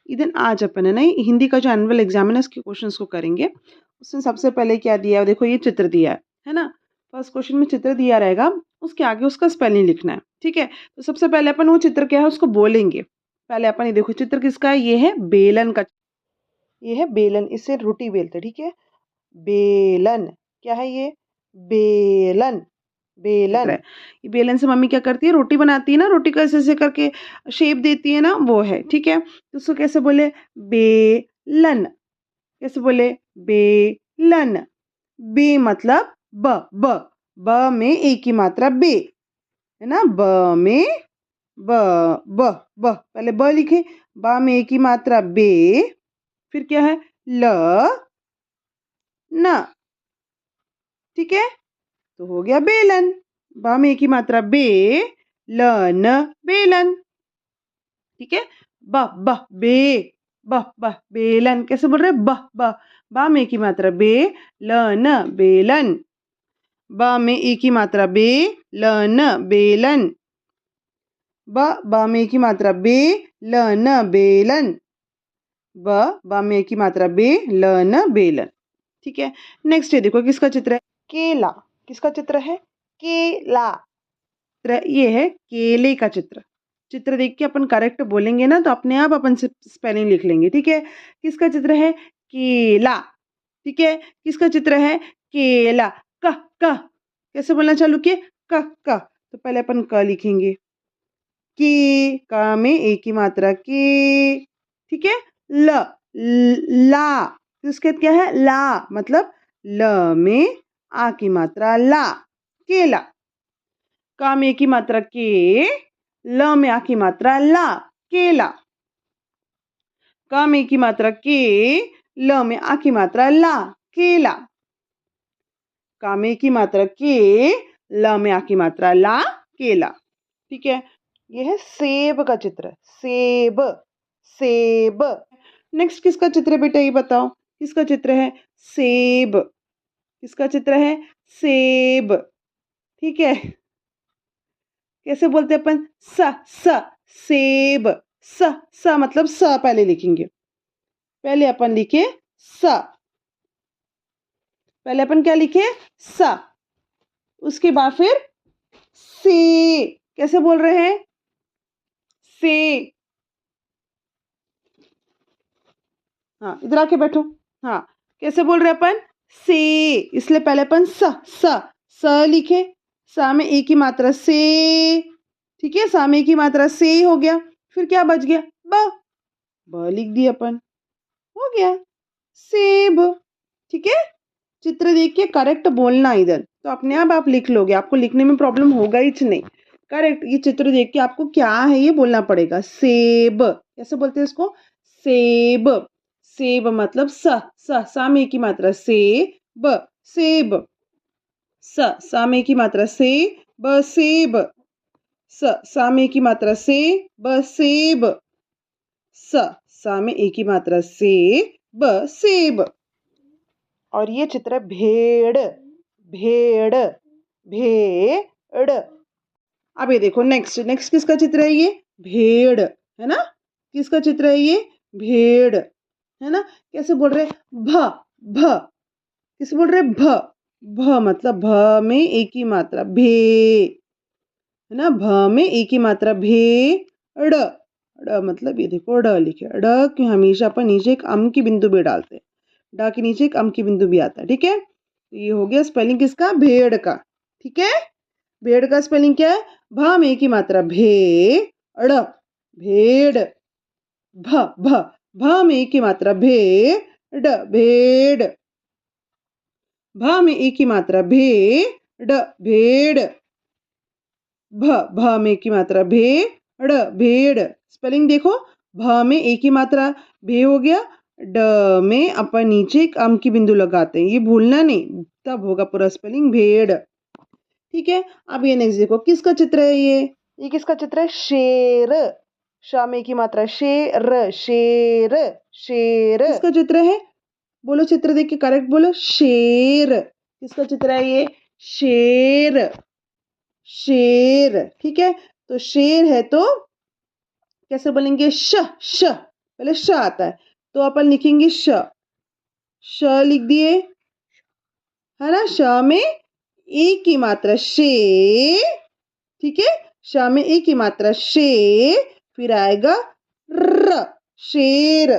इधर आज अपन है ना हिंदी का जो एनुअल एग्जाम है ना उसके क्वेश्चंस को करेंगे। उसमें सबसे पहले क्या दिया है, देखो ये चित्र दिया है ना। फर्स्ट क्वेश्चन में चित्र दिया रहेगा, उसके आगे उसका स्पेलिंग लिखना है, ठीक है। तो सबसे पहले अपन वो चित्र क्या है उसको बोलेंगे। पहले अपन ये देखो चित्र किसका है, ये है बेलन का, ये है बेलन, इससे रोटी बेलते, ठीक है। बेलन, क्या है ये, बेलन, बेलन। ये बेलन से मम्मी क्या करती है, रोटी बनाती है ना, रोटी को ऐसे ऐसे करके शेप देती है ना, वो है, ठीक है। तो उसको कैसे बोले, बेलन, कैसे बोले, बेलन। बे मतलब ब, ब, ब में एक की मात्रा बे, है ना। ब में ब, ब, ब, पहले ब लिखे, बा में एक की मात्रा बे, फिर क्या है, ल, न, ठीक है। तो हो गया बेलन। बा में एक ही मात्रा बे, ल, न, बेलन, ठीक है। ब, ब, बे, ब, ब, बेलन, कैसे बोल रहे, ब, ब, बा में एक ही मात्रा बे, ल, न, बेलन। ब में एक ही मात्रा बे, ल, न, बेलन। ब में एक ही मात्रा बे, ल, न, बेलन। बा में एक ही मात्रा बे, ल, न, बेलन, ठीक है। नेक्स्ट ये देखो किसका चित्र है, केला। किसका चित्र है, केला। ये है केले का चित्र। चित्र देख के अपन करेक्ट बोलेंगे ना तो अपने आप अपन स्पेलिंग लिख लेंगे, ठीक है। किसका चित्र है, केला, ठीक है। किसका चित्र है, केला। क, क, कैसे बोलना चालू किए, क, क। तो पहले अपन क लिखेंगे, के, क में एक ही मात्रा के, ठीक है। ल, ला, तो उसके बाद क्या है, ला, मतलब ल में आ की मात्रा ला, केला। का में एक ही मात्रा के, ल में आ की मात्रा ला, केला। का में एक ही मात्रा के, ल में आ की मात्रा ला, केला। का में की मात्रा के, ल में आ की मात्रा ला, केला, ठीक है। यह है सेब का चित्र, सेब, सेब। नेक्स्ट किसका चित्र है बेटा, ये बताओ किसका चित्र है, सेब। किसका चित्र है, सेब, ठीक है। कैसे बोलते हैं अपन, स, स, सेब। स मतलब स पहले लिखेंगे, पहले अपन लिखे स, पहले अपन क्या लिखे, स, उसके बाद फिर से, कैसे बोल रहे हैं, से। हाँ इधर आके बैठो, हाँ कैसे बोल रहे अपन, से, इसलिए पहले अपन स लिखे, सा में एक ही मात्रा से, ठीक है। सा में एक ही मात्रा से हो गया, फिर क्या बच गया, ब लिख दिया अपन, हो गया सेब, ठीक है। चित्र देख के करेक्ट बोलना इधर, तो अपने आप लिख लोगे, आपको लिखने में प्रॉब्लम होगा ही नहीं। करेक्ट, ये चित्र देख के आपको क्या है ये बोलना पड़ेगा, सेब। कैसे बोलते हैं इसको, सेब। सेब मतलब सा में की मात्रा से, ब, सेब। सा में की मात्रा से, ब, सेब। सा में की मात्रा से, ब, सेब। सा में एक ही मात्रा से, ब, सेब। और ये चित्र भेड़, भेड़, भेड़। अब ये देखो नेक्स्ट, नेक्स्ट किसका चित्र है, ये भेड़, है ना। किसका चित्र है ये, भेड़, है ना। कैसे बोल रहे, भ, भ, किसे बोल रहे, भ, भ मतलब भ में एक ही मात्रा भे, है ना। भ में एक ही मात्रा भेड़, ड़ मतलब ये देखो ड लिखे, ड क्यों हमेशा अपन नीचे एक अम की बिंदु भी डालते हैं, डा के नीचे एक अम की बिंदु भी आता है, ठीक है। तो ये हो गया स्पेलिंग किसका, भेड़ का, ठीक है। भेड़ का स्पेलिंग क्या है, भ में एक ही मात्रा भेड़, भेड़। भ, भ, भ में एक ही मात्रा भेड़, भेड़। भ में एक ही मात्रा भेड़, भेड़। भ में एक ही मात्रा भेड़, भेड़। स्पेलिंग देखो, भ में एक ही मात्रा भे हो गया, ड में अपन नीचे एक अम की बिंदु लगाते हैं, ये भूलना नहीं, तब होगा पूरा स्पेलिंग भेड़, ठीक है। अब ये नेक्स्ट देखो किसका चित्र है, ये किसका चित्र है, शेर। शा में की मात्रा शेर, शेर, शेर। किसका चित्र है, बोलो चित्र देख के करेक्ट बोलो, शेर। किसका चित्र है ये, शेर, शेर, ठीक है। तो शेर है तो कैसे बोलेंगे, श, श, पहले श आता है, तो अपन लिखेंगे श। श लिख दिए, है ना। श में ए की मात्रा शे, ठीक है। श में ए की मात्रा शे, फिर आएगा र, शेर,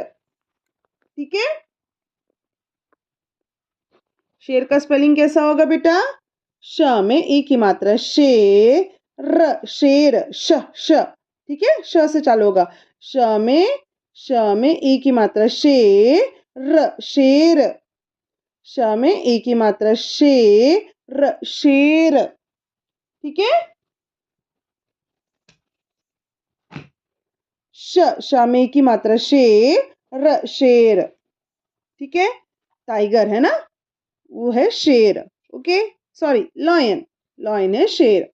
ठीक है। शेर का स्पेलिंग कैसा होगा बेटा? श में ए की मात्रा शे, र, शेर, श, श, ठीक है। श से चालू होगा। श में ए की मात्रा शे, र, शेर। श में ए की मात्रा शे, र, शेर, ठीक है। श में ए की मात्रा शे, र, शेर, ठीक है। टाइगर है ना, वो है शेर, ओके। सॉरी, लॉयन, लॉयन है शेर।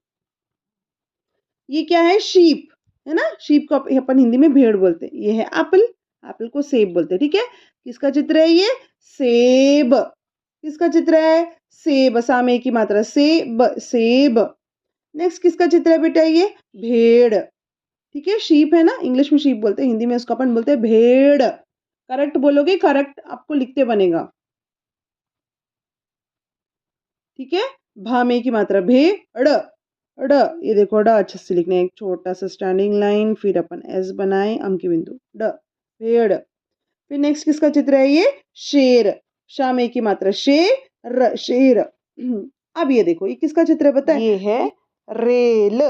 ये क्या है? शीप, है ना। शीप को अपन हिंदी में भेड़ बोलते हैं। ये है एप्पल, एप्पल को सेब बोलते हैं, ठीक है। किसका चित्र है ये? सेब। किसका चित्र है? सेब, सामे की मात्रा सेब, सेब। नेक्स्ट किसका चित्र है बेटा? ये भेड़, ठीक है। शीप है ना, इंग्लिश में शीप बोलते हैं, हिंदी में उसको अपन बोलते हैं भेड़। करेक्ट बोलोगे, करेक्ट आपको लिखते बनेगा, ठीक है। भामे की मात्रा भेड़, ड, ये देखो ड अच्छे से लिखना है, एक छोटा सा स्टैंडिंग लाइन, फिर अपन एस बनाए, अम की बिंदु, ड, भेड़। फिर नेक्स्ट किसका चित्र है? ये शेर, शामे की मात्रा शे, र, शेर। अब ये देखो, ये किसका चित्र है पता है? ये है रेल,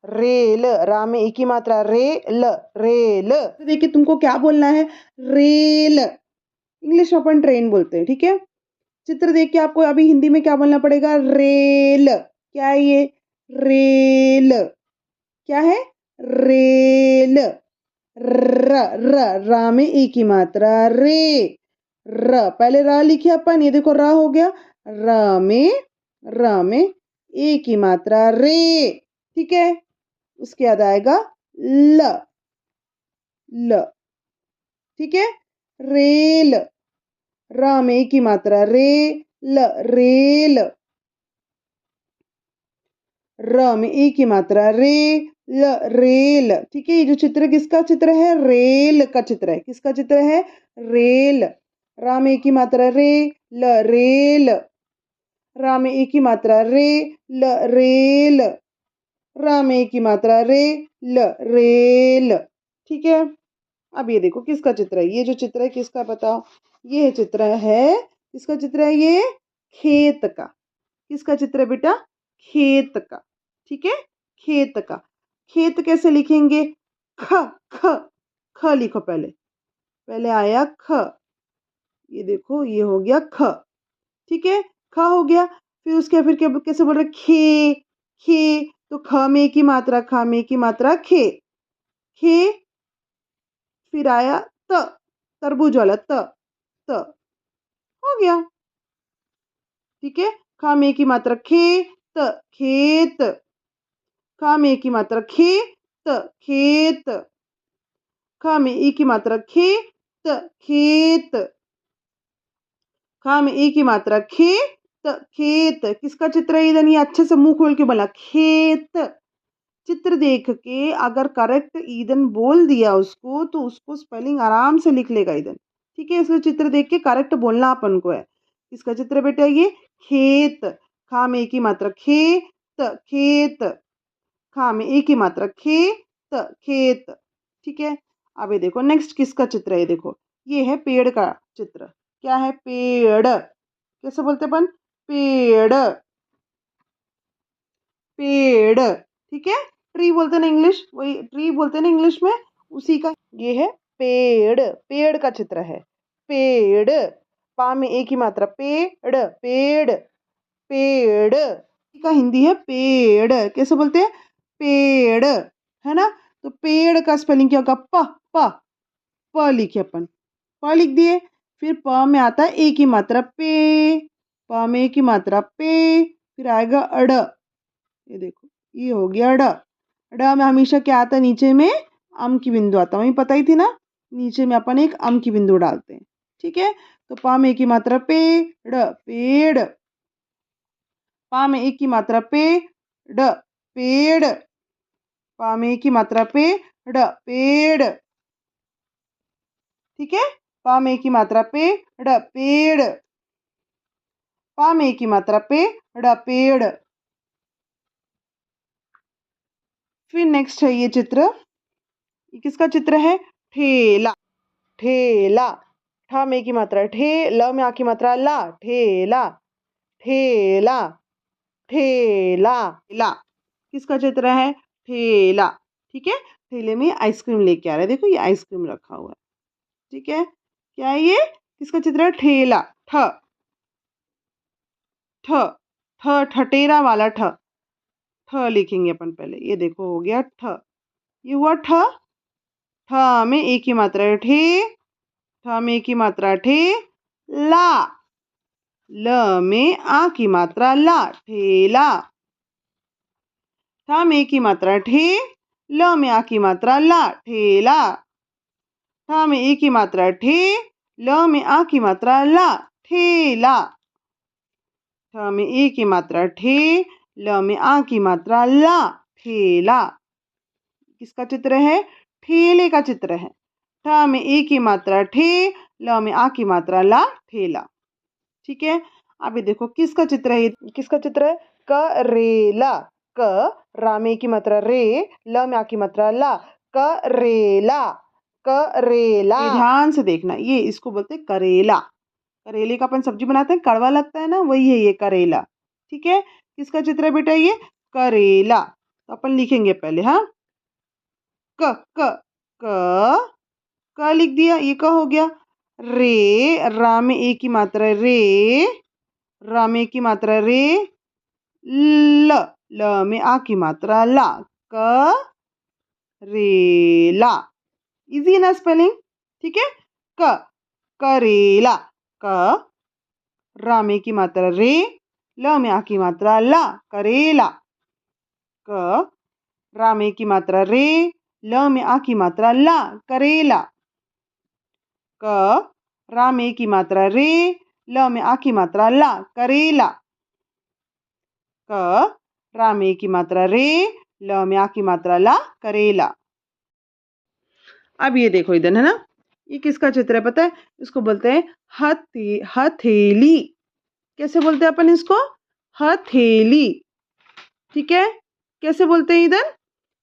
रेल, रा में एक ही मात्रा रे, ल, रेल। तो देखिए तुमको क्या बोलना है? रेल। इंग्लिश में अपन ट्रेन बोलते हैं, ठीक है। चित्र देख के आपको अभी हिंदी में क्या बोलना पड़ेगा? रेल। क्या है ये? रेल। क्या है? रेल। र, रा में ए की मात्रा रे, र, पहले रा लिखे अपन, ये देखो रा हो गया। र में ए की मात्रा रे, ठीक है। उसके बाद आएगा ल, ल, ठीक है। रेल, रा में ए की मात्रा रे, ल, रेल। र में ए की मात्रा रे, ल, रेल, ठीक है। ये जो चित्र किसका चित्र है? रेल का चित्र है। किसका चित्र है? रेल। रा में ए की मात्रा रे, ल, रेल। रा में ए की मात्रा रे, ल, रेल। रा में ए की मात्रा रे, ल, रेल, ठीक है। अब ये देखो किसका चित्र है? ये जो चित्र है किसका बताओ? ये चित्र है, किसका चित्र है? ये खेत का। किसका चित्र है बेटा? खेत का, ठीक है। खेत का। खेत कैसे लिखेंगे? ख, ख, ख लिखो पहले, पहले आया ख, ये देखो ये हो गया ख, ठीक है। ख हो गया, फिर उसके फिर क्या कैसे बोल रहे? खे, खे, तो ख में की मात्रा, ख में की मात्रा खे, खे। फिर आया त, तरबूज वाला त, त हो गया, ठीक है। ख में की मात्रा खे, त, खेत। ख में की मात्रा खे, त, खेत। ख में ई की मात्रा खे, त, खेत। ख में ई की मात्रा खे, त, खेत। किसका चित्र है इधर? ये अच्छे से मुंह खोल के बोला, खेत। चित्र देख के अगर करेक्ट ईदन बोल दिया उसको, तो उसको स्पेलिंग आराम से लिख लेगा ईदन, ठीक है। इसलिए चित्र देख के करेक्ट बोलना अपन को है। किसका चित्र बेटा? ये खेत। खा में एक ही मात्रा खे, त, खेत। खा में एक ही मात्रा खे, त, खेत, ठीक है। अब ये देखो नेक्स्ट किसका चित्र है? ये देखो, ये है पेड़ का चित्र। क्या है? पेड़। कैसे बोलते अपन? पेड़, पेड़, ठीक है। ट्री बोलते ना इंग्लिश, वही ट्री बोलते ना इंग्लिश में, उसी का ये है पेड़। पेड़ का चित्र है, पेड़। पा में एक ही मात्रा पेड़, पेड़, पेड़ का हिंदी है पेड़। कैसे बोलते हैं? पेड़, है ना। तो पेड़ का स्पेलिंग क्या होगा? प, प, प लिखे अपन, प लिख दिए। फिर प में आता है एक ही मात्रा पे, प में एक ही मात्रा पे, फिर आएगा अड़, ये देखो ये हो गया ड। ड में हमेशा क्या आता है? नीचे में अम की बिंदु आता है, वही पता ही थी ना, नीचे में अपन एक अम की बिंदु डालते हैं, ठीक है। तो पा में एक की मात्रा पेड़, पेड़। पा में एक की मात्रा पेड़, पेड़। पा में एक की मात्रा पेड़, पेड़। ठीक है। पा में की मात्रा पेड़, पेड़। पा में की मात्रा पेड़, पेड़। फिर नेक्स्ट है ये चित्र, ये किसका चित्र है? ठेला, ठेला। ठा में की मात्रा ठे, ल में आ की मात्रा ला, ठेला, ठेला, ठेला, ला। किसका चित्र है? ठेला। ठीक है। ठेले में आइसक्रीम लेके आ रहा है, देखो ये आइसक्रीम रखा हुआ है। ठीक है। क्या है ये? किसका चित्र है? ठेला। ठ, ठ, ठ, ठटेरा वाला ठ। ठ लिखेंगे अपन पहले, ये देखो हो गया ठ। ये हुआ ठ। ठ में एक ही मात्रा है ठे, ठ में एक ही मात्रा ठे, ला। ल में आ की मात्रा ला, ठेला। ठ में एक ही मात्रा ठे, ल में आ की मात्रा ला, ठेला। ठ में एक ही मात्रा ठे, ल में आ की मात्रा ला, ठेला। ठ में एक ही मात्रा ठे, ल में आ की मात्रा ला, ठेला। किसका चित्र है? ठेले का चित्र है। ठ में एक ही मात्रा ठे, ल में आ की मात्रा ला, ठेला। ठीक है। अभी देखो किसका चित्र है? किसका चित्र है? करेला। क, रा में की मात्रा रे, ल में आ की मात्रा ला, करेला, करेला। ध्यान से देखना, ये इसको बोलते हैं करेला। करेले का अपन सब्जी बनाते हैं, कड़वा लगता है ना, वही है ये करेला। ठीक है। किसका चित्र है बेटा? ये करेला। तो अपन लिखेंगे पहले, हाँ। क, क, क लिख दिया, ये क हो गया। रे, रा में एक ही मात्रा रे, रा में की मात्रा रे, ल, ल में आ की मात्रा ला, क रेला। इजी है ना स्पेलिंग? ठीक है। क, करेला। क, रा में की मात्रा रे, ल में आ की मात्रा ला, करेला। क, रा में की मात्रा रे, ल में आ की मात्रा ला, करेला। क, रा में की मात्रा रे, ल में आ की मात्रा ला, करेला। क, रा में की मात्रा रे, ल में आ की मात्रा ला, करेला। अब ये देखो इधर, है ना, ये किसका चित्र है पता है? इसको बोलते हैं हथेली। कैसे बोलते हैं अपन इसको? हथेली। ठीक है। कैसे बोलते हैं इधर?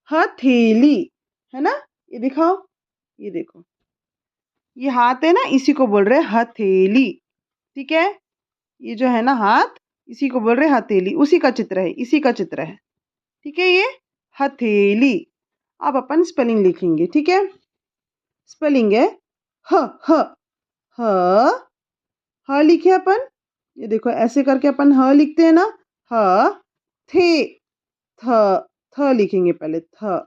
हथेली, है ना। ये दिखाओ, ये देखो, ये हाथ है ना, इसी को बोल रहे हैं हथेली। ठीक है। ये जो है ना हाथ, इसी को बोल रहे हैं हथेली, उसी का चित्र है, इसी का चित्र है। ठीक है। ये हथेली। अब अपन स्पेलिंग लिखेंगे। ठीक है। स्पेलिंग है ह, ह, ह, ह लिखे अपन। ये देखो ऐसे करके अपन ह लिखते हैं ना। ह, थे, थ, थ लिखेंगे पहले, थ।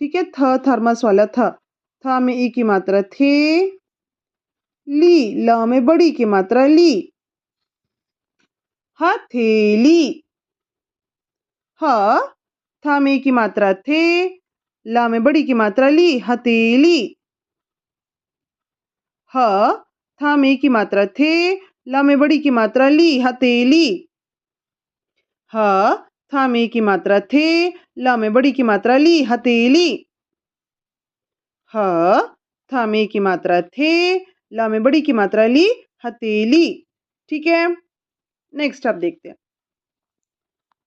ठीक है। थ, थर्मस वाला थ। थ में ई की मात्रा थे, ली, ल में बड़ी की मात्रा ली, हथेली। ह, थ में ई की मात्रा थे, ला में बड़ी की मात्रा ली, हथेली। ह, थ में ई की मात्रा थे, ला में बड़ी की मात्रा ली, हथेली। ह, थ में ई की मात्रा थे, ला में बड़ी की मात्रा ली, हथेली। ह, थ में ई की मात्रा थे, ला में बड़ी की मात्रा ली, हथेली। ठीक है। नेक्स्ट अब देखते हैं।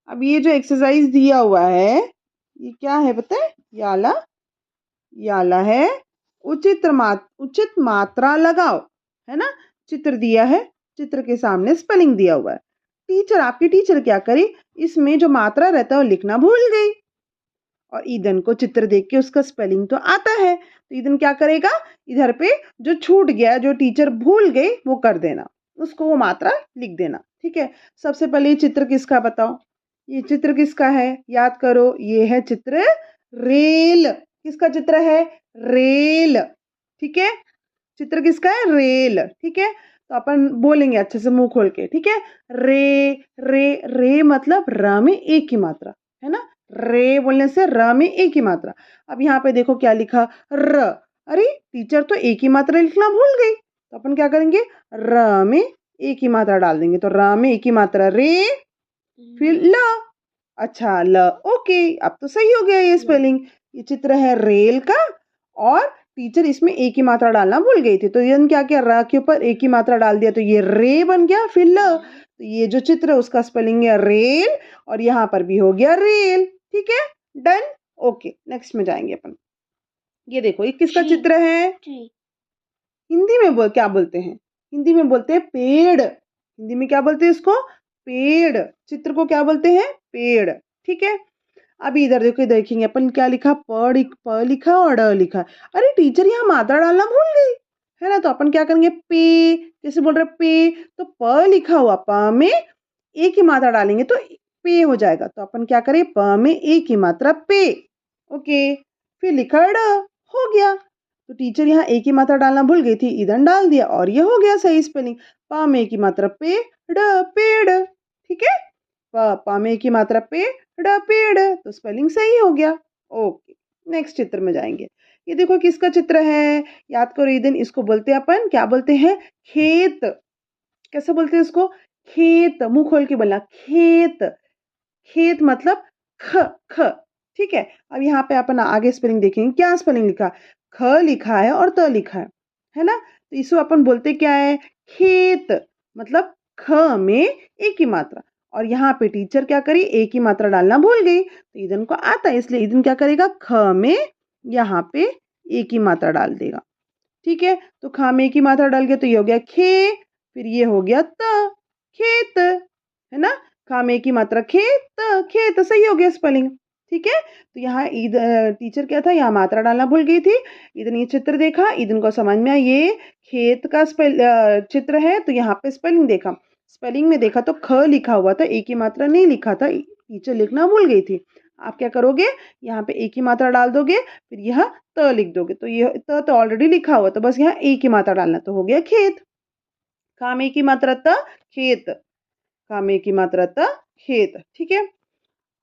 अब ये जो एक्सरसाइज दिया हुआ है, ये क्या है पता है? याला, याला है उचित मात्रा लगाओ, है ना। चित्र दिया है, चित्र के सामने स्पेलिंग दिया हुआ है। टीचर, आपकी टीचर क्या करी? इसमें जो मात्रा रहता है वो लिखना भूल गई, और ईदन को चित्र देख के उसका स्पेलिंग तो आता है, तो ईदन क्या करेगा? इधर पे जो छूट गया, जो टीचर भूल गई, वो कर देना, उसको वो मात्रा लिख देना। ठीक है। सबसे पहले ये चित्र किसका बताओ? ये चित्र किसका है? याद करो, ये है चित्र रेल। किसका चित्र है? रेल। ठीक है। चित्र किसका है? रेल। ठीक है। तो अपन बोलेंगे अच्छे से मुंह खोल के। ठीक है। रे, रे, रे मतलब र में एक की मात्रा, है ना। रे बोलने से र में एक ही मात्रा। अब यहाँ पे देखो क्या लिखा? र। अरे टीचर तो एक ही मात्रा लिखना भूल गई, तो अपन क्या करेंगे? र में एक ही मात्रा डाल देंगे, तो र में एक ही मात्रा रे, फिर ल। अच्छा, ल। ओके, अब तो सही हो गया ये स्पेलिंग। ये चित्र है रेल का, और टीचर इसमें ए की मात्रा डालना भूल गई थी, तो ईदन क्या किया, र के ऊपर ए की मात्रा डाल दिया, तो ये रे बन गया। फिर ल, तो ये जो चित्र है उसका स्पेलिंग है रेल, और यहाँ पर भी हो गया रेल। ठीक है, डन। ओके, नेक्स्ट में जाएंगे अपन। ये देखो, ये किसका चित्र है? हिंदी में क्या बोलते हैं? हिंदी में बोलते हैं पेड़। हिंदी में क्या बोलते हैं इसको? पेड़। चित्र को क्या बोलते हैं? पेड़। ठीक है, अभी इधर देखो, देखेंगे अपन क्या लिखा, प लिखा और ड लिखा। अरे टीचर यहाँ मात्रा डालना भूल गई है ना, तो अपन क्या करेंगे, पे, कैसे बोल रहे पे, तो प लिखा हुआ, प में ए की मात्रा डालेंगे तो पे हो जाएगा। तो अपन क्या करें, प में ए की मात्रा पे। ओके, फिर लिखा ड, हो गया। तो टीचर यहाँ ए की मात्रा डालना भूल गई थी, इधर डाल दिया और ये हो गया सही स्पेलिंग। प में ए की मात्रा पे, ड, पेड़। ठीक है, प में ए की मात्रा पे, ड, पेड़, तो स्पेलिंग सही हो गया। ओके, नेक्स्ट चित्र में जाएंगे। ये देखो किसका चित्र है, याद करो, दिन इसको बोलते हैं अपन, क्या बोलते हैं, खेत। कैसे बोलते हैं इसको? खेत। मुंह खोल के बोलना, खेत। खेत मतलब ख, ख। ठीक है, अब यहाँ पे अपन आगे स्पेलिंग देखेंगे, क्या स्पेलिंग लिखा, ख लिखा है और त लिखा है ना, तो इसको अपन बोलते क्या है, खेत। मतलब ख में ए की मात्रा, और यहाँ पे टीचर क्या करी, ए की मात्रा डालना भूल गई, तो ईदन को आता है, इसलिए ईदन क्या करेगा, ख में यहाँ पे ए की मात्रा डाल देगा। ठीक है, तो ख में ए की मात्रा डाल के तो ये हो गया खे, फिर ये हो गया त, खेत, है ना। खा में की मात्रा खेत, खेत, सही हो गया स्पेलिंग। ठीक है, तो यहाँ टीचर क्या था, यहाँ मात्रा डालना भूल गई थी। इधर ये चित्र देखा, इधर को समझ में आया ये खेत का चित्र है, तो यहाँ पे स्पेलिंग देखा, स्पेलिंग में देखा तो ख लिखा हुआ था, ए की मात्रा नहीं लिखा था, टीचर लिखना भूल गई थी। आप क्या करोगे, यहाँ पे ए की मात्रा डाल दोगे, फिर यह त लिख दोगे, तो ये त तो ऑलरेडी लिखा हुआ, तो बस यहाँ ए की मात्रा डालना, तो हो गया खेत। खा में की मात्रा त, खेत। कामे की मात्रा था खेत। ठीक है,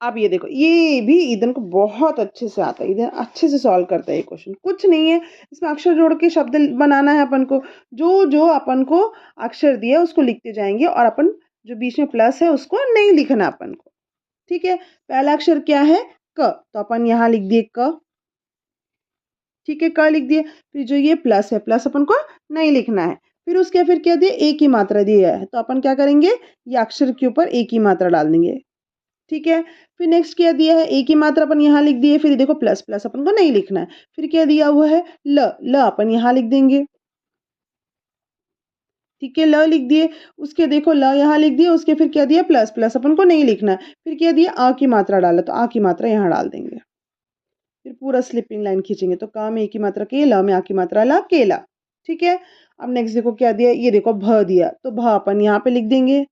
अब ये देखो, ये भी ईदन को बहुत अच्छे से आता है, ईदन अच्छे से सॉल्व करता है ये क्वेश्चन। कुछ नहीं है, इसमें अक्षर जोड़ के शब्द बनाना है अपन को, जो जो अपन को अक्षर दिया उसको लिखते जाएंगे, और अपन जो बीच में प्लस है उसको नहीं लिखना अपन को। ठीक है, पहला अक्षर क्या है, क, तो अपन यहाँ लिख दिए क। ठीक है, क लिख दिए, फिर जो ये प्लस है, प्लस अपन को नहीं लिखना है। फिर क्या दिया, ए की मात्रा दिया है, तो अपन क्या करेंगे, ये अक्षर के ऊपर ए की मात्रा डाल देंगे। ठीक है, फिर नेक्स्ट क्या दिया है, ए की मात्रा अपन यहाँ लिख दिए, फिर देखो प्लस, प्लस अपन को नहीं लिखना है। फिर क्या दिया हुआ है, ल, ल अपन यहाँ लिख देंगे। ठीक है, ल लिख दिए, उसके देखो ल यहाँ लिख दिए, उसके फिर क्या दिया, प्लस, प्लस अपन को नहीं लिखना है। फिर क्या दिया, आ की मात्रा डाला, तो आ की मात्रा यहाँ डाल देंगे। फिर पूरा स्लिपिंग लाइन खींचेंगे, तो का में ए की मात्रा के, ल में आ की मात्रा ला, केला। ठीक है, अब नेक्स्ट देखो क्या दिया, ये देखो भ दिया, तो भ अपन यहाँ पे लिख देंगे,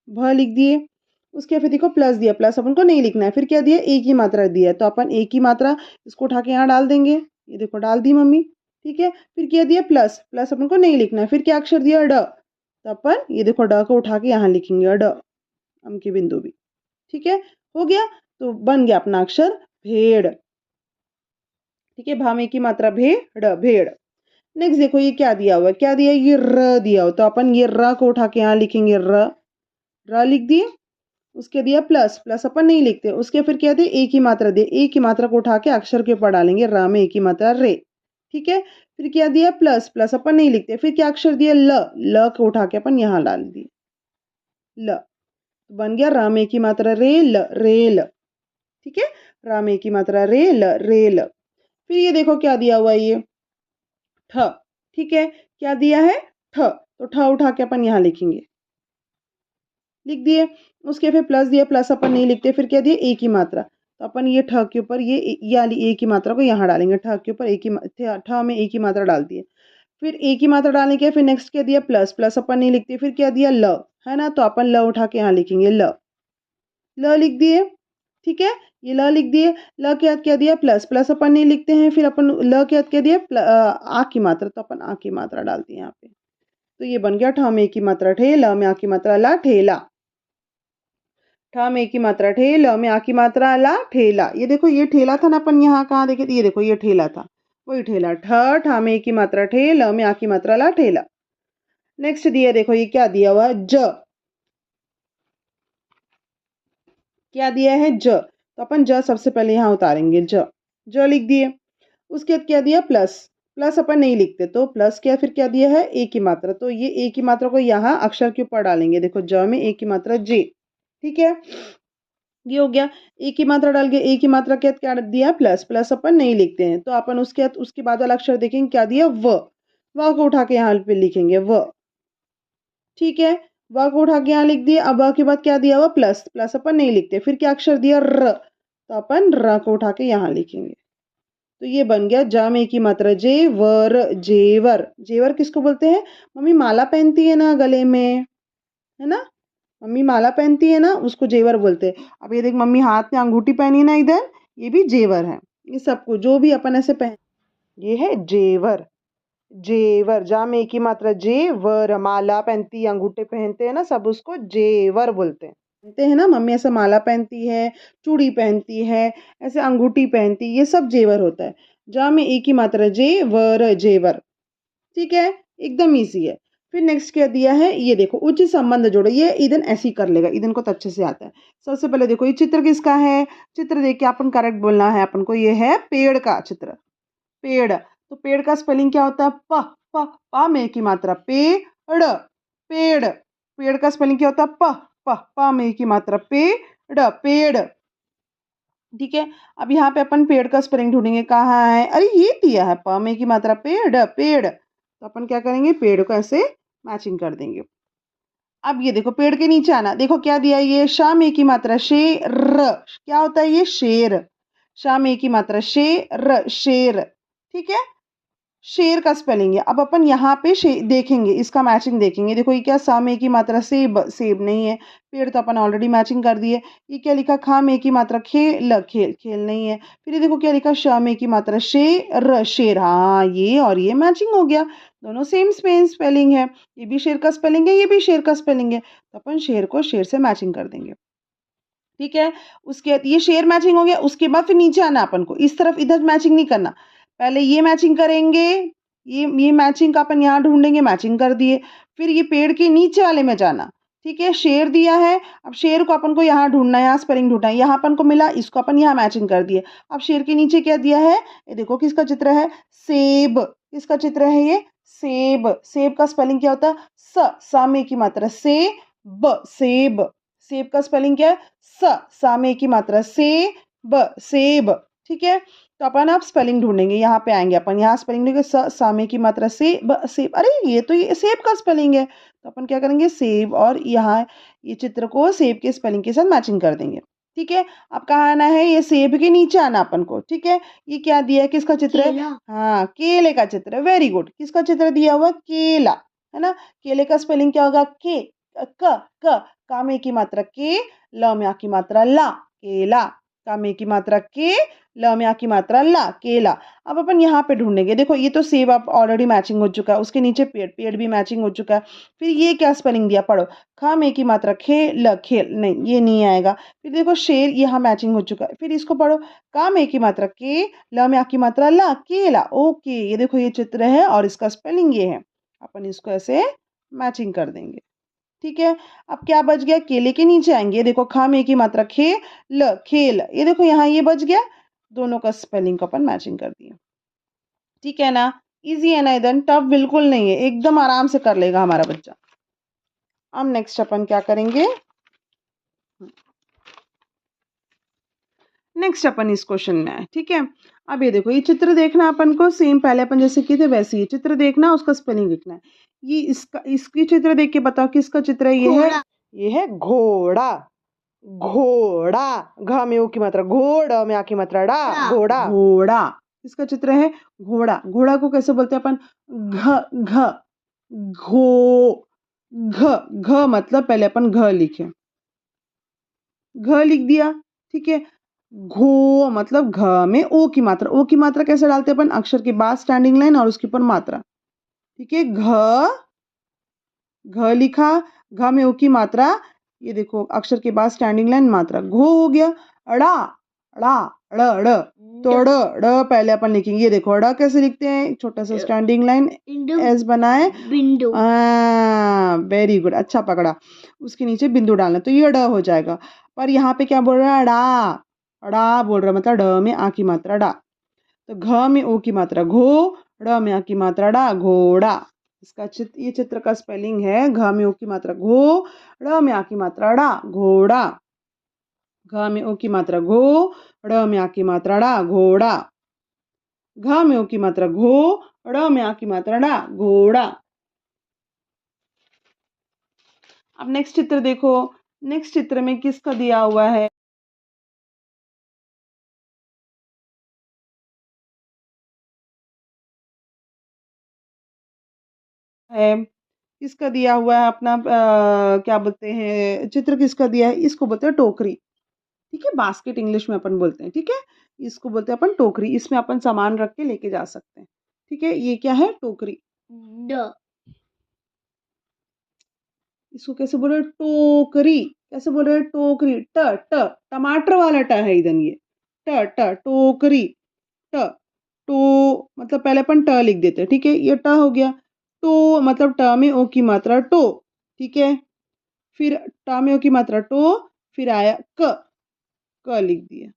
भ लिख दिए। उसके फिर देखो प्लस दिया, प्लस अपन को नहीं लिखना है। फिर क्या दिया, ए की मात्रा दिया है, तो अपन ए की मात्रा इसको उठा के यहाँ डाल देंगे, ये देखो डाल दी मम्मी। ठीक है, फिर क्या दिया, प्लस, प्लस अपन को नहीं लिखना है। फिर क्या अक्षर दिया, ड, तो अपन ये देखो ड को उठा के यहाँ लिखेंगे, ड, अम की बिंदु भी। ठीक है, हो गया, तो बन गया अपना अक्षर भेड़। ठीक है, भा में की मात्रा भेड़, भेड़। नेक्स्ट देखो ये क्या दिया हुआ है, क्या दिया, ये र दिया हो, तो अपन ये र को उठा के यहाँ लिखेंगे, र लिख दिए। उसके दिया प्लस, प्लस अपन नहीं लिखते, उसके फिर क्या दिया, ए की मात्रा दिए, ए की मात्रा को उठा के अक्षर के ऊपर डालेंगे, रा में ए की मात्रा रे। ठीक है, फिर क्या दिया, प्लस, प्लस अपन नहीं लिखते, फिर क्या अक्षर दिया, ल, ल को उठा के अपन यहाँ डाल दिए, ल, तो बन गया रा में ए की मात्रा रे, ल, रेल। ठीक है, रा में ए की मात्रा रे, ल, रेल। फिर ये देखो क्या दिया हुआ है, ये ठ। ठीक है, क्या दिया है, ठ, तो ठ उठा के अपन यहाँ लिखेंगे, लिख दिए। उसके फिर प्लस दिया, प्लस अपन नहीं लिखते, फिर क्या दिया, ए की मात्रा, तो अपन ये ठ के ऊपर ये वाली ए की मात्रा को यहाँ डालेंगे, ठ के ऊपर ठ में ए की मात्रा डाल दिए। फिर ए की मात्रा डालने के फिर नेक्स्ट क्या दिया, प्लस, प्लस अपन नहीं लिखते, फिर क्या दिया, ल, है ना, तो अपन ल उठा के यहाँ लिखेंगे, ल, ल लिख दिए। ठीक है, ये ल लिख दिए, ल के बाद क्या दिया, प्लस, प्लस अपन नहीं लिखते हैं, फिर अपन ल के बाद क्या दिया, आ की मात्रा, तो अपन आ की मात्रा डाल दिए यहाँ पे, तो ये बन गया ठ में ए की मात्रा ठे, ल में आ की मात्रा ला, ठेला। ठ में की मात्रा ठे, ल में आ की मात्रा ला, ठेला। ये देखो ये ठेला था ना, अपन यहाँ कहाँ देखे थे, ये देखो ये ठेला था, वही ठेला, ठ में की मात्रा ठे, ल में आ की मात्रा ला, ठेला। नेक्स्ट दिया देखो ये क्या दिया हुआ, ज। क्या दिया है, ज, तो अपन ज सबसे पहले यहाँ उतारेंगे, ज, ज लिख दिए। उसके बाद क्या दिया, प्लस, प्लस अपन नहीं लिखते, तो प्लस क्या फिर क्या दिया है, ए की मात्रा, तो ये ए की मात्रा को यहाँ अक्षर के ऊपर डालेंगे। देखो ज में ए की मात्रा जे, ठीक है, ये हो गया। ए की मात्रा डाल के ए की मात्रा के बाद क्या दिया, प्लस, प्लस अपन नहीं लिखते हैं, तो अपन उसके बाद वाला अक्षर देखेंगे क्या दिया, व को उठा के यहाँ पे लिखेंगे व, ठीक है, व को उठा के यहाँ लिख दिया। अब व के बाद क्या दिया हुआ, प्लस, प्लस अपन नहीं लिखते, फिर क्या अक्षर दिया, र, तो अपन र को उठा के यहाँ लिखेंगे। तो ये बन गया जा में की मात्रा जे, वर, जेवर। जेवर किसको बोलते हैं, मम्मी माला पहनती है ना गले में, है ना, मम्मी माला पहनती है ना, उसको जेवर बोलते हैं। अब ये देख मम्मी हाथ में अंगूठी पहनी है ना इधर, ये भी जेवर है। ये सबको जो भी अपन ऐसे पहन, ये है जेवर। जेवर, जा में की मात्रा जेवर, माला पहनती, अंगूठे पहनते हैं ना, सब उसको जेवर बोलते हैं। पहनते हैं ना मम्मी, ऐसे माला पहनती है, चूड़ी पहनती है, ऐसे अंगूठी पहनती, ये सब जेवर होता है। जा में ए की मात्रा जेवर, जेवर, ठीक है, एकदम ईजी है। फिर नेक्स्ट क्या दिया है, ये देखो उचित संबंध जोड़ो, ये ईदन ऐसे ही कर लेगा, ईदन को तो अच्छे से आता है। सबसे पहले देखो ये चित्र किसका है, चित्र देख के अपन करेक्ट बोलना है अपन को, ये है पेड़ का चित्र, पेड़। तो पेड़ का स्पेलिंग क्या होता है, प, प में की मात्रा, पेड़, पेड़। पेड़ का स्पेलिंग क्या होता है, प में की मात्रा, पेड़, पेड़, ठीक है। अब यहाँ पे अपन पेड़ का स्पेलिंग ढूंढेंगे, कहाँ है, अरे ये दिया है प में की मात्रा, पेड़, पेड़, तो अपन क्या करेंगे, पेड़ को ऐसे मैचिंग कर देंगे। अब ये देखो पेड़ के नीचे आना, देखो क्या दिया है, ये शा में की मात्रा, शेर, क्या होता है ये, शेर। शा में की मात्रा, शेर, शेर, ठीक है, शेर का स्पेलिंग है। अब अपन यहाँ पे देखेंगे, इसका मैचिंग देखेंगे। देखो ये क्या, सा में की मात्रा, सेब, सेब नहीं है। पेड़ तो अपन ऑलरेडी मैचिंग कर दिए। ये क्या लिखा, खा में की मात्रा, खेल, खेल, खेल नहीं है। फिर ये देखो क्या लिखा, शा में की मात्रा, शेर, शेर, हाँ ये और ये मैचिंग हो गया, दोनों सेम स्पेलिंग है। ये भी शेर का स्पेलिंग है, ये भी शेर का स्पेलिंग है, तो अपन शेर को शेर से मैचिंग कर देंगे, ठीक है। उसके बाद ये शेर मैचिंग हो गया, उसके बाद फिर नीचे आना अपन को, इस तरफ इधर मैचिंग नहीं करना, पहले ये मैचिंग करेंगे, ये मैचिंग का अपन यहाँ ढूंढेंगे, मैचिंग कर दिए। फिर ये पेड़ के नीचे वाले में जाना, ठीक है, शेर दिया है, अब शेर को अपन को यहाँ ढूंढना है, यहाँ स्पेलिंग ढूंढना है, यहाँ अपन को मिला, इसको अपन यहाँ मैचिंग कर दिए। अब शेर के नीचे क्या दिया है, ये देखो किसका चित्र है, सेब, किसका चित्र है ये, सेब। सेब का स्पेलिंग क्या होता है, सा में की मात्रा, सेब, सेब। सेब का स्पेलिंग क्या है, सा में की मात्रा, सेब, सेब, ठीक है। तो अपन आप स्पेलिंग ढूंढेंगे, यहाँ पे आएंगे अपन, यहाँ स्पेलिंग ढूंढेंगे, सा में की मात्रा, सेब, सेब, अरे ये तो ये सेब का स्पेलिंग है, तो अपन क्या करेंगे, सेब, और यहाँ ये चित्र को सेब के स्पेलिंग के साथ मैचिंग कर देंगे, ठीक है। अब कहाँ आना है, ये सेब के नीचे आना अपन को, ठीक है। ये क्या दिया है, किसका चित्र है, हाँ केले का चित्र है, वेरी गुड। किसका चित्र दिया हुआ, केला, है ना। केले का स्पेलिंग क्या होगा, के, का में की मात्रा, के, ल में आ की मात्रा, ला, केला। का में की मात्रा, के, ल में आ की मात्रा, ला, केला। अब अपन यहाँ पे ढूंढेंगे, देखो ये तो सेब आप ऑलरेडी मैचिंग हो चुका है, उसके नीचे पेड़, पेड़ भी मैचिंग हो चुका है। फिर ये क्या स्पेलिंग दिया, पढ़ो, खा में की मात्रा, खेल, खेल, नहीं ये नहीं आएगा। फिर देखो शेर, यहाँ मैचिंग हो चुका है, फिर इसको पढ़ो, का में की मात्रा, के, ल में आ की मात्रा, ला, केला, ओके। ये देखो ये चित्र है और इसका स्पेलिंग ये है, अपन इसको ऐसे मैचिंग कर देंगे, ठीक है। अब क्या बच गया, केले के नीचे आएंगे, देखो खा में की मात्रा, खेल, खेल, ये देखो यहाँ ये बच गया, दोनों का स्पेलिंग को अपन मैचिंग कर दिया, ठीक है ना। इजी है ना, इधर टफ बिल्कुल नहीं है, एकदम आराम से कर लेगा हमारा बच्चा। अब नेक्स्ट अपन क्या करेंगे, नेक्स्ट अपन इस क्वेश्चन में है, ठीक है। अब ये देखो ये चित्र देखना अपन को, सेम पहले अपन जैसे किए थे वैसे ही चित्र देखना, उसका स्पेलिंग लिखना है। ये इसका, इसकी चित्र देख के बताओ किसका चित्र है, ये है घोड़ा, घोड़ा, घ में ओ की मात्रा, घोड़ा में आ की मात्रा, डा, घोड़ा, घोड़ा, किसका चित्र है, घोड़ा। घोड़ा को कैसे बोलते हैं अपन, घ, घ, घो, घ मतलब पहले अपन घ लिखे, घ लिख दिया, ठीक है। घो मतलब घ में ओ की मात्रा, ओ की मात्रा कैसे डालते हैं अपन, अक्षर के बाद स्टैंडिंग लाइन और उसके ऊपर मात्रा, ठीक है। घ लिखा, घ में ओ की मात्रा, ये देखो अक्षर के बाद स्टैंडिंग लाइन, मात्रा, घो हो गया। अड़ा, अड़ा, ड़, ड़, तो ड़ पहले अपन लिखेंगे, ये देखो ड़ कैसे लिखते हैं, छोटा सा स्टैंडिंग लाइन, एस बनाए, बिंदु, वेरी गुड, अच्छा पकड़ा। उसके नीचे बिंदु डालना, तो ये ड हो जाएगा। पर यहाँ पे क्या बोल रहा है, अड़ा, अड़ा बोल रहा है, मतलब ड में आ की मात्रा, डा, तो घ में ओ की मात्रा, घो, ड़ में आ की मात्रा डा, घोड़ा। इसका चित्र, ये चित्र का स्पेलिंग है घ में ओ की मात्रा घो, ड़ में आ की मात्रा डा, घोड़ा। घ में ओ की मात्रा घो, ड़ में आ की मात्रा डा, घोड़ा। घ में ओ की मात्रा घो, ड़ में आ की मात्रा डा, घोड़ा। अब नेक्स्ट चित्र देखो। नेक्स्ट चित्र में किसका दिया हुआ है? किसका दिया हुआ है अपना क्या बोलते हैं, चित्र किसका दिया है? इसको बोलते हैं टोकरी। ठीक है, बास्केट इंग्लिश में अपन बोलते हैं। ठीक है, इसको बोलते हैं अपन टोकरी। इसमें अपन सामान रख के लेके जा सकते हैं। ठीक है, ये क्या है? टोकरी। इसको कैसे बोल रहे? टोकरी। कैसे बोल रहे? टोकरी। ट ट टमाटर वाला ट है इधर, ये ट ट टोकरी। ट टो मतलब पहले अपन ट लिख देते हैं। ठीक है, ये ट हो गया। टो मतलब ट में ओ की मात्रा टो। ठीक है, फिर ट में ओ की मात्रा टो, फिर आया क, क लिख दिया।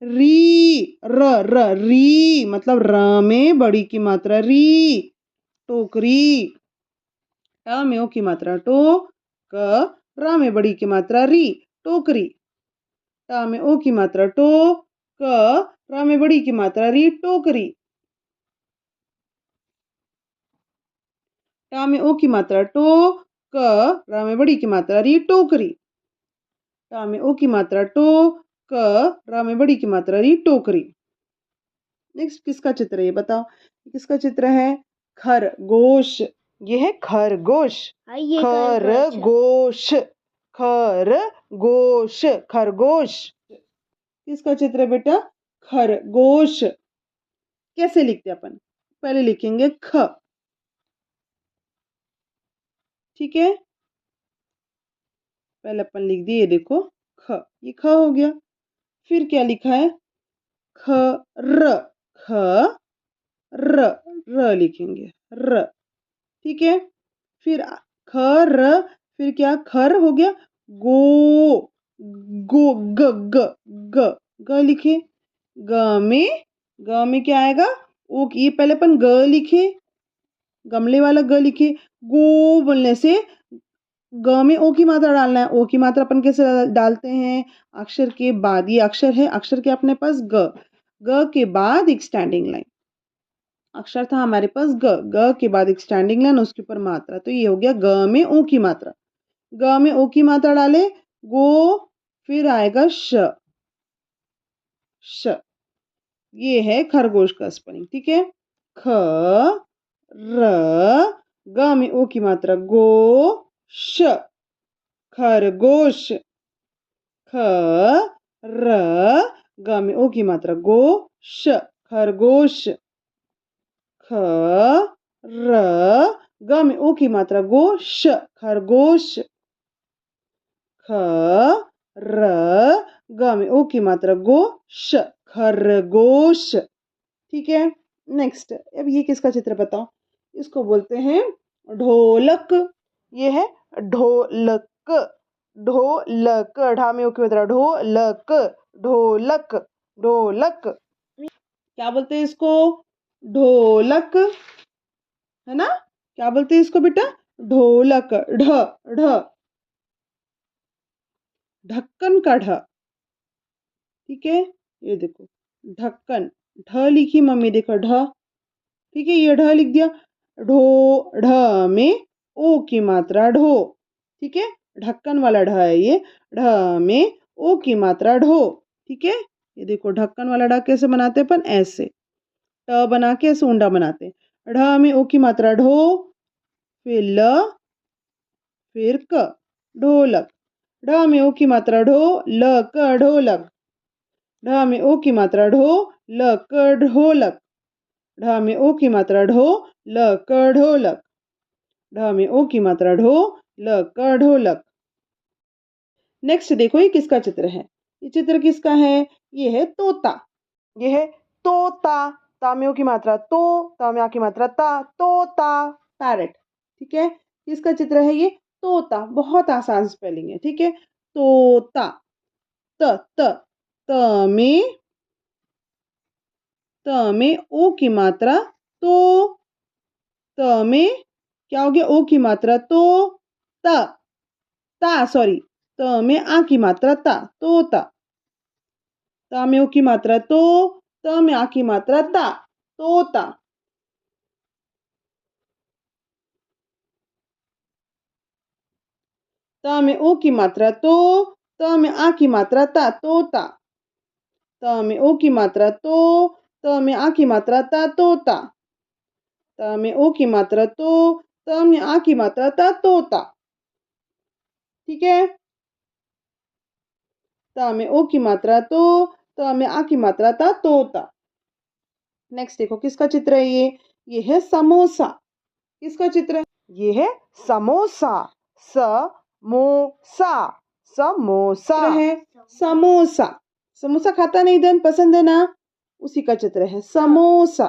री र र री मतलब र में बड़ी की मात्रा री, टोकरी। ट में ओ की मात्रा टो, क, र में बड़ी की मात्रा री, टोकरी। ट में ओ की मात्रा टो, क, र में बड़ी की मात्रा री, टोकरी। ट में ओ की मात्रा टो, क, र में बड़ी की मात्रा री, टोकरी। ट में ओ की मात्रा टो, क, र में बड़ी की मात्रा री, टोकरी। नेक्स्ट किसका चित्र है ये बताओ? किसका चित्र है? खरगोश। ये है खरगोश। खरगोश, खरगोश, खरगोश। किसका चित्र है बेटा? खरगोश। कैसे लिखते हैं अपन? पहले लिखेंगे ख। ठीक है, पहले अपन लिख दिए, देखो ख, ये ख हो गया। फिर क्या लिखा है? ख र, ख र, र लिखेंगे र। ठीक है, फिर ख र, फिर क्या? खर हो गया। गो, गो ग ग ग, ग लिखे। ग में क्या आएगा? ओ, ये पहले अपन ग लिखे, गमले वाला ग लिखे। गो बोलने से ग में ओ की मात्रा डालना है। ओ की मात्रा अपन कैसे डालते हैं? अक्षर के बाद, ये अक्षर है, अक्षर के अपने पास ग, ग के बाद एक स्टैंडिंग लाइन। अक्षर था हमारे पास ग, ग के बाद एक स्टैंडिंग लाइन, उसके ऊपर मात्रा, तो ये हो गया ग में ओ की मात्रा। ग में ओ की मात्रा डाले, गो, फिर आएगा श, श। ये है खरगोश का स्पेलिंग। ठीक है, ख र, ग में ओ की मात्रा गो, श, खरगोश। ख र, ग में ओ की मात्रा गो, श, खरगोश। ख र, ग में ओ की मात्रा गो, श, खरगोश। ख र, ग में ओ की मात्रा गो, श, खरगोश। ठीक है, नेक्स्ट। अब ये किसका चित्र बताओ? इसको बोलते हैं ढोलक। ये है ढोलक। ढोलक, ढा में ओ की मात्रा ढोलक, ढोलक, ढोलक। क्या बोलते हैं इसको? ढोलक, है ना? क्या बोलते हैं इसको बेटा? ढोलक। ढ, ढ, ढक्कन का ढ। ठीक है, ये देखो ढक्कन, ढ लिखी मम्मी, देखो ढ। ठीक है, ये ढ लिख दिया। ढो, ढ में ओ की मात्रा ढो। ठीक है, ढक्कन वाला ढ है ये। ढ में ओ की मात्रा ढो। ठीक है, ये देखो ढक्कन वाला ढ कैसे बनाते हैं अपन? ऐसे ट बना के ऐसे ऊंडा बनाते हैं। ढ में ओ की मात्रा ढो, फिर ल, फिर क, ढोलक। ढ में ओ की मात्रा ढो, ल, क, ढोलक। ढ में ओ की मात्रा ढो, ल, क, ढोलक। ढ में ओ की मात्रा ढो, ल, क, ढोलक। ढ में ओ की मात्रा ढो, ल, क, ढोलक। नेक्स्ट देखो ये किसका चित्र है? ये चित्र किसका है? ये है तोता। ये है तोता। ता में ओ की मात्रा तो, ता में आ की मात्रा ता, तोता, पैरट। ठीक है, किसका चित्र है ये? तोता। बहुत आसान स्पेलिंग है। ठीक है, तोता। त त, त में, त में ओ की मात्रा तो, त में क्या हो गया, ओ की मात्रा तो, त, ता सॉरी, त में आ की मात्रा ता, तोता। ता में ओ की मात्रा तो, त में आ की मात्रा ता, तोता। त में ओ की मात्रा तो, त में आ की मात्रा ता, तोता। त में ओ की मात्रा तो, त में आ की मात्रा ता, तोता। त में ओ की मात्रा तो, त में आ की मात्रा ता, तोता। ठीक है। त में ओ की मात्रा तो, त में आ की मात्रा ता, तोता। नेक्स्ट देखो किसका चित्र है ये है समोसा। किसका चित्र है? ये है समोसा। समोसा, समोसा है समोसा। समोसा खाता नहीं धन, पसंद है ना, उसी का चित्र है समोसा।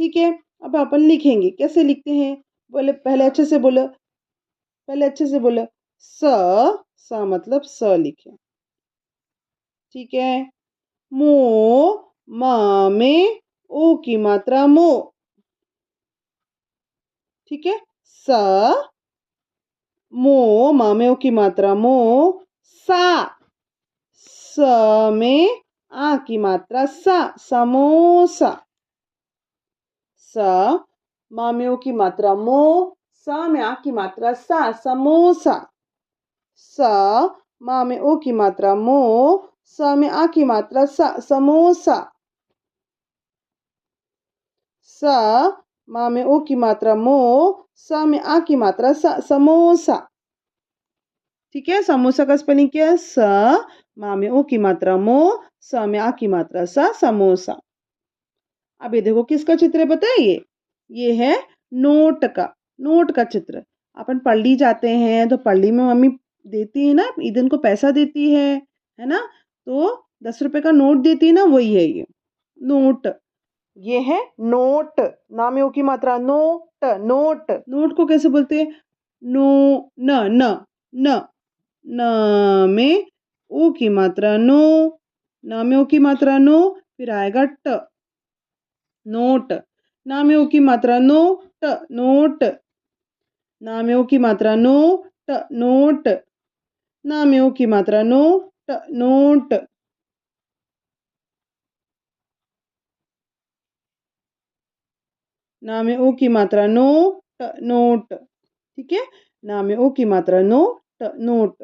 ठीक है। अब अपन लिखेंगे, कैसे लिखते हैं, बोले पहले अच्छे से बोलो, पहले अच्छे से बोलो, स मतलब स लिखे। ठीक है। मो, म में ओ की मात्रा मो। ठीक है। स, मो, म में ओ की मात्रा मो। सा, स में आ की मात्रा सा, समोसा। स, म में ओ की मात्रा मो, सा में आ की मात्रा सा, समोसा। स, म में ओ की मात्रा मो, स में आ की मात्रा सा, समोसा। स, म में ओ की मात्रा मो, स में आ की मात्रा सा, समोसा। ठीक है। समोसा का स्पेलिंग क्या है, स, म में ओ की मात्रा मो, स में आ की मात्रा सा, समोसा। अब ये देखो किसका चित्र है पता है, ये है नोट का, नोट का चित्र। अपन पढ़ली जाते हैं तो पढ़ली में मम्मी देती है ना, ईदन को पैसा देती है ना, तो 10 रुपए का नोट देती है ना, वही है ये नोट। ये है नोट, नाम है ओ की मात्रा नोट, नोट। नोट को कैसे बोलते हैं, नो, न न न, न में ओ की मात्रा नो, न में ओ की मात्रा नो, फिर आएगा ट, नोट। ना में ओ की मात्रा नो, ट, नोट। ना में ओ की मात्रा नो, ट, नोट। ना में ओ की मात्रा नो, ट, नोट। ना में ओ की मात्रा नो, ट, नोट। ठीक है। ना में ओ की मात्रा नो, ट, नोट।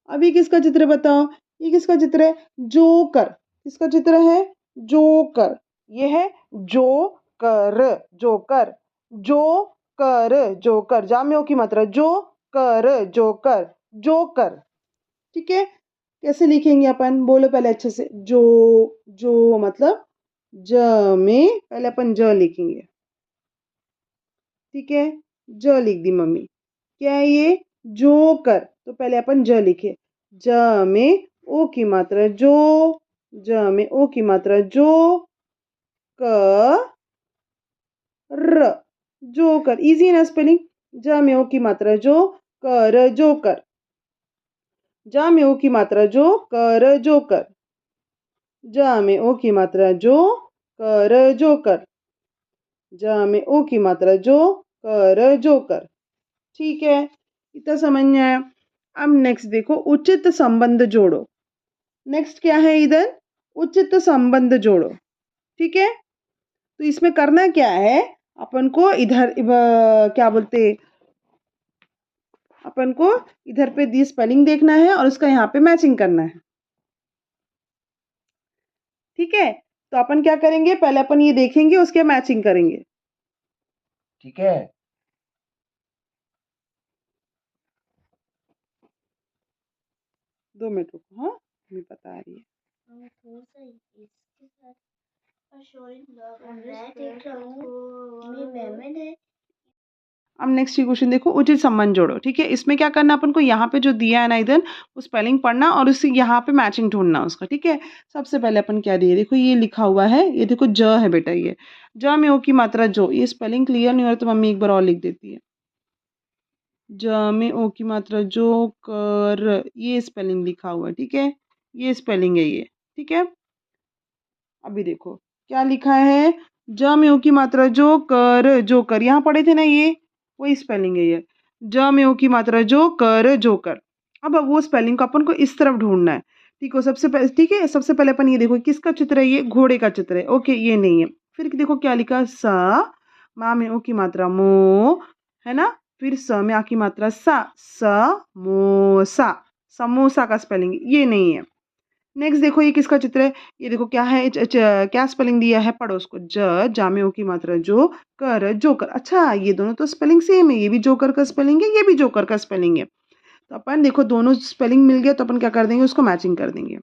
अब ये किसका चित्र बताओ, ये किसका चित्र है, जोकर। किसका चित्र है, जोकर। ये है जोकर, जोकर, जोकर, जोकर। जा में ओ की मात्रा जो, कर, जोकर, जोकर। ठीक है। कैसे लिखेंगे अपन, बोलो पहले अच्छे से, जो मतलब ज में पहले अपन ज लिखेंगे। ठीक है। ज लिख दी मम्मी। क्या है ये, जोकर, तो पहले अपन ज लिखे। ज में ओ की मात्रा जो, ज में ओ की मात्रा जो, क, र, जोकर। इजी है ना स्पेलिंग। ज में ओ की मात्रा जो, कर, जोकर। ज में ओ की मात्रा जो, कर, जोकर। ज में ओ की मात्रा जो, कर, जोकर। ज में ओ की मात्रा जो, कर, जोकर। ठीक है। इतना समझ में आया। अब नेक्स्ट देखो, उचित संबंध जोड़ो। नेक्स्ट क्या है इधर, उचित संबंध जोड़ो। ठीक है। तो इसमें करना क्या है, अपन को इधर क्या बोलते, अपन को इधर पे दी स्पेलिंग देखना है और उसका यहाँ पे मैचिंग करना है। ठीक है। तो अपन क्या करेंगे, पहले अपन ये देखेंगे, उसके मैचिंग करेंगे। ठीक है। 2 मिनट रुको, हाँ मैं बता रही है। अब नेक्स्ट क्वेश्चन देखो, उचित संबंध जोड़ो। ठीक है। इसमें क्या करना अपन को, यहाँ पे जो दिया है ना इधर, वो स्पेलिंग पढ़ना और उससे यहाँ पे मैचिंग ढूंढना उसका। ठीक है। सबसे पहले अपन क्या दिए, देखो ये लिखा हुआ है, ये देखो ज है बेटा, ये ज में ओ की मात्रा जो, ये स्पेलिंग क्लियर नहीं हो रहा तो मम्मी एक बार और लिख देती है। ज में ओ की मात्रा जो, कर, ये स्पेलिंग लिखा हुआ है। ठीक है। ये स्पेलिंग है ये। ठीक है। अभी देखो क्या लिखा है, ज में ओ की मात्रा जोकर, जोकर यहाँ पढ़े थे ना, ये वही स्पेलिंग है ये। ज में ओ की मात्रा जोकर, जोकर। अब वो स्पेलिंग को अपन को इस तरफ ढूंढना है। ठीक है, ठीक है, सबसे पहले अपन ये देखो किसका चित्र है, ये घोड़े का चित्र है। ओके, ये नहीं है। फिर देखो क्या लिखा, स, मा में ओ की मात्रा मो, है ना। फिर स में आ की मात्रा सा, समोसा, समोसा का स्पेलिंग ये नहीं है। नेक्स्ट देखो ये किसका चित्र है, ये देखो क्या है, क्या स्पेलिंग दिया है, पढ़ो उसको। जा में ओ की मात्रा जो, कर, जोकर। अच्छा, ये दोनों तो स्पेलिंग सेम है, ये भी जोकर का स्पेलिंग है, ये भी जोकर का स्पेलिंग है। तो अपन देखो दोनों स्पेलिंग मिल गया, तो अपन क्या कर देंगे, उसको मैचिंग कर देंगे।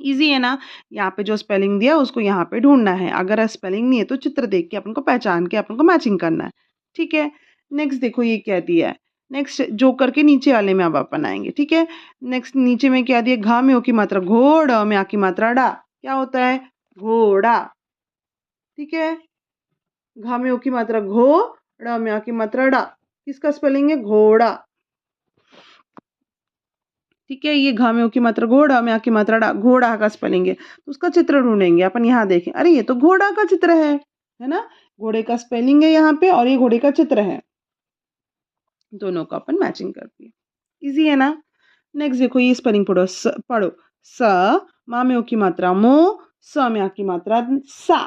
इजी है ना। यहाँ पे जो स्पेलिंग दिया उसको यहाँ पे ढूंढना है। अगर स्पेलिंग नहीं है तो चित्र देख के अपन को पहचान के अपन को मैचिंग करना है। ठीक है। नेक्स्ट देखो ये क्या दिया है। नेक्स्ट जोकर के नीचे वाले में अब अपन आएंगे। ठीक है। नेक्स्ट नीचे में क्या दिया, घा में ओ की मात्रा घोड़, में आ की मात्रा डा, क्या होता है, घोड़ा। ठीक है। घा में ओ की मात्रा घो, ड़ में आ की मात्रा डा, किसका स्पेलिंग है, घोड़ा। ठीक है, ये घा में ओ की मात्रा घोड़ा, में आ की मात्रा डा, घोड़ा का स्पेलिंग है। तो उसका चित्र ढूंढेंगे अपन। यहाँ देखें, अरे ये तो घोड़ा का चित्र है ना। घोड़े का स्पेलिंग है यहाँ पे और ये घोड़े का चित्र है। दोनों का अपन मैचिंग करते हैं। इजी है ना। नेक्स्ट देखो ये स्पेलिंग पढ़ो, स, मा में ओ की मात्रा मो, स में आ की मात्रा सा।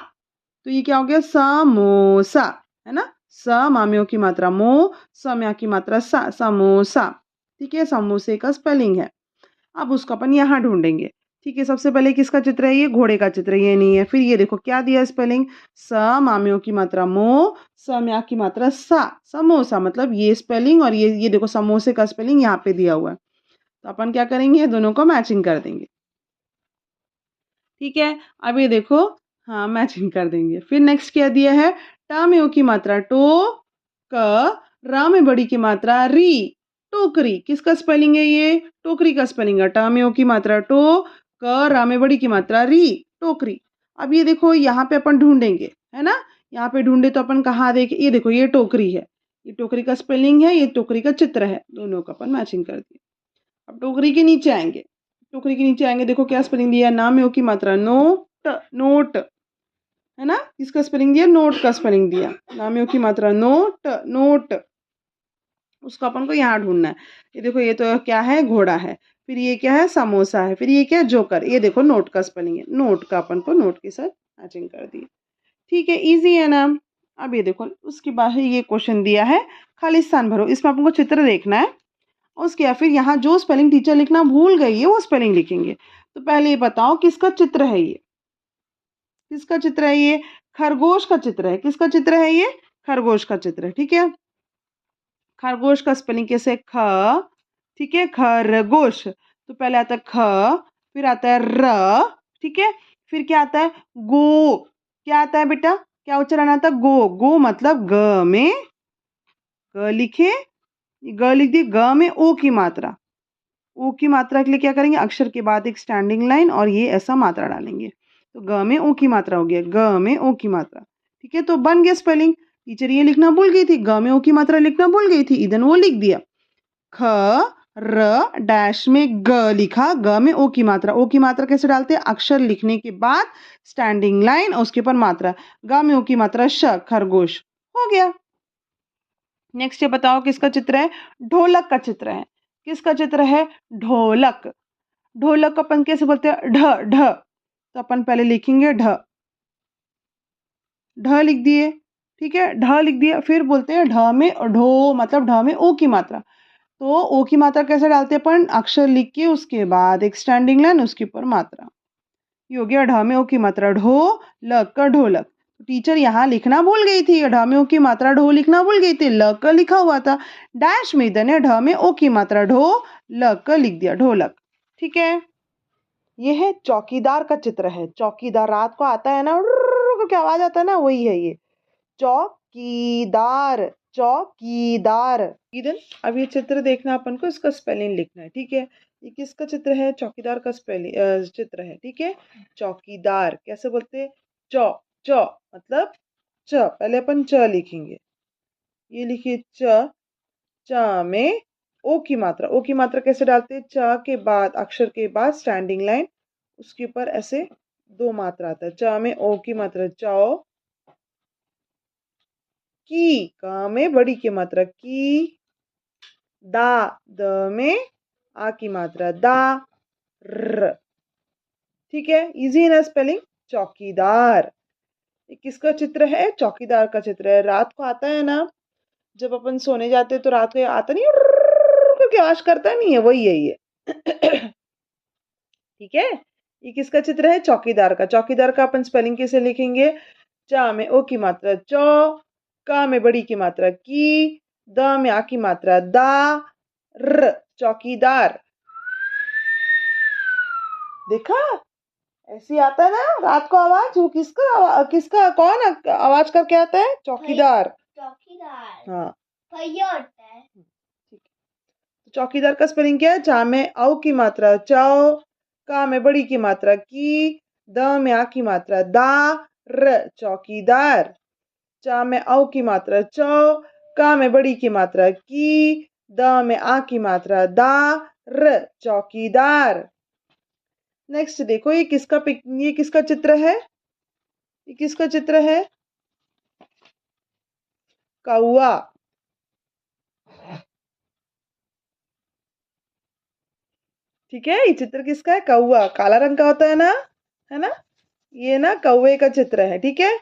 तो ये क्या हो गया, समोसा, है ना। स, मा में ओ की मात्रा मो, स में आ की मात्रा सा, समोसा। ठीक है, समोसे का स्पेलिंग है। अब उसको अपन यहाँ ढूंढेंगे। ठीक है, सबसे पहले किसका चित्र है, ये घोड़े का चित्र, ये नहीं है। फिर ये देखो क्या दिया स्पेलिंग, स, मामियों की मात्रा मो, स में आ की मात्रा सा, समोसा। मतलब ये स्पेलिंग और ये देखो समोसे का स्पेलिंग यहाँ पे दिया हुआ है। तो अपन क्या करेंगे, दोनों को मैचिंग कर देंगे। ठीक है, अब ये देखो, हाँ मैचिंग कर देंगे। फिर नेक्स्ट क्या दिया है, टा में ओ की मात्रा टो, क, रा में बड़ी की मात्रा री, टोकरी। किसका स्पेलिंग है ये, टोकरी का स्पेलिंग है। टा में ओ की मात्रा टो, क, रा में बड़ी की मात्रा री, टोकरी। अब ये देखो यहाँ पे अपन ढूंढेंगे, है ना। यहाँ पे ढूंढे तो अपन कहाँ देखे, ये देखो ये टोकरी है, ये टोकरी का स्पेलिंग है, ये टोकरी का चित्र है। दोनों का अपन मैचिंग कर दिए। अब टोकरी के नीचे आएंगे। टोकरी के नीचे आएंगे, देखो क्या स्पेलिंग दिया, ना में ओ की मात्रा नोट, नोट, है ना। इसका स्पेलिंग दिया, नोट का स्पेलिंग दिया। ना में ओ की मात्रा नोट, नोट। उसको अपन को यहाँ ढूंढना है। ये देखो ये तो क्या है, घोड़ा है। फिर ये क्या है, समोसा है। फिर ये क्या है, जोकर। ये देखो नोट का स्पेलिंग है, नोट का अपन को नोट के साथ मैचिंग कर दिए। ठीक है, इजी है ना। अब ये देखो उसके बाद ये क्वेश्चन दिया है, खाली स्थान भरो। इसमें अपन को चित्र देखना है। उसके फिर यहाँ जो स्पेलिंग टीचर लिखना भूल गई है वो स्पेलिंग लिखेंगे। तो पहले ये बताओ किसका चित्र है ये, किसका चित्र है ये, खरगोश का चित्र है। किसका चित्र है ये, खरगोश का चित्र है। ठीक है, खरगोश का स्पेलिंग कैसे, ख, ठीक है, खरगोश। तो पहले आता है ख, फिर आता है र, ठीक है, फिर क्या आता है, गो। क्या आता है बेटा, क्या उच्चारण आता है, गो। गो मतलब ग में, ग लिखे, ग लिख दी, ग में ओ की मात्रा। ओ की मात्रा के लिए क्या करेंगे, अक्षर के बाद एक स्टैंडिंग लाइन और ये ऐसा मात्रा डालेंगे। तो ग में ओ की मात्रा हो गया, ग में ओ की मात्रा। ठीक है, तो बन गया स्पेलिंग। टीचर ये लिखना भूल गई थी, ग में ओ की मात्रा लिखना भूल गई थी, इधर वो लिख दिया। ख, र, डैश में ग लिखा, ग में ओ की मात्रा। ओ की मात्रा कैसे डालते हैं, अक्षर लिखने के बाद स्टैंडिंग लाइन और उसके ऊपर मात्रा। ग में ओ की मात्रा श, खरगोश। हो गया। नेक्स्ट ये बताओ किसका चित्र है, ढोलक का चित्र है। किसका चित्र है, ढोलक। ढोलक अपन कैसे बोलते हैं, ढ, ढ। तो अपन पहले लिखेंगे ढ, ढ लिख दिए। ठीक है, ढ लिख दिया। फिर बोलते हैं ढ में ढो, मतलब ढ में ओ की मात्रा। तो ओ की मात्रा कैसे डालते हैं अपन, अक्षर लिख के उसके बाद एक स्टैंडिंग लाइन उसके ऊपर मात्रा। ये हो गया ढ में ओ की मात्रा ढो, लक का ढोलक। टीचर यहाँ लिखना भूल गई थी, ढ में ओ की मात्रा ढो लिखना भूल गई थी, ल का लिखा हुआ था। डैश में इधर ने ढ में ओ की मात्रा ढो, ल का लिख दिया, ढोलक। ठीक है, ये है चौकीदार का चित्र है। चौकीदार रात को आता है ना, क्या आवाज आता है ना, वही है ये चौकीदार, चौकीदार। इधर अब ये चित्र देखना अपन को, इसका स्पेलिंग लिखना है। ठीक है, ये किसका चित्र है, चौकीदार का स्पेलिंग चित्र है। ठीक है, चौकीदार कैसे बोलते हैं, चौ, चौ मतलब च, पहले अपन च लिखेंगे। ये लिखिए च, च में ओ की मात्रा। ओ की मात्रा कैसे डालते हैं, च के बाद अक्षर के बाद स्टैंडिंग लाइन उसके ऊपर ऐसे दो मात्रा आता है। च में ओ की मात्रा चौ, की, का में बड़ी की मात्रा की, दा, द में आ की मात्रा दा, र। ठीक है, इजी है ना स्पेलिंग। चौकीदार, ये किसका चित्र है? चौकीदार का चित्र है। रात को आता है ना, जब अपन सोने जाते हैं तो रात को आता नहीं करके आवाज करता नहीं है, वही है ये। ठीक है, ये किसका चित्र है? चौकीदार का। चौकीदार का अपन स्पेलिंग कैसे लिखेंगे? चा में ओ की मात्रा चौ, का में बड़ी की मात्रा की, द में आ की मात्रा दा, र, चौकीदार। देखा, ऐसी आता है ना रात को आवाज। वो किसका कौन आवाज करके आता है? चौकीदार। चौकीदार हाँ, भैया होता है। ठीक है। तो चौकीदार का स्पेलिंग क्या है? चा में औ की मात्रा चौ, का में बड़ी की मात्रा की, द में आ की मात्रा दा, र, चौकीदार। चा में औ की मात्रा चौ, का में बड़ी की मात्रा की, द में आ की मात्रा दा, र, चौकीदार। नेक्स्ट देखो, ये किसका चित्र है? ये किसका चित्र है? कौआ। ठीक है, ये चित्र किसका है? कौआ। काला रंग का होता है ना? ये ना कौवे का चित्र है। ठीक है,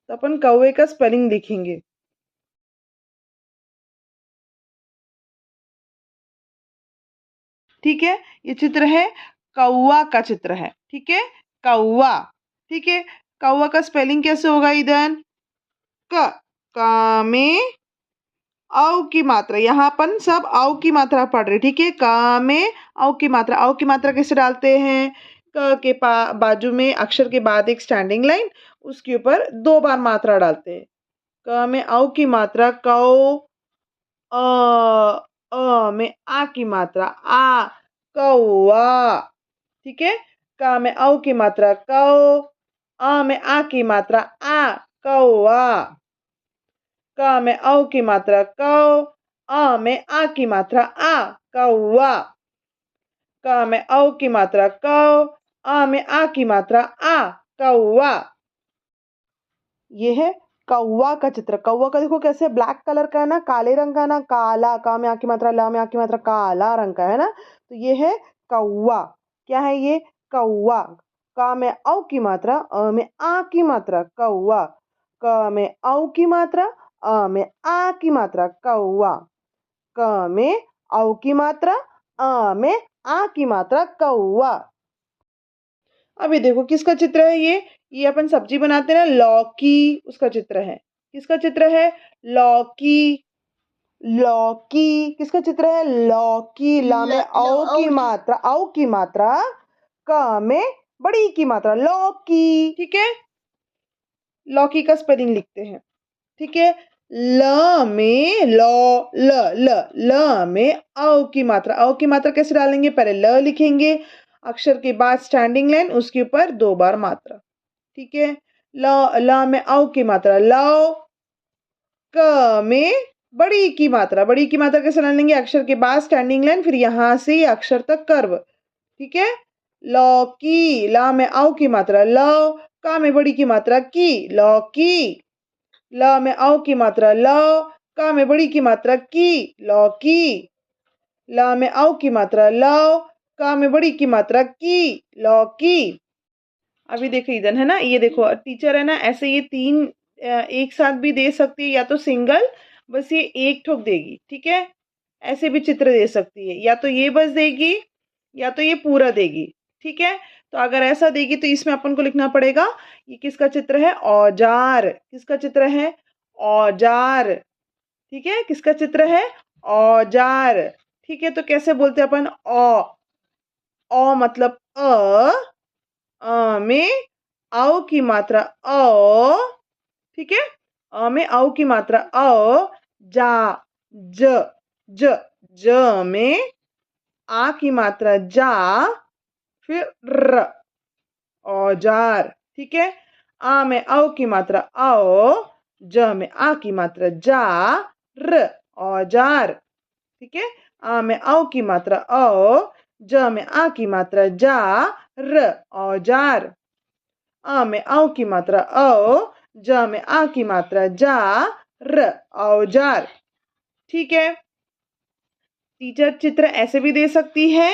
तो अपन कौवे का स्पेलिंग लिखेंगे। ठीक है, ये चित्र है, कौआ का चित्र है। ठीक है, कौआ। ठीक है, कौआ का स्पेलिंग कैसे होगा इधर? क, का में औ की मात्रा, यहाँ अपन सब औ की मात्रा पढ़ रहे। ठीक है, का में औ की मात्रा। औ की मात्रा कैसे डालते हैं? क के बाजू में अक्षर के बाद एक स्टैंडिंग लाइन, उसके ऊपर 2 बार मात्रा डालते हैं। क में औ की मात्रा कौ, में आ की मात्रा आ, कौआ। ठीक है, का में औ की मात्रा कौ, में आ की मात्रा आ, कौआ। क में औ की मात्रा कौ, में आ की मात्रा आ, कौआ। क में औ की मात्रा कौ, में आ की मात्रा आ, कौआ। ये है कौवा का चित्र। कौवा का देखो कैसे ब्लैक कलर का है ना, काले रंग का ना, काला, का में आ की मात्रा, ला में आ की मात्रा, काला रंग का है ना। तो ये है कौवा। क्या है ये? कौवा। का में औ की मात्रा, में आ की मात्रा, कौवा। क में औ की मात्रा, में आ की मात्रा, कौवा। क में औ की मात्रा, में आ की मात्रा, कौवा। अभी देखो किसका चित्र है ये अपन सब्जी बनाते हैं ना, लौकी, उसका चित्र है। किसका चित्र है? लौकी। लौकी किसका चित्र है? लौकी। ला में औ की मात्रा, औ की मात्रा, क में बड़ी की मात्रा, लौकी। ठीक है, लौकी का स्पेलिंग लिखते हैं। ठीक है, ल में लौ, ल में औ की मात्रा। औ की मात्रा कैसे डालेंगे? पहले ल लिखेंगे, अक्षर के बाद स्टैंडिंग लाइन, उसके ऊपर 2 बार मात्रा। ठीक है, ल में औ की मात्रा लौ, क में बड़ी की मात्रा। बड़ी की मात्रा कैसे डालेंगे? अक्षर के बाद स्टैंडिंग लाइन, फिर यहाँ से अक्षर तक कर्व। ठीक है, लौकी। ला में औ की मात्रा लौ, का में बड़ी की मात्रा की, लौकी। ल में औ की मात्रा लौ, का में बड़ी की मात्रा की, लौकी। ल में औ की मात्रा लौ, का में बड़ी की मात्रा की, लौकी। अभी देखो इधर है ना, ये देखो टीचर है ना, ऐसे ये 3 एक साथ भी दे सकती है, या तो सिंगल बस ये एक ठोक देगी। ठीक है, ऐसे भी चित्र दे सकती है, या तो ये बस देगी, या तो ये पूरा देगी। ठीक है, तो अगर ऐसा देगी तो इसमें अपन को लिखना पड़ेगा, ये किसका चित्र है? औजार। किसका चित्र है? औजार। ठीक है, किसका चित्र है? औजार। ठीक है, तो कैसे बोलते हैं अपन? मतलब में औ की मात्रा औ। ठीक है, में औ की मात्रा औ, जा, ज, ज में आ की मात्रा जा, फिर र, औजार। ठीक है, आ में औ की मात्रा औ, ज में आ की मात्रा जा, र, औजार। ठीक है, आ में औ की मात्रा औ, ज में आ की मात्रा जा, र, औजार। आ में औ की मात्रा औ, ज में आ की मात्रा जा, र औजार। ठीक है, टीचर चित्र ऐसे भी दे सकती है,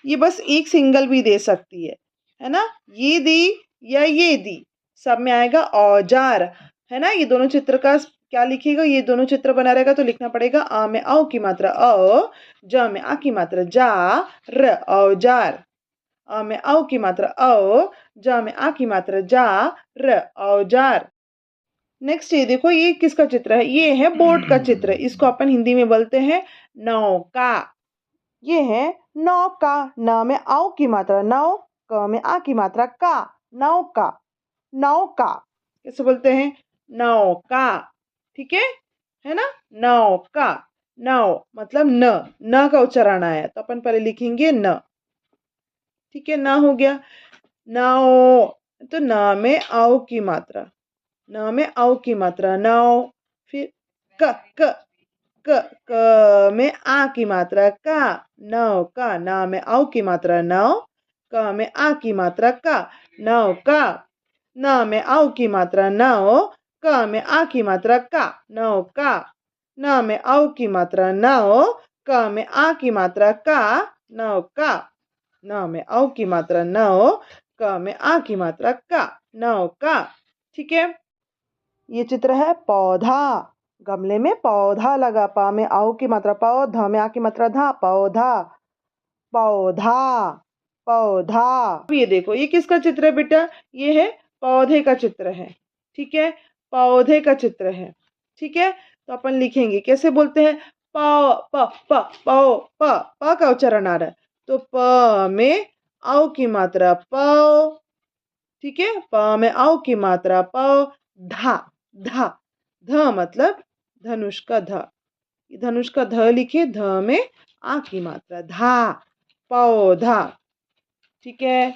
ये बस एक सिंगल भी दे सकती है ना। ये दी या ये दी, सब में आएगा औजार, है ना। ये दोनों चित्र का क्या लिखेगा, ये दोनों चित्र बना रहेगा तो लिखना पड़ेगा आ में औ की मात्रा अ, ज में आ की मात्रा जा, र औजार। अ में औ की मात्रा औ, ज में आ की मात्रा जा, र औजार। नेक्स्ट ये देखो, ये किसका चित्र है, ये है बोट का चित्र। इसको अपन हिंदी में बोलते हैं नौका। ये है नौका, न में आओ की मात्रा नौ, क में आ की मात्रा का, नौका। नौका कैसे बोलते हैं, नौका। ठीक है ना। नौका, नौ मतलब न का उच्चारण आया तो अपन पहले लिखेंगे न। ठीक है, न हो गया। नौ, तो न में आओ की मात्रा, न में औ की मात्रा नौ। फिर क क क में आ की मात्रा का, नौ का। न में औ की मात्रा नौ, क में आ की मात्रा का, नौ का। न में औ की मात्रा नौ, क में आ की मात्रा का, नौ का। न में औ की मात्रा नौ, क में आ की मात्रा का, नौ का। न में औ की मात्रा नौ, क में आ की मात्रा का, नौ का। ठीक है, ये चित्र है पौधा। गमले में पौधा लगा, पा में आओ की मात्रा पौ, ध में आ की मात्रा धा, पौधा। पौधा, पौधा। अब ये देखो, ये किसका चित्र है बेटा, ये है पौधे का चित्र है। ठीक है, पौधे का चित्र है। ठीक है, तो अपन लिखेंगे कैसे बोलते हैं, प प प पौ, प का उच्चारण आ रहा है तो प में आओ की मात्रा पौ। ठीक है, प में आओ की मात्रा पौ, धा, धा, ध मतलब धनुष का ध। धनुष का ध लिखे, ध में आ की मात्रा धा, पौधा। ठीक है,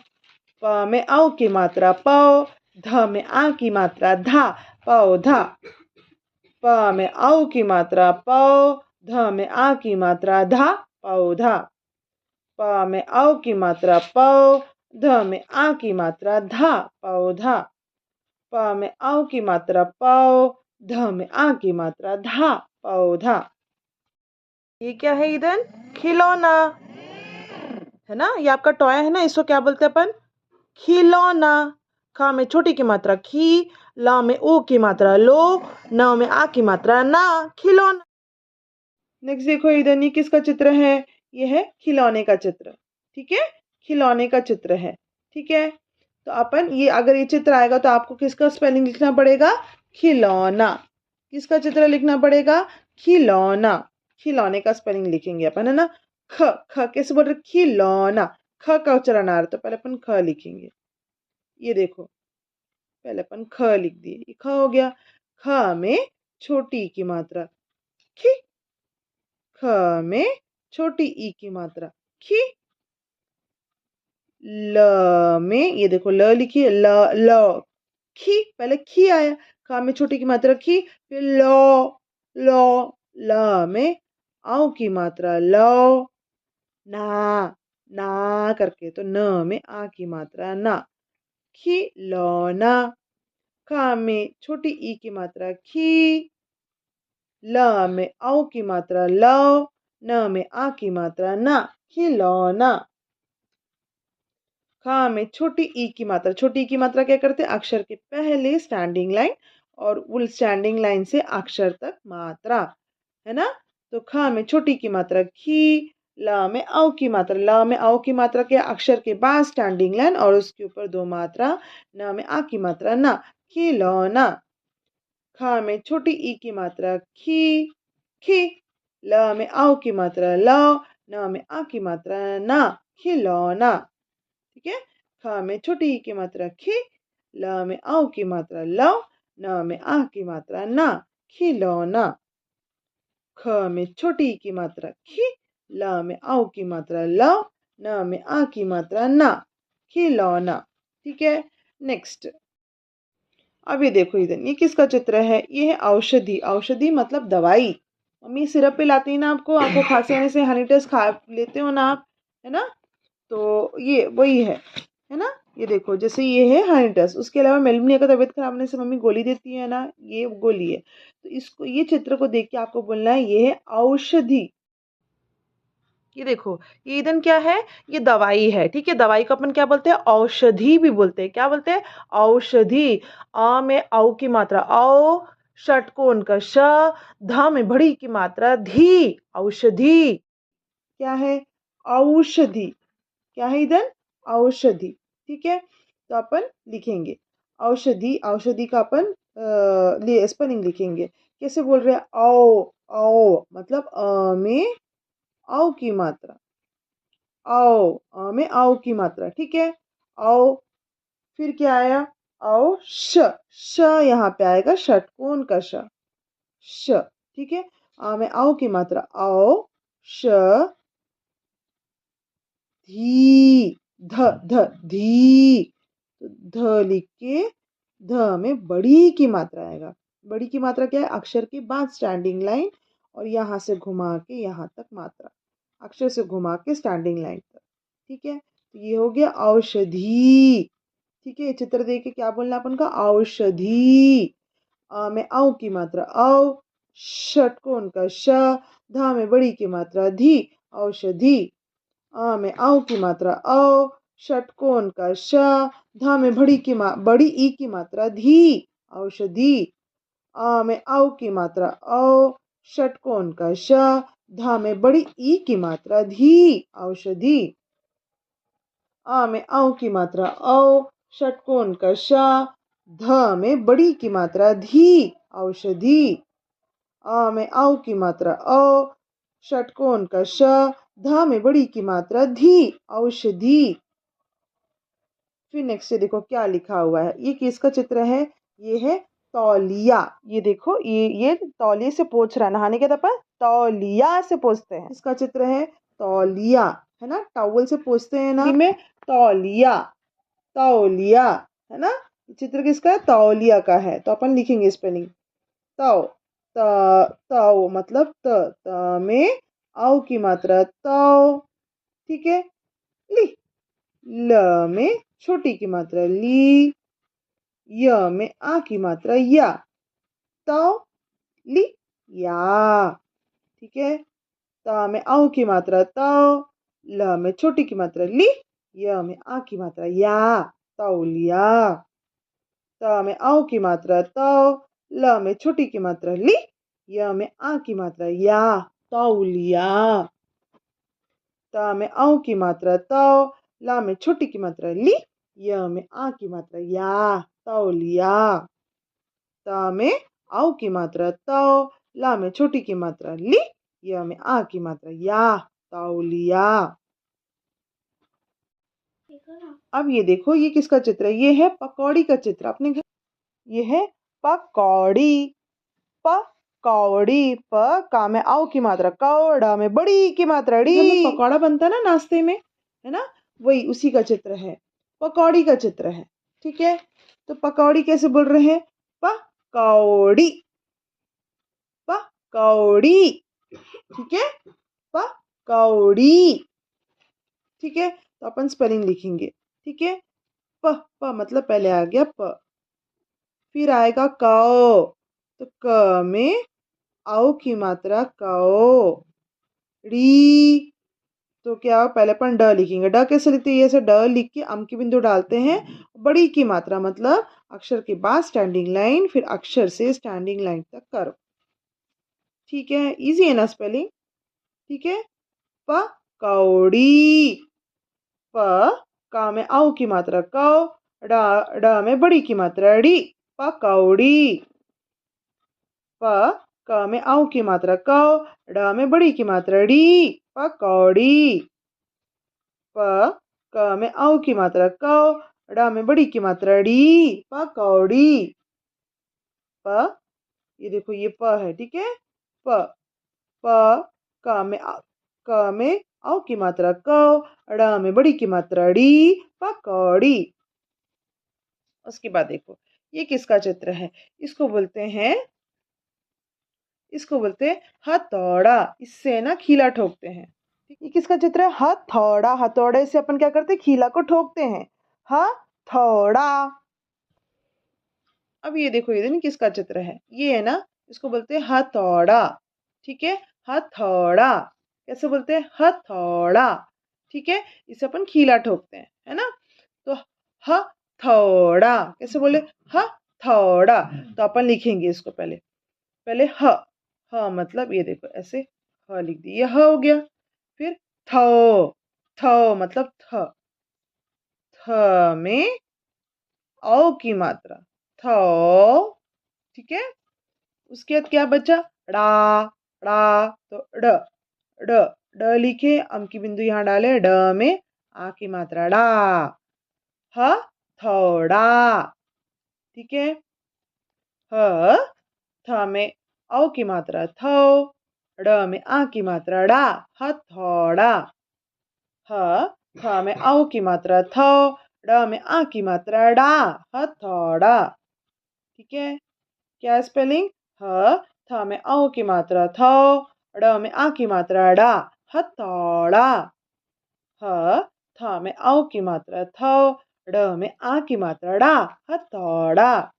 प में औ की मात्रा पौ, ध में आ की मात्रा धा, पौधा। प में औ की मात्रा पौ, ध में आ की मात्रा धा, पौधा। प में औ की मात्रा पौ, ध में आ की मात्रा धा, पौधा। प में औ की मात्रा पौ, ध में आ की मात्रा धा, पौधा। ये क्या है इधर, खिलौना, है ना। ये आपका टॉय है ना, इसको क्या बोलते हैं अपन, खिलौना। ख में छोटी की मात्रा खी, ल में ओ की मात्रा लो, न में आ की मात्रा ना, खिलौना। नेक्स्ट देखो इधर, ये किसका चित्र है, ये है खिलौने का चित्र। ठीक है, खिलौने का चित्र है। ठीक है, तो अपन ये अगर ये चित्र आएगा तो आपको किसका स्पेलिंग लिखना पड़ेगा, खिलौना। किसका चित्र लिखना पड़ेगा, खिलौना। खिलौने का स्पेलिंग लिखेंगे अपन, है ना। ख, ख कैसे बोल रहे, खिलौना। ख का उच्चारण आ रहा है तो पहले अपन ख लिखेंगे। ये देखो, पहले अपन ख लिख दिए, ये ख हो गया। ख में छोटी की मात्रा खी, ख में छोटी ई की मात्रा खी। ल में ये देखो, ल लिखिए, ल ल खी, पहले खी आया, ख में छोटी की मात्रा खी, फिर लो, लो। ल में आओ की मात्रा लो, ना, ना करके, तो न में आ की मात्रा ना, खिलौना। ख में छोटी ई की मात्रा खी, ल में औ की मात्रा लो, न में आ की मात्रा ना, खिलौना। ख में छोटी ई की मात्रा, छोटी ई की मात्रा क्या करते हैं, अक्षर के पहले स्टैंडिंग लाइन और उल स्टैंडिंग लाइन से अक्षर तक मात्रा, है ना। तो ख में छोटी की मात्रा खी, ल में औ की मात्रा, ल में औ की मात्रा के अक्षर के बाद स्टैंडिंग लाइन और उसके ऊपर दो मात्रा, न में आ की मात्रा ना, खिलौना। ख में छोटी ई की मात्रा खी, खी। ल में औ की मात्रा लो, न में आ की मात्रा ना, खिलौना। ठीक है, ख में छोटी ई की मात्रा खी, ल में औ की मात्रा लो, न में आ की मात्रा ना, खिलौना। ख में छोटी ई की मात्रा खी, ल में औ की मात्रा लो, न में आ की मात्रा ना, खिलौना। ठीक है, नेक्स्ट। अब ये देखो इधर, ये किसका चित्र है, ये है औषधि। औषधि मतलब दवाई। मम्मी सिरप पिलाती है ना आपको खांसी आने से हनी टेस्ट खा लेते हो ना आप, है ना। तो ये वही है ना। ये देखो, जैसे ये है हाइनेटस, उसके अलावा मेलमनिया का तबीयत खराब होने से मम्मी गोली देती है ना, ये गोली है। तो इसको, ये चित्र को देख के आपको बोलना है ये है औषधि। ये देखो, ये ईंधन क्या है, ये दवाई है, ठीक है। दवाई को अपन क्या बोलते हैं, औषधि भी बोलते हैं। क्या बोलते हैं, औषधि। अ में औ की मात्रा औ, षटकोण का श, ध में बड़ी की मात्रा धी, औषधि। क्या है, औषधि। क्या है ईंधन, औषधि, ठीक है। तो अपन लिखेंगे औषधि। औषधि का अपन स्पेलिंग लिखेंगे। कैसे बोल रहे हैं, औ, औ मतलब अ में औ की मात्रा, औ, अ में औ की मात्रा, ठीक है। औ, फिर क्या आया, औ श यहाँ पे आएगा षटकोण का श, श, ठीक है। आ में औ की मात्रा औ, श, धी, ध धी। तो ध लिख के ध में बड़ी की मात्रा आएगा। बड़ी की मात्रा क्या है, अक्षर के बाद स्टैंडिंग लाइन और यहाँ से घुमा के यहाँ तक मात्रा, अक्षर से घुमा के स्टैंडिंग लाइन तक, ठीक है। तो ये हो गया औषधि, ठीक है। चित्र देख के क्या बोलना अपन का, औषधि। अ में औ की मात्रा औ, षटकोण का श, धा में बड़ी की मात्रा धी, औषधि। अ में औ की मात्रा औ, षटकोण का श, ध में बड़ी ई की मात्रा धी, औषधि। अ में औ की मात्रा औ, षटकोण का श, ध में बड़ी ई की मात्रा धी, औषधि। अ में औ की मात्रा औ, षटकोण का श, ध में बड़ी की मात्रा धी, औषधि। अ में औ की मात्रा औ, षटकोण का श, ध में बड़ी की मात्रा धी, औषधि। फिर नेक्स्ट से देखो क्या लिखा हुआ है, ये किसका चित्र है, ये है तौलिया। ये देखो, ये तौलिए से पोंछ रहा है, नहाने के बाद तौलिया से पोंछते हैं। इसका चित्र है तौलिया, है ना, टॉवल से पोंछते हैं ना, में तौलिया, तौलिया, है ना। चित्र किसका है, तौलिया का है। तो अपन लिखेंगे स्पेलिंग, तौ, तौ मतलब त में औ की मात्रा तौ, ठीक है। ली, ल में छोटी की मात्रा ली, य में आ की मात्रा या, तौ ली या, ठीक है। त में औ की मात्रा तौ, ल में छोटी की मात्रा ली, य में आ की मात्रा या, तौलिया। त में औ की मात्रा तौ, ल में छोटी की मात्रा ली, य में आ की मात्रा या, तौलिया। त में औ की मात्रा तौ, ला में छोटी की मात्रा ली, य में आ की मात्रा या, तौलिया। त में औ की मात्रा तौ, ला में छोटी की मात्रा ली, य में आ की मात्रा या, तौलिया। अब ये देखो, ये किसका चित्र है, ये है पकौड़ी का चित्र। अपने घर ये है पकौड़ी, पकौड़ी, प का में औ की मात्रा कौड़ा में बड़ी की मात्रा ड़ी। घर में पकौड़ा बनता है ना नाश्ते में, है ना, वही उसी का चित्र है, पकौड़ी का चित्र है, ठीक है। तो पकौड़ी कैसे बोल रहे हैं, पकौड़ी, पकौड़ी, ठीक है, पकौड़ी, ठीक है। तो अपन स्पेलिंग लिखेंगे, ठीक है। प मतलब पहले आ गया प, फिर आएगा कौ, तो क में औ की मात्रा कौ, ड़ी, तो क्या पहले अपन ड लिखेंगे। ड कैसे लिखते हैं, ऐसे ड लिख के अम की बिंदु डालते हैं, बड़ी की मात्रा मतलब अक्षर के बाद स्टैंडिंग लाइन, फिर अक्षर से स्टैंडिंग लाइन तक करो, ठीक है। इजी है ना स्पेलिंग, ठीक है। पकौड़ी, प का में औ की मात्रा कौ, ड में बड़ी की मात्रा ड़ी, पकौड़ी। प क में औ की मात्रा कौ, ड में बड़ी की मात्रा डी, पकौड़ी। प क में औ की मात्रा कौ, ड में बड़ी की मात्रा डी, पकौड़ी। प, ये देखो ये प है, ठीक है। प क में औ की मात्रा कौ, ड में बड़ी की मात्रा डी, पकौड़ी। उसके बाद देखो, ये किसका चित्र है, इसको बोलते हैं हथौड़ा। इससे ना खीला ठोकते हैं। ये किसका चित्र है, हथौड़ा। हथौड़े से अपन क्या करते हैं, खीला को ठोकते हैं, थोड़ा। अब ये देखो, ये किसका चित्र है, ये है ना, इसको बोलते हैं हथौड़ा। ठीक है, हथौड़ा। कैसे बोलते हैं, हथौड़ा। ठीक है, इसे अपन खीला ठोकते हैं, है ना। तो हथौड़ा कैसे बोले, हथौड़ा। तो अपन लिखेंगे इसको पहले, पहले ह मतलब ये देखो ऐसे, ह लिख दिए, ये ह हो गया। फिर थो, थो मतलब थ, थ में औ की मात्रा, थो। ठीक है, उसके बाद क्या बचा, ड़ा, ड़ा। तो ड, ड, ड लिखे, अम की बिंदु यहाँ डाले, ड में आ की मात्रा, डा, ह थोड़ा। ठीक है, ह, थ में औ की मात्रा, थो, ड़ में आ की मात्रा, डा, हथौड़ा। ह, थ में औ की मात्रा, थो, ड़ में आ की मात्रा, डा, हथौड़ा। ठीक है, क्या स्पेलिंग, ह, थ में औ की मात्रा, थो, ड़ में आ की मात्रा, डा, हथौड़ा। ह, थ में औ की मात्रा, थो, ड़ में आ की मात्रा, डा, हथौड़ा।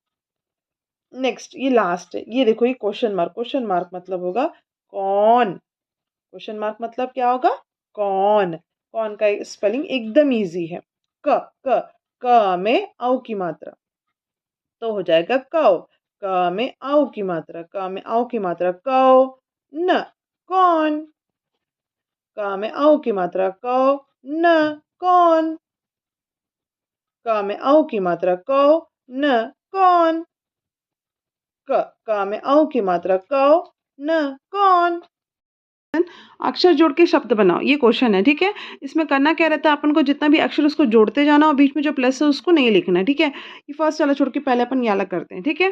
नेक्स्ट, ये लास्ट है, ये देखो, ये क्वेश्चन मार्क, क्वेश्चन मार्क मतलब होगा कौन। क्वेश्चन मार्क मतलब क्या होगा, कौन। कौन का स्पेलिंग एकदम इजी है, क, क, क में औ की मात्रा, तो हो जाएगा कौ। क में औ की मात्रा, क में औ की मात्रा, कौ, न, कौन। क में औ की मात्रा, कौ, न, कौन। क में औ की मात्रा, कौ, न, कौन। क में औ की मात्रा, कौ, न, कौन। अक्षर जोड़ के शब्द बनाओ, ये क्वेश्चन है। ठीक है, इसमें करना क्या रहता है, अपन को जितना भी अक्षर उसको जोड़ते जाना और बीच में जो प्लस है उसको नहीं लिखना है। ठीक है, ये फर्स्ट वाला छोड़ के पहले अपन ये वाला करते हैं। ठीक है,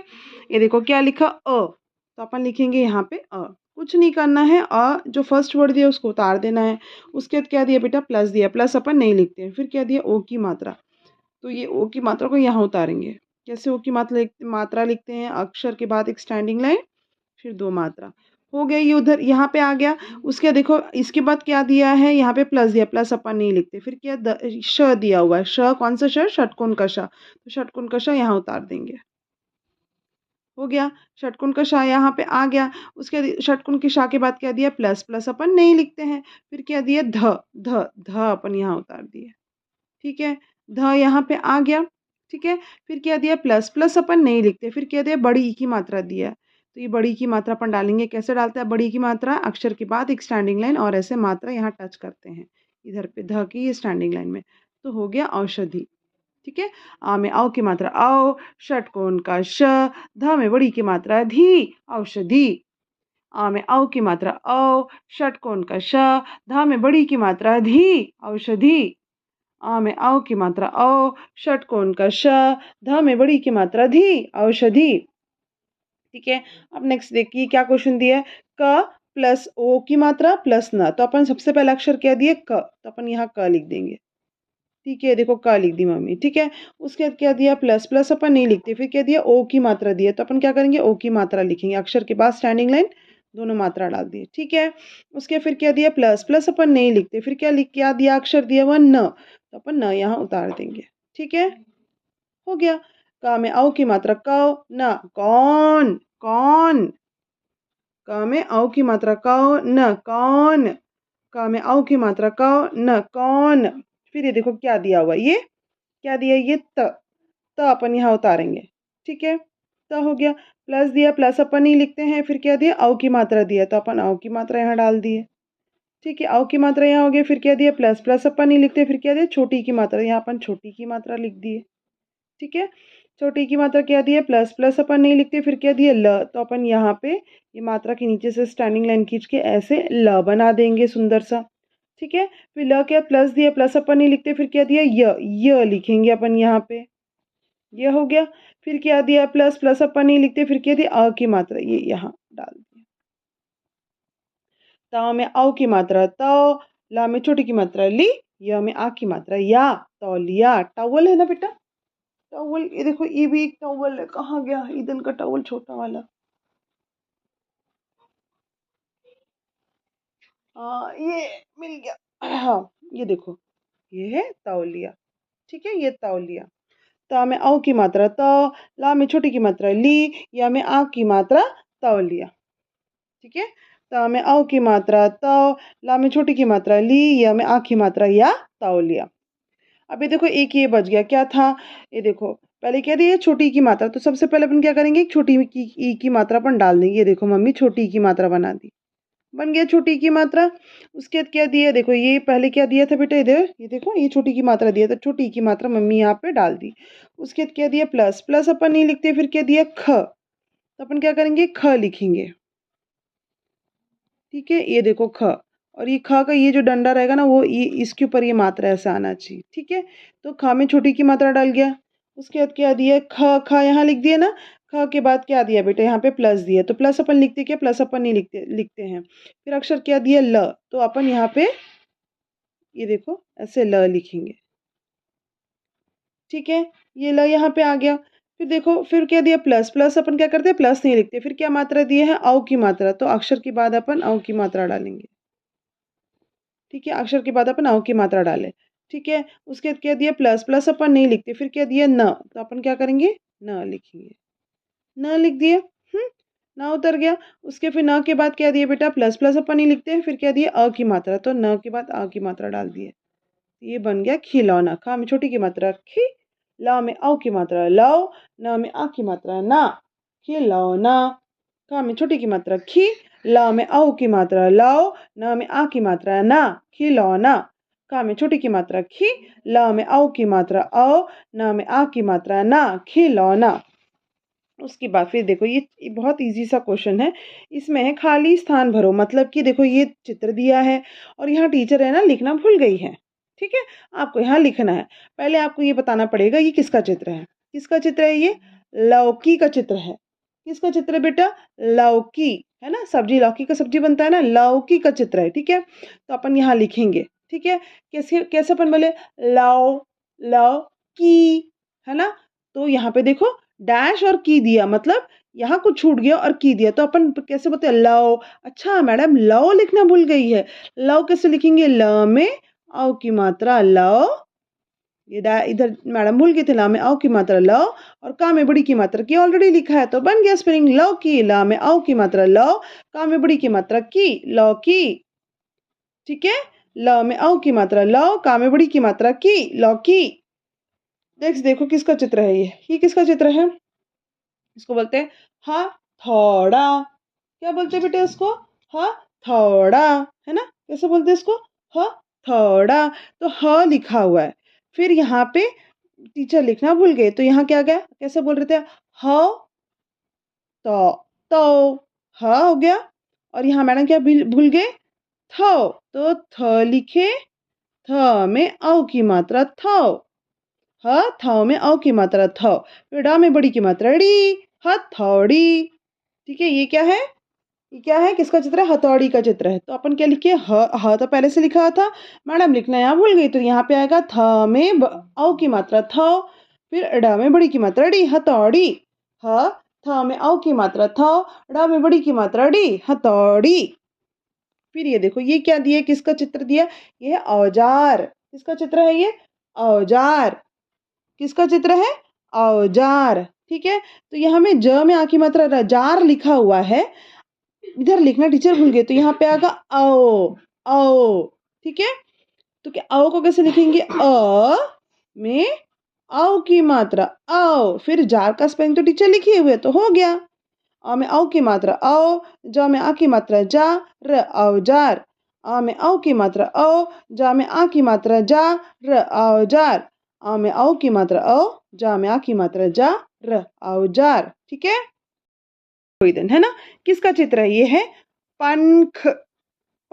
ये देखो क्या लिखा, तो अपन लिखेंगे यहाँ पे कुछ नहीं करना है, जो फर्स्ट वर्ड दिया उसको उतार देना है। उसके बाद क्या दिया बेटा, प्लस दिया, प्लस अपन नहीं लिखते हैं। फिर क्या दिया, ओ की मात्रा, तो ये ओ की मात्रा को यहाँ उतारेंगे। कैसे ओ की मात्रा लिखते हैं, अक्षर के बाद एक स्टैंडिंग लाइन, फिर दो मात्रा, हो गया। ये उधर यहाँ पे आ गया। उसके देखो इसके बाद क्या दिया है, यहाँ पे प्लस दिया, प्लस अपन नहीं लिखते। फिर क्या, श दिया हुआ है, श कौन सा श, षटकोण का श, तो षटकोण का श यहाँ उतार देंगे। हो गया, षटकोण का श यहाँ पे आ गया। उसके षटकोण के श के बाद क्या दिया, प्लस, प्लस अपन नहीं लिखते हैं। फिर क्या दिया, ध, ध, ध अपन यहाँ उतार दिए। ठीक है, ध यहाँ पे आ गया। ठीक है, फिर क्या दिया, प्लस, प्लस अपन नहीं लिखते। फिर क्या दिया, बड़ी ई की मात्रा दिया, तो ये बड़ी की मात्रा अपन डालेंगे। कैसे डालते हैं बड़ी की मात्रा, अक्षर के बाद एक स्टैंडिंग लाइन और ऐसे मात्रा यहाँ टच करते हैं इधर पे, ध की स्टैंडिंग लाइन में, तो हो गया औषधि। ठीक है, आ में औ की मात्रा औ, षटकोण का श, ध में बड़ी की मात्रा धी, औषधि। आ में औ की मात्रा औ, षटकोण का श, ध में बड़ी की मात्रा धी, औषधि। आ में औ की मात्रा औ, षटकोण का श, ध में बड़ी की मात्रा धी, औषधि। ठीक है, अब नेक्स्ट देखिए क्या क्वेश्चन दिया है, क प्लस ओ की मात्रा प्लस न, तो अपन सबसे पहला अक्षर क्या दिए, क, तो अपन यहाँ क लिख देंगे। ठीक है, देखो क लिख दी मम्मी। ठीक है, उसके बाद क्या दिया, प्लस, प्लस अपन नहीं लिखते। फिर क्या दिया, ओ की मात्रा दिया, तो अपन क्या करेंगे, ओ की मात्रा लिखेंगे, अक्षर के बाद स्टैंडिंग लाइन, दोनों मात्रा डाल दिए। ठीक है, उसके फिर क्या दिया, प्लस, प्लस अपन नहीं लिखते। फिर क्या दिया, अक्षर दिया हुआ न, तो अपन न यहाँ उतार देंगे। ठीक है, हो गया। क में औ की मात्रा कौ, न, कौन, कौन। क में औ की मात्रा कौ, न, कौन। क में औ की मात्रा कौ, न, कौन। फिर ये देखो क्या दिया हुआ, ये क्या दिया, ये त अपन यहाँ उतारेंगे। ठीक है, त हो गया। प्लस दिया, प्लस अपन नहीं लिखते हैं। फिर क्या दिया, औ की मात्रा दिया, तो अपन औ की मात्रा यहाँ डाल दिए। ठीक है, औ की मात्रा यहाँ हो गई। फिर क्या दिया, प्लस, प्लस अपन नहीं लिखते। फिर क्या दिया, छोटी की मात्रा, यहाँ अपन छोटी की मात्रा लिख दिए। ठीक है, छोटी की मात्रा क्या दिया, प्लस, प्लस अपन नहीं लिखते। फिर क्या दिया, ल, तो अपन यहाँ पे ये मात्रा के नीचे से स्टैंडिंग लाइन खींच के ऐसे ल बना देंगे सुंदर सा। ठीक है, फिर ल क्या, प्लस दिया, प्लस अपन नहीं लिखते। फिर क्या दिया, य लिखेंगे अपन यहाँ पे, ये हो गया। फिर क्या दिया, प्लस, प्लस अपन नहीं लिखते। फिर क्या दिया, अ की मात्रा, ये यहाँ डाल दिया। त में औ की मात्रा त, ला में छोटी की मात्रा ली, य में आ की मात्रा या, तौलिया। टॉवल है ना बेटा, टॉवल, ये देखो ये भी एक टॉवल है, कहाँ गया ईदन का टॉवल छोटा वाला, ये मिल गया। हाँ, ये देखो, ये है तौलिया। ठीक है, ये तौलिया। ता में औ की मात्रा त, ला में छोटी की मात्रा ली, या में आ की मात्रा तौ लिया। ठीक है, ता में औ की मात्रा त, ला में छोटी की मात्रा ली, या में आ की मात्रा या तौ लिया। अभी देखो एक ये बच गया, क्या था ये देखो, पहले क्या दिया छोटी की मात्रा, तो सबसे पहले अपन क्या करेंगे एक छोटी की ई की मात्रा अपन डाल देंगे। ये देखो मम्मी छोटी की मात्रा बना दी, बन गया छोटी की मात्रा। उसके बाद क्या दिया देखो, ये पहले क्या दिया था बेटा, इधर ये देखो ये छोटी की मात्रा दिया था, छोटी की मात्रा मम्मी यहाँ पे डाल दी। उसके बाद क्या दिया प्लस, प्लस अपन नहीं लिखते, फिर क्या दिया ख, तो अपन क्या करेंगे ख लिखेंगे। ठीक है, ये देखो ख, और ये ख का ये जो डंडा रहेगा ना वो ये इसके ऊपर ये मात्रा ऐसा आना चाहिए। ठीक है, तो ख में छोटी की मात्रा डाल गया। उसके बाद क्या दिया ख, ख यहाँ लिख दिया ना, ख के बाद क्या दिया बेटा यहाँ पे प्लस दिया, तो प्लस अपन लिखते क्या, प्लस अपन नहीं लिखते, लिखते हैं। फिर अक्षर क्या दिया ल, तो अपन यहाँ पे ये देखो ऐसे ल लिखेंगे। ठीक है, ये ल यहाँ पे आ गया। फिर देखो फिर क्या दिया प्लस, प्लस अपन क्या करते हैं प्लस नहीं लिखते, फिर क्या मात्रा दी है औ की मात्रा, तो अक्षर के बाद अपन औ की मात्रा डालेंगे। ठीक है, अक्षर के बाद अपन औ की मात्रा डालें। ठीक है, उसके बाद क्या दिया प्लस, प्लस अपन नहीं लिखते, फिर क्या दिया न, तो अपन क्या करेंगे न लिखेंगे। न लिख दिया, ना उतर गया। उसके फिर न के बाद क्या दिया बेटा प्लस, प्लस अपन नहीं लिखते, फिर क्या दिया अ की मात्रा, तो न के बाद आ की मात्रा डाल दिए। ये बन गया खिलौना। खा में छोटी की मात्रा खी, ला में औ की मात्रा लौ, न में आ की मात्रा ना, खिलौना। का में छोटी की मात्रा खी, ला में औ की मात्रा लौ, न में आ की मात्रा ना, खिलौना। का में छोटी की मात्रा खी, ला में औ की मात्रा औ, न में आ की मात्रा ना, खिलौना। उसके बाद फिर देखो ये बहुत इजी सा क्वेश्चन है। इसमें है खाली स्थान भरो, मतलब कि देखो ये चित्र दिया है और यहाँ टीचर है ना लिखना भूल गई है। ठीक है, आपको यहाँ लिखना है। पहले आपको ये बताना पड़ेगा ये किसका चित्र है, किसका चित्र है, ये लौकी का चित्र है। किसका चित्र है बेटा, लौकी, है ना, सब्जी लौकी का सब्जी बनता है ना, लौकी का चित्र है। ठीक है, तो अपन यहाँ लिखेंगे। ठीक है, कैसे कैसे अपन बोले लौ, लौकी, है ना, तो यहाँ पे देखो डैश और की दिया, मतलब यहाँ कुछ छूट गया और की दिया, तो अपन कैसे बोलते हैं लव। अच्छा मैडम लव लिखना भूल गई है, लव कैसे लिखेंगे, ल में औ की मात्रा लव, ये इधर मैडम भूल गए थे, ला में औ की मात्रा लव, और का में बड़ी की मात्रा की ऑलरेडी लिखा है, तो बन गया स्पेलिंग लव की, ला में औ की मात्रा लव, का में बड़ी की मात्रा की, लव की। ठीक है, ल में औ की मात्रा लव, का में बड़ी की मात्रा की, लौकी। नेक्स्ट देखो किसका चित्र है, ये किसका चित्र है, इसको बोलते हैं हथौड़ा। क्या बोलते हैं बेटे इसको, हथौड़ा, है ना, कैसे बोलते हैं इसको, हथौड़ा। तो ह लिखा हुआ है, फिर यहाँ पे टीचर लिखना भूल गए, तो यहाँ क्या गया, कैसे बोल रहे थे ह तो ह हो गया, और यहाँ मैडम क्या भूल गए थ, तो थ लिखे, थ में औ की मात्रा थौ, ह थ में औ की मात्रा थौ, फिर डा में बड़ी की मात्रा डी, हथौड़ी। ठीक है, ये क्या है, ये क्या है, किसका चित्र है, हथौड़ी का चित्र है। तो अपन क्या लिखे ह तो पहले से लिखा हुआ था, मैडम लिखना यहाँ भूल गई, तो यहाँ पे आएगा थ में औ की मात्रा थौ, फिर ड में बड़ी की मात्रा डी, हथौड़ी। ह थ में औ की मात्रा थौ, ड में बड़ी की मात्रा डी, हथौड़ी। फिर ये देखो ये क्या दिया, किसका चित्र दिया, ये है औजार। किसका चित्र है ये, औजार। किसका चित्र है, औजार। ठीक है, तो यहाँ में ज में आ की मात्रा रजार लिखा हुआ है, इधर लिखना टीचर भूल गए, तो यहाँ पे आएगा औ, औ। ठीक है, तो क्या औ को कैसे लिखेंगे, अ में औ की मात्रा औ, फिर जार का स्पेलिंग तो टीचर लिखे हुए, तो हो गया। अ में औ की मात्रा औ, ज में आ की मात्रा जा, र औजार। अ में औ की मात्रा औ, जा में आ की मात्रा जा, र औजार। अ में औ की मात्रा औ, जा में आ की मात्रा जा, र औजार। ठीक है, कोई दिन, है ना, किसका चित्र है, ये है पंख,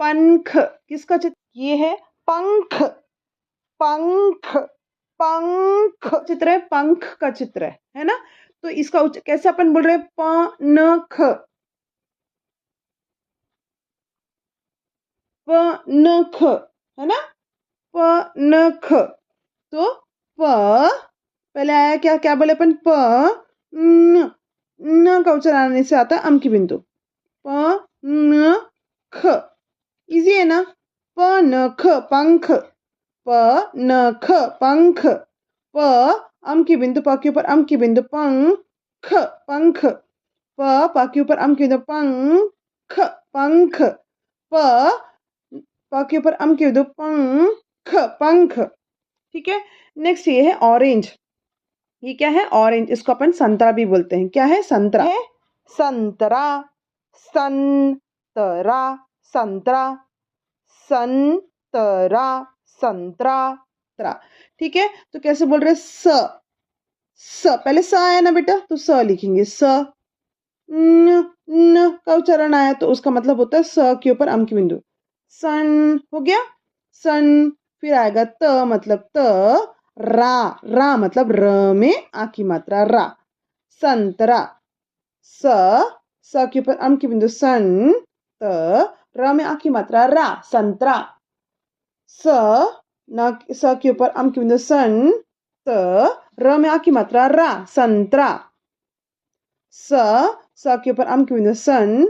पंख। किसका चित्र, ये है पंख, पंख, पंख चित्र है, पंख का चित्र है ना, तो इसका कैसे अपन बोल रहे हैं, पनख, पनख, है ना, पनख। तो प पहले आया क्या, क्या बोले अपन प न, न का उच्चारण आने से आता है अम की बिंदु, प न ख, इजी है ना, प न ख पंख, प न ख पंख, प अम की बिंदु, प के ऊपर अम की बिंदु, पंख, पंख, प के ऊपर अम की बिंदु, पंख, पंख, प के ऊपर अम की बिंदु, पंख, पंख। ठीक है। नेक्स्ट ये है ऑरेंज। ये क्या है? ऑरेंज। इसको अपन संतरा भी बोलते हैं। क्या है? संतरा है। संतरा, संतरा, संतरा, संतरा, संतरा, संतरा। ठीक है। तो कैसे बोल रहे? स पहले स आया ना बेटा, तो स लिखेंगे। स, न, न का उच्चारण आया तो उसका मतलब होता है स के ऊपर अम की बिंदु। सन हो गया। सन। फिर आएगा त, मतलब त। रा, रा मतलब र में आ की मात्रा, रा। संतरा। स के ऊपर अम की बिंदु, सन। त, र में आ की मात्रा, रा, संतरा। स, न स के ऊपर अम की बिंदु, सन। त, र में आ की मात्रा, रा, संतरा। स के ऊपर अम की बिंदु, सन।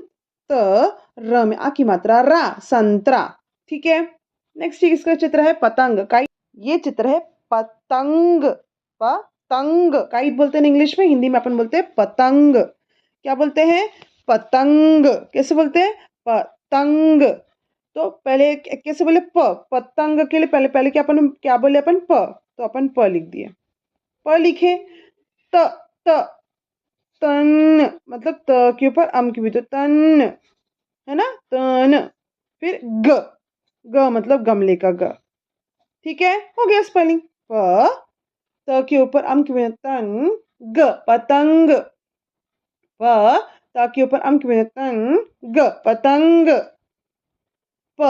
त, र में आ की मात्रा, रा, संतरा। ठीक है। नेक्स्ट इसका चित्र है पतंग, काइट। ये चित्र है पतंग, पतंग। काइट बोलते हैं इंग्लिश में, हिंदी में अपन बोलते हैं पतंग। क्या बोलते हैं? पतंग। कैसे बोलते हैं? पतंग। तो पहले कैसे बोले? पतंग के लिए पहले पहले क्या बोले अपन? तो अपन प लिख दिए। प लिखे। त, त, तन, मतलब त के ऊपर अम की बिंदु, तन, है ना? तन। फिर ग, ग मतलब गमले का ग। ठीक है। हो गया स्पेलिंग। प, त के ऊपर अम की बिंदु, तन, ग, पतंग। प, त के ऊपर अम की बिंदु, तन, ग, पतंग। प,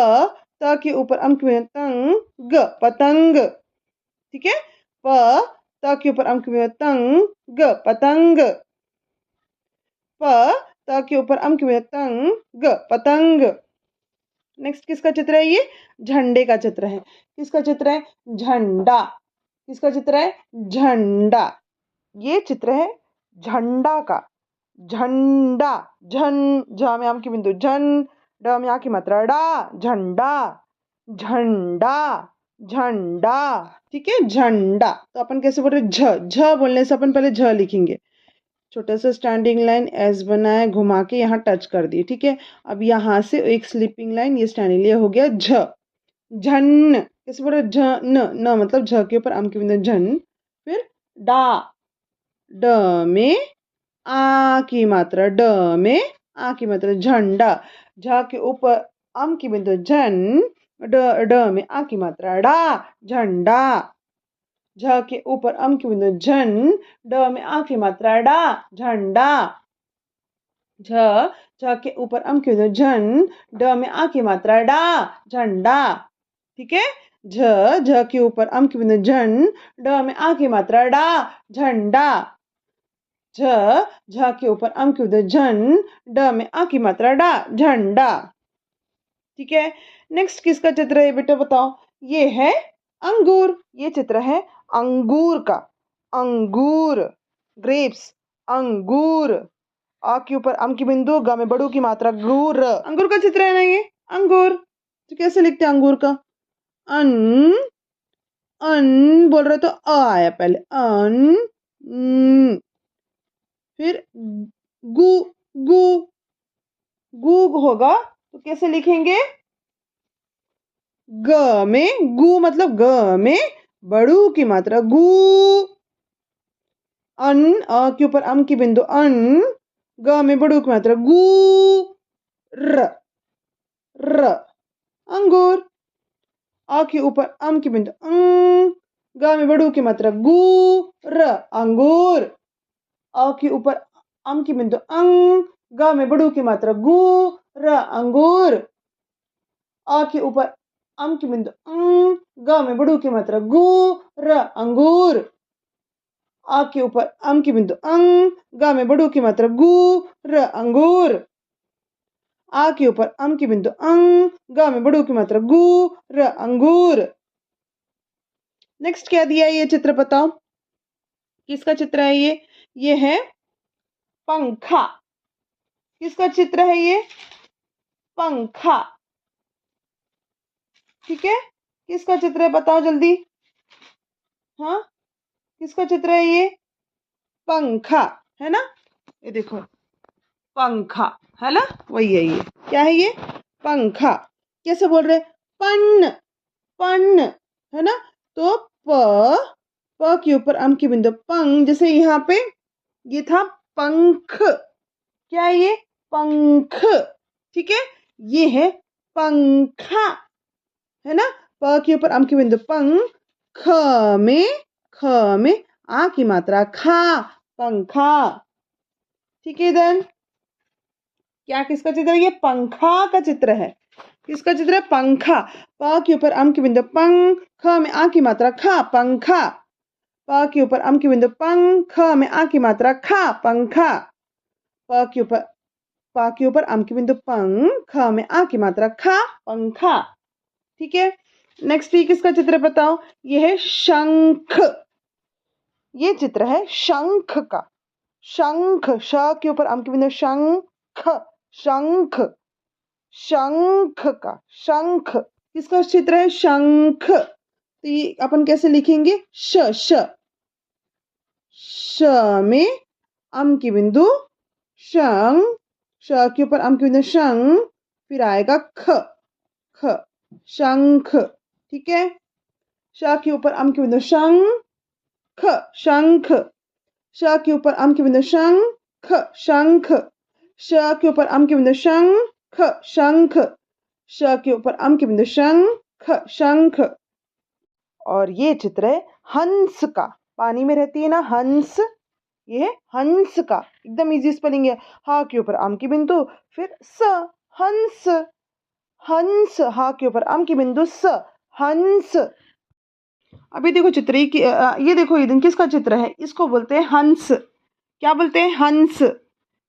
त के ऊपर अम की बिंदु, तन, ग, पतंग। ठीक है। प, त के ऊपर अम की बिंदु, तन, ग, पतंग। प, त के ऊपर अम की बिंदु, तन, ग, पतंग। नेक्स्ट किसका चित्र है? ये झंडे का चित्र है। किसका चित्र है? झंडा। किसका चित्र है? झंडा। ये चित्र है झंडा का। झंडा। झन, झ में आम की बिंदु, झन, ड में आ की मात्रा, डा, झंडा, झंडा, झंडा। ठीक है। झंडा। तो अपन कैसे बोल रहे? झ बोलने से अपन पहले झ लिखेंगे। छोटा सा स्टैंडिंग लाइन एस बनाए, घुमा के यहाँ टच कर दिए। ठीक है। अब यहाँ से एक स्लीपिंग लाइन, ये स्टैंडिंग लिए हो गया झ। झन। कैसे बोल रहे? झ, न मतलब झ के ऊपर अम की बिंदु, झन। फिर डा, ड में आ की मात्रा, ड में आ की मात्रा, झंडा। झ के ऊपर अम की बिंदु, झन, ड में आ की मात्रा, डा, झंडा। झ के ऊपर अम की बिंदु, झन, ड में आ की मात्रा, डा, झंडा। झ के ऊपर अम की बिंदु, झन, ड में आ की मात्रा, डा, झंडा। ठीक है। झ के ऊपर अम की बिंदु, झन, ड में आ की मात्रा, डा, झंडा। झ के ऊपर अम की बिंदु, झन, ड में आ की मात्रा, डा, झंडा। ठीक है। नेक्स्ट किसका चित्र है बेटा? बताओ। ये है अंगूर। ये चित्र है अंगूर का। अंगूर, ग्रेप्स, अंगूर। आ के ऊपर अम की बिंदु, ग में बड़ू की मात्रा, गुर। अंगूर का चित्र है ना ये? अंगूर। तो कैसे लिखते हैं अंगूर का? अन, अन बोल रहे तो अ आया पहले, अन, फिर गु, गु, गु होगा तो कैसे लिखेंगे? ग में, गु मतलब ग में बड़ू की मात्रा, गु। अन, अ के ऊपर अम की बिंदु, अन, ग में बड़ू की मात्रा, गु, र, र, अंगूर। आ के ऊपर अम की बिंदु, अंग, ग में बड़ू की मात्रा, गु, र, अंगूर। अ के ऊपर अम की बिंदु, अंग, ग में बड़ू की मात्रा, गु, र, अंगूर। आ के ऊपर अम की बिंदु, अंग, ग में बड़ू की मात्रा, गु, र, अंगूर। आ के ऊपर अम की बिंदु, अंग, ग में बड़ू की मात्रा, गु, र, अंगूर। आ के ऊपर अम की बिंदु, अंग, ग में बड़ू की मात्रा, गु, र, अंगूर। नेक्स्ट क्या दिया है? ये चित्र बताओ। किसका चित्र है ये? ये है पंखा। किसका चित्र है ये? पंखा। ठीक है। किसका चित्र है? बताओ जल्दी। हाँ, किसका चित्र है ये? पंखा, है ना? ये देखो पंखा, है ना? वही है ये। क्या है ये? पंखा। कैसे बोल रहे? पन्न, पन्न, है ना? तो प के ऊपर अम की बिंदु पंग, जैसे यहाँ पे ये था पंख। क्या है ये? पंख। ठीक है, ये है पंखा, है ना? प के ऊपर अम की बिंदु पंग, ख में आ की मात्रा खा, पंखा। ठीक है, देन क्या किसका चित्र है? ये पंखा का चित्र है। किसका चित्र है? पंखा। प के ऊपर अम की बिंदु पंग, ख में आ की मात्रा खा, पंखा। प के ऊपर अम की बिंदु पंग, ख में आ की मात्रा खा, पंखा। प के ऊपर अम की बिंदु पंग, ख में आ की मात्रा खा, पंखा। ठीक है, नेक्स्ट ये किसका चित्र बताओ? ये है शंख। ये चित्र है शंख का। शंख, श के ऊपर अम की बिंदु शंख, शंख, शंख का, शंख। किसका चित्र है? शंख। तो ये अपन कैसे लिखेंगे? श, श में अम की बिंदु शंख, श के ऊपर अम की बिंदु शंख, फिर आएगा ख, ख, शंख। ठीक है, श के ऊपर अम की बिंदु शंख, शंख। श के ऊपर अम की बिंदु शंख, शंख। श के ऊपर अम की बिंदु शंख, शंख। श के ऊपर अम की बिंदु शंख, शंख। और ये चित्र है हंस का। पानी में रहती है ना हंस, ये है हंस का। एकदम इजी स्पेलिंग है। हा के ऊपर अम की बिंदु, फिर स, हंस, हंस। हा के ऊपर अम की बिंदु स, हंस। अभी देखो चित्र ये देखो, ये दिन किसका चित्र है? इसको बोलते हैं हंस। क्या बोलते हैं? हंस।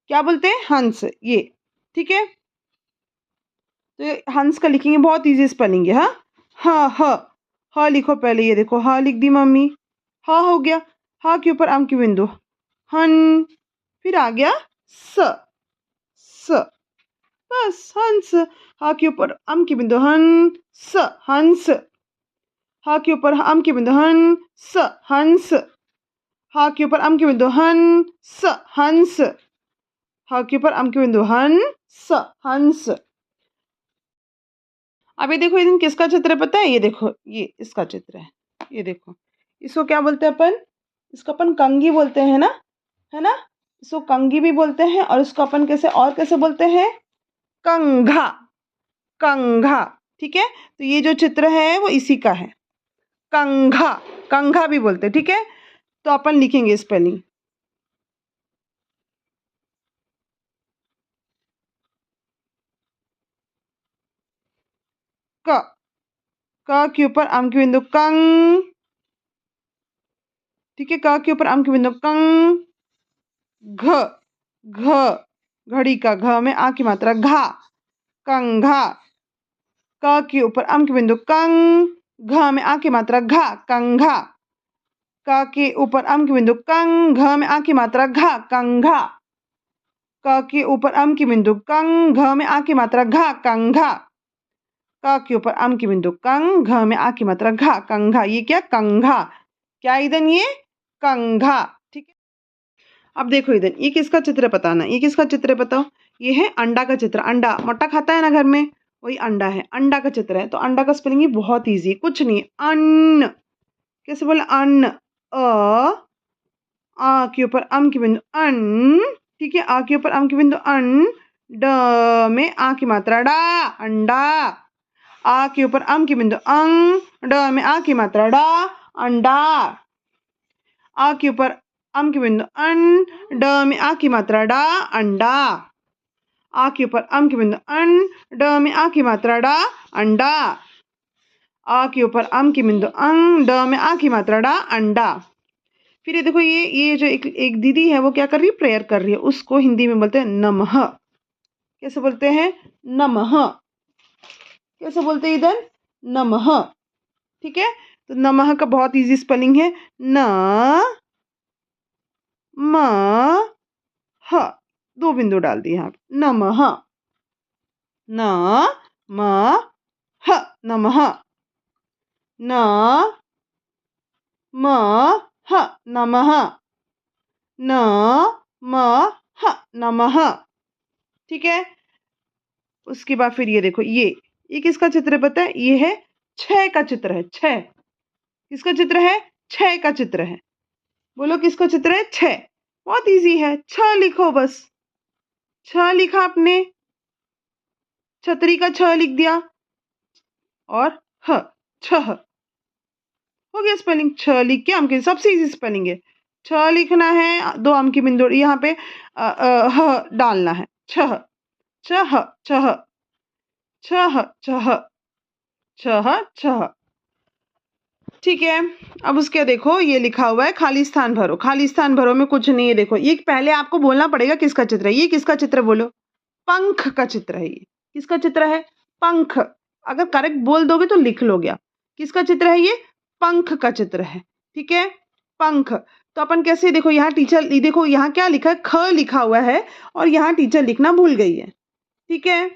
क्या बोलते हैं? हंस। ये ठीक है, तो ये हंस का लिखेंगे, बहुत इजी स्पेलिंग है। हाँ, ह लिखो पहले। ये देखो ह लिख दी मम्मी, ह हो गया। ह के ऊपर अम की बिंदु हन, फिर आ गया स, स, बस हंस। ह के ऊपर अम की बिंदु हन, स, हंस। ह के ऊपर अम की बिंदु हन, स, हंस। ह के ऊपर अम की बिंदु हन, स, हंस। ह के ऊपर अम की बिंदु हन, स, हंस। अब ये देखो, ये दिन किसका चित्र है पता है? ये देखो, ये इसका चित्र है। ये देखो, इसको क्या बोलते हैं अपन? इसको अपन कंघी बोलते हैं ना, है ना? इसको कंघी भी बोलते हैं, और इसको अपन कैसे बोलते हैं? कंघा, कंघा। ठीक है, तो ये जो चित्र है वो इसी का है, कंघा। कंघा भी बोलते हैं। ठीक है, तो अपन लिखेंगे स्पेलिंग। क, क के ऊपर अम की बिंदु कंग। ठीक है, क के ऊपर अम की बिंदु कंग। घ, घ, घड़ी का घ में आ की मात्रा घा, कंघा। क के ऊपर अम की बिंदु कंग, घ में आ की मात्रा घा, कंघा। क के ऊपर अम की बिंदु कंग, घ में आ की मात्रा घा, कंघा। क के ऊपर अम की बिंदु कंग, घ में आ की मात्रा घा, कंघा। क के ऊपर अम की बिंदु कंग, घ में आ की मात्रा घा, कंघा। ये क्या? कंघा। क्या इधन? ये कंघा। ठीक है, अब देखो इधर, ये किसका चित्र है बताना। ये किसका चित्र है बताओ? ये है अंडा का चित्र। अंडा मोटा खाता है ना घर में, वही अंडा है। अंडा का चित्र है, तो अंडा का स्पेलिंग ये बहुत इजी, कुछ नहीं, अन्न। कैसे बोले? अन्न। आ के ऊपर अम की बिंदु अन्न। ठीक है, आ के ऊपर अम की बिंदु अन्न। ड में आ की मात्रा डा, अंडा। आ के ऊपर अम की बिंदु अंग, ड में आ की मात्रा डा, अंडा। आ के ऊपर अम की बिंदु अन, ड में आ की मात्रा डा, अंडा। आ के ऊपर अम की बिंदु अन, ड में आ की मात्रा डा, अंडा। आ के ऊपर अम की बिंदु अंग, ड में आ की मात्रा डा, अंडा। फिर ये देखो, ये जो एक दीदी है, वो क्या कर रही है? प्रेयर कर रही है। उसको हिंदी में बोलते हैं नमः। कैसे बोलते हैं? नमः। कैसे बोलते हैं इधर? नमः। ठीक है, तो नमः का बहुत इजी स्पेलिंग है, न, म, ह। दो बिंदु डाल दिए यहाँ पे, नमः। न, म, ह, नमः। न, म, ह नमः, न म ह नमः। ठीक है, उसके बाद फिर ये देखो, ये किसका चित्र है पता है? ये है छह का चित्र है। छह किसका चित्र है? छह का चित्र है। बोलो किसका चित्र है? छह। बहुत इजी है, छ लिखो बस। छ लिखा आपने, छतरी का छ लिख दिया और ह, छह हो गया स्पेलिंग। छ लिख के हमके सबसे इजी स्पेलिंग है। छ लिखना है, दो अम की बिंदु यहाँ पे ह डालना है। छह, छह, छह, छह, छह, छह, छह। ठीक है, अब उसके देखो ये लिखा हुआ है खाली स्थान भरो। खाली स्थान भरो में कुछ नहीं है। देखो ये पहले आपको बोलना पड़ेगा किसका चित्र है। ये किसका चित्र है बोलो? पंख का चित्र है। ये किसका चित्र है? पंख। अगर करेक्ट बोल दोगे तो लिख लोगे आप। किसका चित्र है ये? पंख का चित्र है। ठीक है, पंख। तो अपन कैसे, देखो यहाँ टीचर, देखो यहाँ क्या लिखा है? ख लिखा हुआ है और यहाँ टीचर लिखना भूल गई है। ठीक है,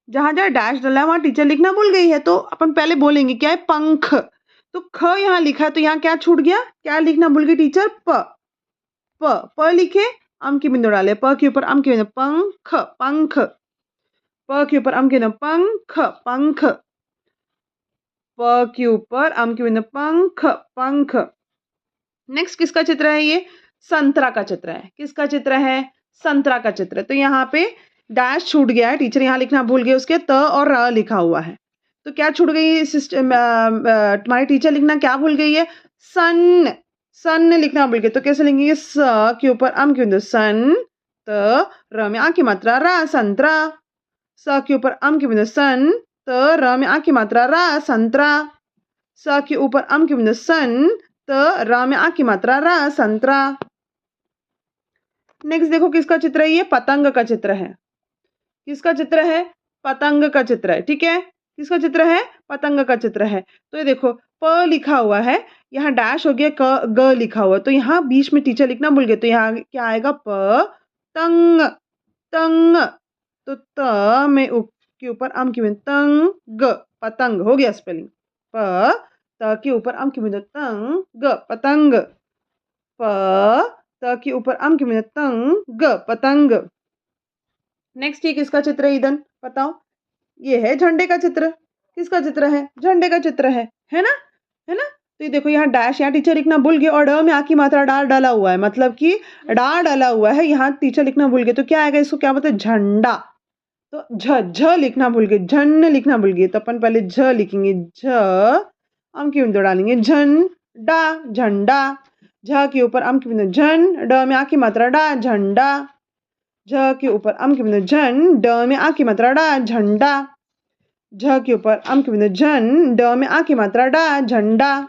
जहां जहां डैश डाला है वहां टीचर लिखना भूल गई है, तो अपन पहले बोलेंगे क्या है? पंख। तो ख यहाँ लिखा है तो यहाँ क्या छूट गया? क्या लिखना भूल गई टीचर? प। प लिखे, अम की बिंदु डाले, प के ऊपर अम की बिंदु, पंख, पंख। प के ऊपर अम की बिंदु, पंख, पंख। प के ऊपर अम की बिंदु, पंख, पंख। नेक्स्ट किसका चित्र है? ये संतरा का चित्र है। किसका चित्र है? संतरा का चित्र। तो यहाँ पे डैश छूट गया है, टीचर यहाँ लिखना भूल गए, उसके त और र लिखा हुआ है। तो क्या छूट गई सिस्टम? तुम्हारी टीचर लिखना क्या भूल गई है? सन। सन लिखना भूल गए, तो कैसे लिखेंगे? स के ऊपर अम की बिंदु, सन, त र में आ की मात्रा रा, संतरा। स के ऊपर अम की बिंदु, सन, त र में आ की मात्रा रा, संतरा। स के ऊपर अम की बिंदु, सन, त र में आ की मात्रा रा, संतरा। नेक्स्ट देखो किसका चित्र है? ये पतंग का चित्र है। किसका चित्र है? पतंग का चित्र है। ठीक है, किसका चित्र है? पतंग का चित्र है। तो ये देखो प लिखा हुआ है, यहाँ डैश हो गया, क ग लिखा हुआ, तो यहाँ बीच में टीचर लिखना भूल गए, तो यहाँ क्या आएगा? प तंग, तंग। तो त में के ऊपर अम की बिंदु, तंग, पतंग हो गया स्पेलिंग। प त के ऊपर अम की बिंदु, तंग, पतंग। प त के ऊपर अम की बिंदु, तंग, पतंग। नेक्स्ट ये किसका चित्र है ईदन? बताओ। ये है झंडे का चित्र। किसका चित्र है? झंडे का चित्र है ना? है ना? तो ये देखो यहाँ डैश, यहाँ टीचर लिखना भूल गए और ड में आ की मात्रा डा डाला हुआ है, मतलब कि डा डाला हुआ है, यहाँ टीचर लिखना भूल गए, तो क्या आएगा? इसको क्या बोलते हैं? झंडा। तो झ लिखना भूल गए, झन लिखना भूल गए, तो अपन पहले झ लिखेंगे, झ अम की बिंदु डालेंगे, झंडा, झंडा। झ के ऊपर अम की बिंदु, झन, ड में आ की मात्रा डा, झंडा। झ के ऊपर अम की बिंदु, झन, ड में आ की मात्रा डा, झंडा। झ के ऊपर अम की बिंदु, झन, ड में आ की मात्रा डा, झंडा।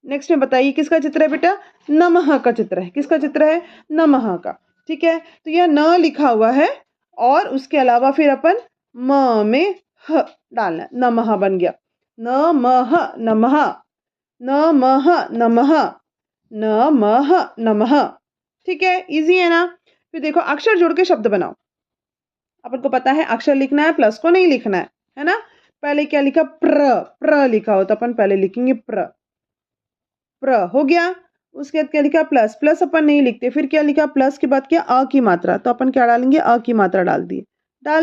नेक्स्ट में बताइए किसका चित्र है बेटा? नमः का चित्र है। किसका चित्र है? नमः का। ठीक है, तो यह न लिखा हुआ है और उसके अलावा फिर अपन म में ह डालना है, नमः बन गया। नमः, नमः, नमः, नमः, नमः, नमः। ठीक है, इजी है ना? फिर देखो अक्षर जोड़ के शब्द बनाओ। अपन को पता है अक्षर लिखना है, प्लस को नहीं लिखना है ना? पहले क्या लिखा? प्र लिखा हो तो अपन पहले लिखेंगे प्र हो गया। उसके बाद क्या लिखा? प्लस। प्लस अपन नहीं लिखते, फिर क्या लिखा? प्लस के बाद क्या? अ की मात्रा, तो अपन क्या डालेंगे? अ की मात्रा डाल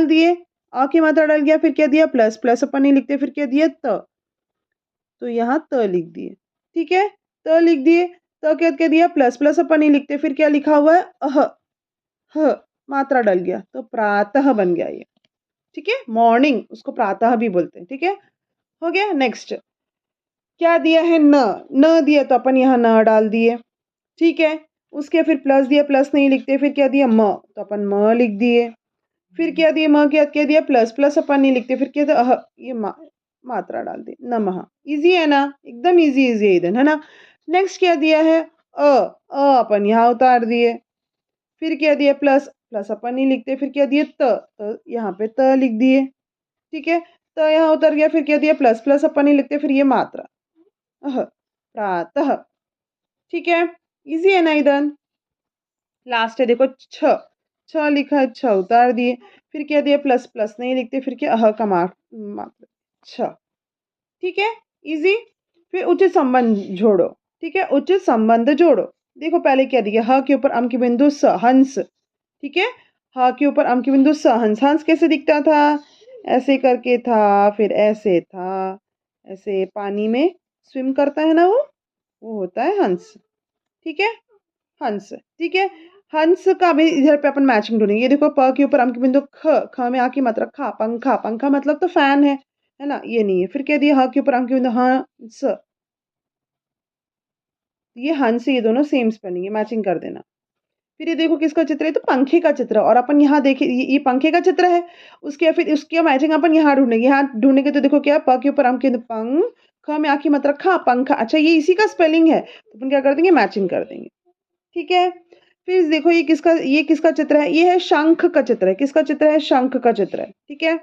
दिए, अ की मात्रा डाल गया, फिर क्या दिया? प्लस। प्लस अपन नहीं लिखते, फिर क्या दिया? त, तो यहाँ त लिख दिए। ठीक है, त लिख दिए। त के बाद क्या दिया? प्लस। प्लस अपन नहीं लिखते, फिर क्या लिखा हुआ है? अह, ह मात्रा डल गया, तो प्रातः बन गया ये। ठीक है, मॉर्निंग उसको प्रातः भी बोलते हैं। ठीक है, हो गया। नेक्स्ट क्या दिया है? न दिया तो अपन यहाँ न डाल दिए। ठीक है, उसके फिर प्लस दिया, प्लस नहीं लिखते, फिर क्या दिया? म, तो अपन म लिख दिए। फिर क्या दिया? म के बाद क्या दिया? प्लस। प्लस अपन नहीं लिखते, फिर क्या दिया? ये मात्रा डाल दी, नमः। इजी है ना? एकदम इजी इजी है इधर, है ना? नेक्स्ट क्या दिया है? अपन यहाँ उतार दिए। फिर क्या दिया? प्लस। प्लस अपन नहीं लिखते, फिर क्या दिए? तो यहाँ पे त लिख दिए। ठीक है, तो यहाँ उतर गया, फिर क्या दिया? प्लस। प्लस अपन नहीं लिखते, फिर ये मात्रा प्रातः। ठीक है, इजी है ना इधर? लास्ट है देखो छ लिखा है, छ उतार दिए। फिर क्या दिया? प्लस। प्लस नहीं लिखते, फिर क्या? का मात्रा छ। ठीक है, इजी। फिर उचित संबंध जोड़ो। ठीक है। उचित संबंध जोड़ो। देखो पहले क्या दिया, ह के ऊपर अम की बिंदु स, हंस। ठीक है, ह के ऊपर अम की बिंदु स, हंस। हंस कैसे दिखता था, ऐसे करके था, फिर ऐसे था, ऐसे पानी में स्विम करता है ना, वो होता है हंस। ठीक है, हंस। ठीक है, हंस का भी इधर पे अपन मैचिंग ढूंढेंगे। ये देखो प के ऊपर अम की बिंदु ख, ख में आ की मात्रा खा, पंखा। पंखा मतलब तो फैन है ना, ये नहीं है। फिर क्या दिया, ह के ऊपर अम की बिंदु हंस, ये हंस, ये दोनों सेम स्पेलिंग है, मैचिंग कर देना। फिर ये देखो किसका चित्र है, तो पंखे का चित्र। और अपन यहाँ देखे ये पंखे का चित्र है, उसके फिर उसके मैचिंग अपन यहाँ ढूंढेंगे। यहाँ ढूंढेंगे तो देखो क्या, प के ऊपर अम के पंख, ख में आ की मात्रा खा, पंखा। अच्छा ये इसी का स्पेलिंग है, तो अपन क्या कर देंगे, मैचिंग कर देंगे। ठीक है, फिर देखो ये किसका चित्र है, ये है शंख का चित्र है। किसका चित्र है, शंख का चित्र है। ठीक है।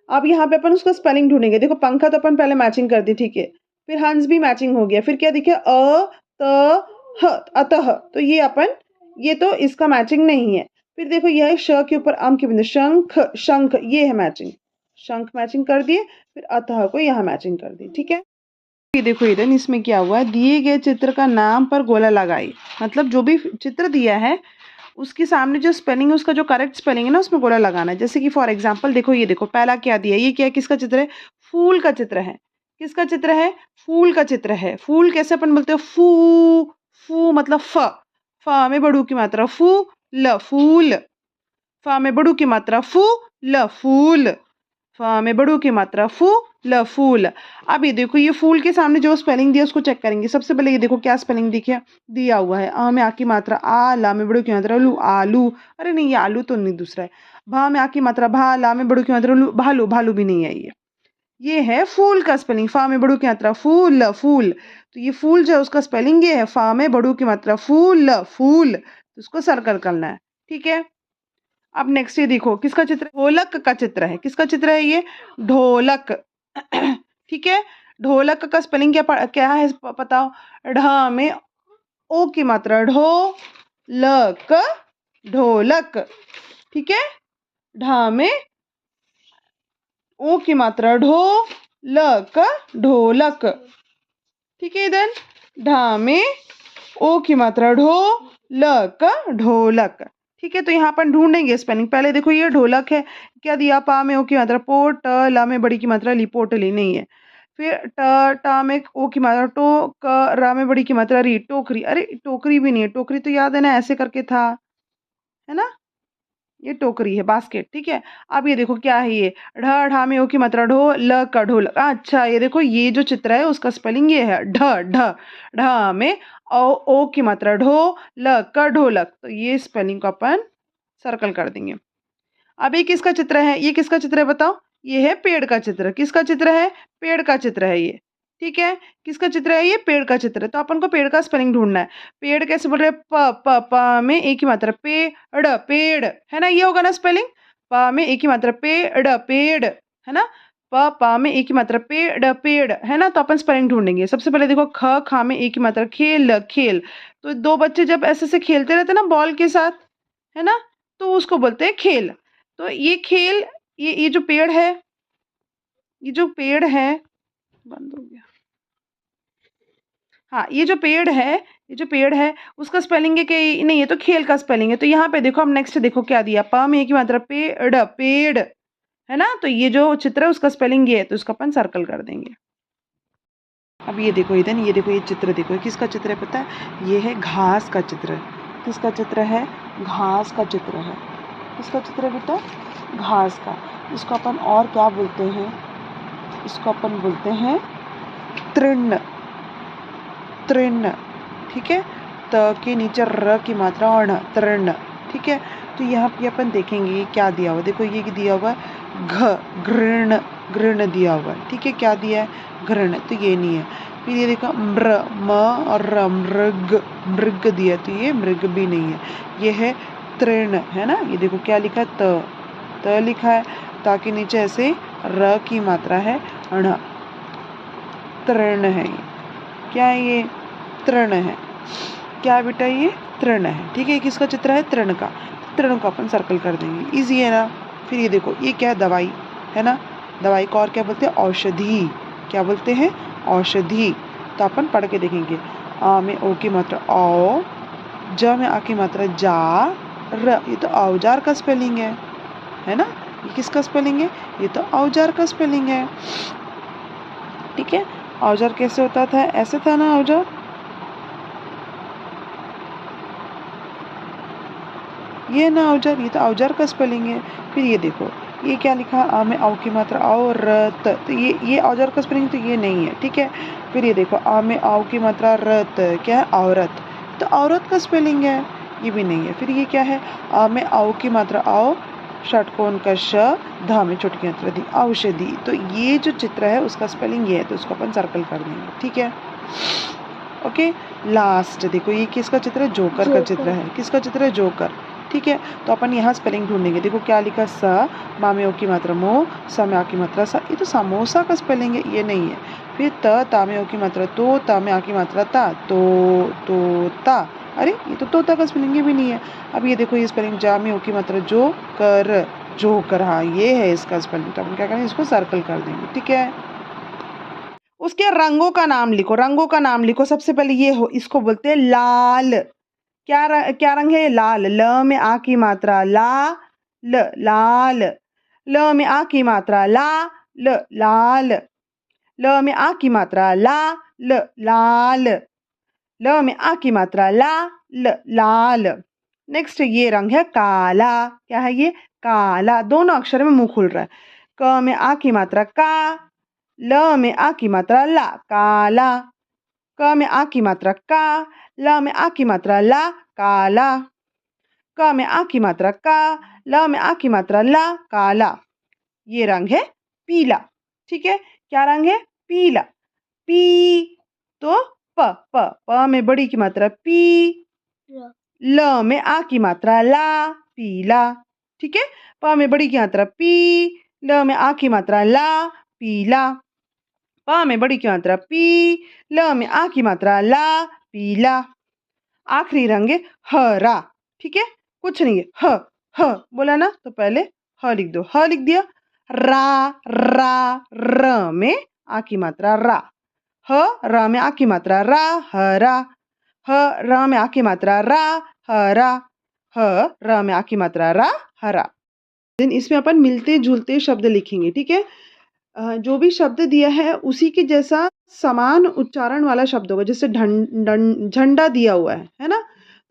अब यहाँ पे अपन उसका स्पेलिंग ढूंढेंगे। देखो पंखा तो अपन पहले मैचिंग कर दी, ठीक है। फिर हंस भी मैचिंग हो गया। फिर क्या दिखे, अ त ह, अतः। तो ये अपन, ये तो इसका मैचिंग नहीं है। फिर देखो यह है श के ऊपर अम की बिंदु, शंख, शंख, ये है मैचिंग। शंख मैचिंग कर दिए, फिर अतः को यहाँ मैचिंग कर दी। ठीक है, ये देखो इधर इसमें क्या हुआ, दिए गए चित्र का नाम पर गोला लगाई। मतलब जो भी चित्र दिया है उसके सामने जो स्पेलिंग है, उसका जो करेक्ट स्पेलिंग है ना, उसमें गोला लगाना है। जैसे कि फॉर एग्जांपल देखो, ये देखो पहला क्या दिया, ये क्या है, किसका चित्र है, फूल का चित्र है। किसका चित्र है, फूल का चित्र है। फूल कैसे अपन बोलते हैं, फू, फू मतलब फ, फ में बड़ू की मात्रा फू, ल, फूल। फ में बड़ू की मात्रा फू, ल, फूल। फ में बड़ू की मात्रा फू, ल, फूल। अब ये देखो, ये फूल के सामने जो स्पेलिंग दिया उसको चेक करेंगे। सबसे पहले ये देखो क्या स्पेलिंग दिया हुआ है, अ में आ की मात्रा आ, ला में बड़ू की मात्रा लू, आलू। अरे नहीं, ये आलू तो नहीं, दूसरा है। भा में आ की मात्रा भा, ला में बड़ू की मात्रा लू, भालू। भालू भी नहीं है ये है फूल का स्पेलिंग। फा में बड़ू की मात्रा फूल, फूल। तो ये फूल जो है उसका स्पेलिंग ये है, फा में बड़ू की मात्रा फूल, फूल। तो उसको सर्कल करना है। ठीक है, अब नेक्स्ट ये देखो किसका चित्र, ढोलक का चित्र है। किसका चित्र है ये, ढोलक। ठीक है, ढोलक का स्पेलिंग क्या है बताओ, ढ में ओ की मात्रा, ढो, लक, ढोलक। ठीक है, ढ में ओ की मात्रा, ढो, लक, ढोलक। ठीक है, इधर ढ में ओ की मात्रा, ढो, लक, ढोलक। ठीक है, तो यहाँ पर ढूंढेंगे स्पेलिंग। पहले देखो ये ढोलक है, क्या दिया, पा में ओ की मात्रा पो, ट, ला में बड़ी की मात्रा ली, पोटली नहीं है। फिर ट, टा में ओ की मात्रा टो, क, रा में बड़ी की मात्रा री, टोकरी। अरे टोकरी भी नहीं है, टोकरी तो याद है ना, ऐसे करके था, है ना, ये टोकरी है, बास्केट। ठीक है, अब ये देखो क्या है, ये ढ, ढा में ओ की मात्रा ढो, ल का ढोल। अच्छा ये देखो ये जो चित्र है उसका स्पेलिंग ये है, ढ, ढ, ढ में ओ की मात्रा ढो, ल का ढोलक। तो ये स्पेलिंग को अपन सर्कल कर देंगे। अब ये किसका चित्र है, ये किसका चित्र है बताओ, ये है पेड़ का चित्र। किसका चित्र है, पेड़ का चित्र है ये। ठीक है, किसका चित्र है, ये पेड़ का चित्र है। तो अपन को पेड़ का स्पेलिंग ढूंढना है। पेड़ कैसे बोल रहे हैं, प में एक ही मात्रा, पेड़, पेड़, है ना, ये होगा ना स्पेलिंग। प में एक ही मात्रा, पेड़, पेड़, है ना। प में एक ही मात्रा, पेड़, पेड़, है ना। तो अपन स्पेलिंग ढूंढेंगे। सबसे पहले देखो, ख, खा में एक ही मात्रा, खेल, खेल। तो दो बच्चे जब ऐसे से खेलते रहते ना बॉल के साथ, है ना, तो उसको बोलते हैं खेल। तो ये खेल, ये जो पेड़ है, ये जो पेड़ है, बंद हो गया, हाँ, ये जो पेड़ है, ये जो पेड़ है उसका स्पेलिंग है कि नहीं, ये तो खेल का स्पेलिंग है। तो यहाँ पे देखो, हम नेक्स्ट देखो क्या दिया, प में एक ही मात्रा, पेड़, पेड़, है ना। तो ये जो चित्र है उसका स्पेलिंग ये है, तो इसको अपन सर्कल कर देंगे। अब ये देखो इधर, ये देखो ये चित्र देखो, ये किसका चित्र है पता है, ये है घास का चित्र। किसका चित्र है, घास का चित्र है। किसका चित्र है बेटा, घास का। इसको अपन और क्या बोलते हैं, इसको अपन बोलते हैं तृण, तृण। ठीक है, त के नीचे र की मात्रा और न, तृण। ठीक है, तो यहाँ पे अपन देखेंगे ये क्या दिया हुआ, देखो ये दिया हुआ है घ, घृण, घृण दिया हुआ है। ठीक है, क्या दिया है, घृण, तो ये नहीं है। फिर ये देखो मृ, म और र, मृग, मृग दिया, तो ये मृग भी नहीं है, ये है तृण, है ना। ये देखो क्या लिखा है, त लिखा है, ताकि नीचे ऐसे र की मात्रा है, अण, तृण है ये। क्या है ये, तृण है। क्या है बेटा, ये तृण है। ठीक है, किसका चित्र है, तृण का। तृण को अपन सर्कल कर देंगे, इजी है ना। फिर ये देखो ये क्या है, दवाई, है ना। दवाई को और क्या बोलते हैं, औषधि। क्या बोलते हैं, औषधि। तो अपन पढ़ के देखेंगे। आ में ओ की मात्रा औ, ज में आ की मात्रा जा, र, ये तो औजार का स्पेलिंग है ना। ये किसका स्पेलिंग है? ये तो औजार का स्पेलिंग है। ठीक है, औजार कैसे होता था? ऐसे था ना औजार। ये ना औजार, ये तो औजार का स्पेलिंग है। फिर ये देखो, ये क्या लिखा? आ में औ की मात्रा औरत, तो ये औजार का स्पेलिंग तो ये नहीं है। ठीक है, फिर ये देखो, आ में औ की मात्रा रत, क्या है? औरत, तो औरत का स्पेलिंग है, ये भी नहीं है। फिर ये क्या है? आ में औ की मात्रा औ, षटकोण का श, धा में छोटी मात्रा दी, औषधि। तो ये जो चित्र है उसका स्पेलिंग ये है, तो उसको अपन सर्कल कर देंगे। ठीक है, ओके। लास्ट देखो, ये किसका चित्र है? जोकर का चित्र है। किसका चित्र है? जोकर। ठीक है, तो अपन यहाँ स्पेलिंग ढूंढेंगे। देखो क्या लिखा? स, मा में ओ की मात्रा मो, स में आ की मात्रा सा, ये तो समोसा का स्पेलिंग है, ये नहीं है। फिर त, ता में ओ की मात्रा तो, ता में आ की मात्रा ता, तो ता, अरे ये तो तोता का स्पेलिंग भी नहीं है। अब ये देखो, ये स्पेलिंग जा में ओ की मात्रा जो कर, जोकर, हाँ ये है इसका स्पेलिंग। तो अपन क्या करेंगे? इसको सर्कल कर देंगे। ठीक है, उसके रंगों का नाम लिखो। रंगों का नाम लिखो। सबसे पहले ये हो, इसको बोलते हैं लाल। क्या रंग है? लाल। ल में आ की मात्रा ला, ल, लाल। ल में आ की मात्रा ला, ल, लाल। ल में आ की मात्रा ला, ल, लाल। ल में आ की मात्रा ला, ल, लाल। नेक्स्ट ये रंग है काला। क्या है ये? काला। दोनों अक्षर में मुंह खुल रहा है। क में आ की मात्रा का, ल में आ की मात्रा ला, काला। क में आ की मात्रा का, ल में आ की मात्रा ला, काला। क में आ की मात्रा का, ल में आ की मात्रा ला, काला। ये रंग है पीला। ठीक है, क्या रंग है? पीला। पी, तो प में बड़ी की मात्रा पी, ल में आ की मात्रा ला, पीला। ठीक है, प में बड़ी की मात्रा पी, ल में आ की मात्रा ला, पीला। प में बड़ी की मात्रा पी, ल में आ की मात्रा ला, पीला। आखिरी रंग है हरा। ठीक है, कुछ नहीं है, ह बोला ना, तो पहले ह लिख दो। ह लिख दिया। रा, रा, र में आ की मात्रा रा, ह, र में आ की मात्रा रा, हरा। ह, र में आ की मात्रा रा, हरा। ह, र में आ की मात्रा रा, हरा। देन इसमें अपन मिलते जुलते शब्द लिखेंगे। ठीक है, जो भी शब्द दिया है उसी के जैसा समान उच्चारण वाला शब्द होगा। जैसे झंडा दिया हुआ है ना,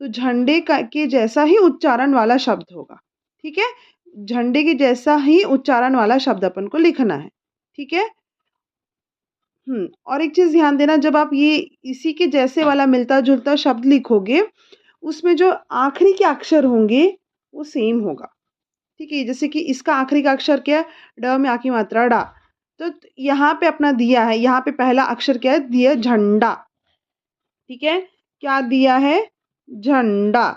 तो झंडे का के जैसा ही उच्चारण वाला शब्द होगा। ठीक है, झंडे के जैसा ही उच्चारण वाला शब्द अपन को लिखना है। ठीक है, और एक चीज ध्यान देना, जब आप ये इसी के जैसे वाला मिलता जुलता शब्द लिखोगे, उसमें जो आखिरी के अक्षर होंगे वो सेम होगा। ठीक है, जैसे कि इसका आखिरी का अक्षर क्या है? ड में आ की मात्रा डा, तो यहाँ पे अपना दिया है, यहाँ पे पहला अक्षर क्या है? दिया झंडा। ठीक है, क्या दिया है? झंडा।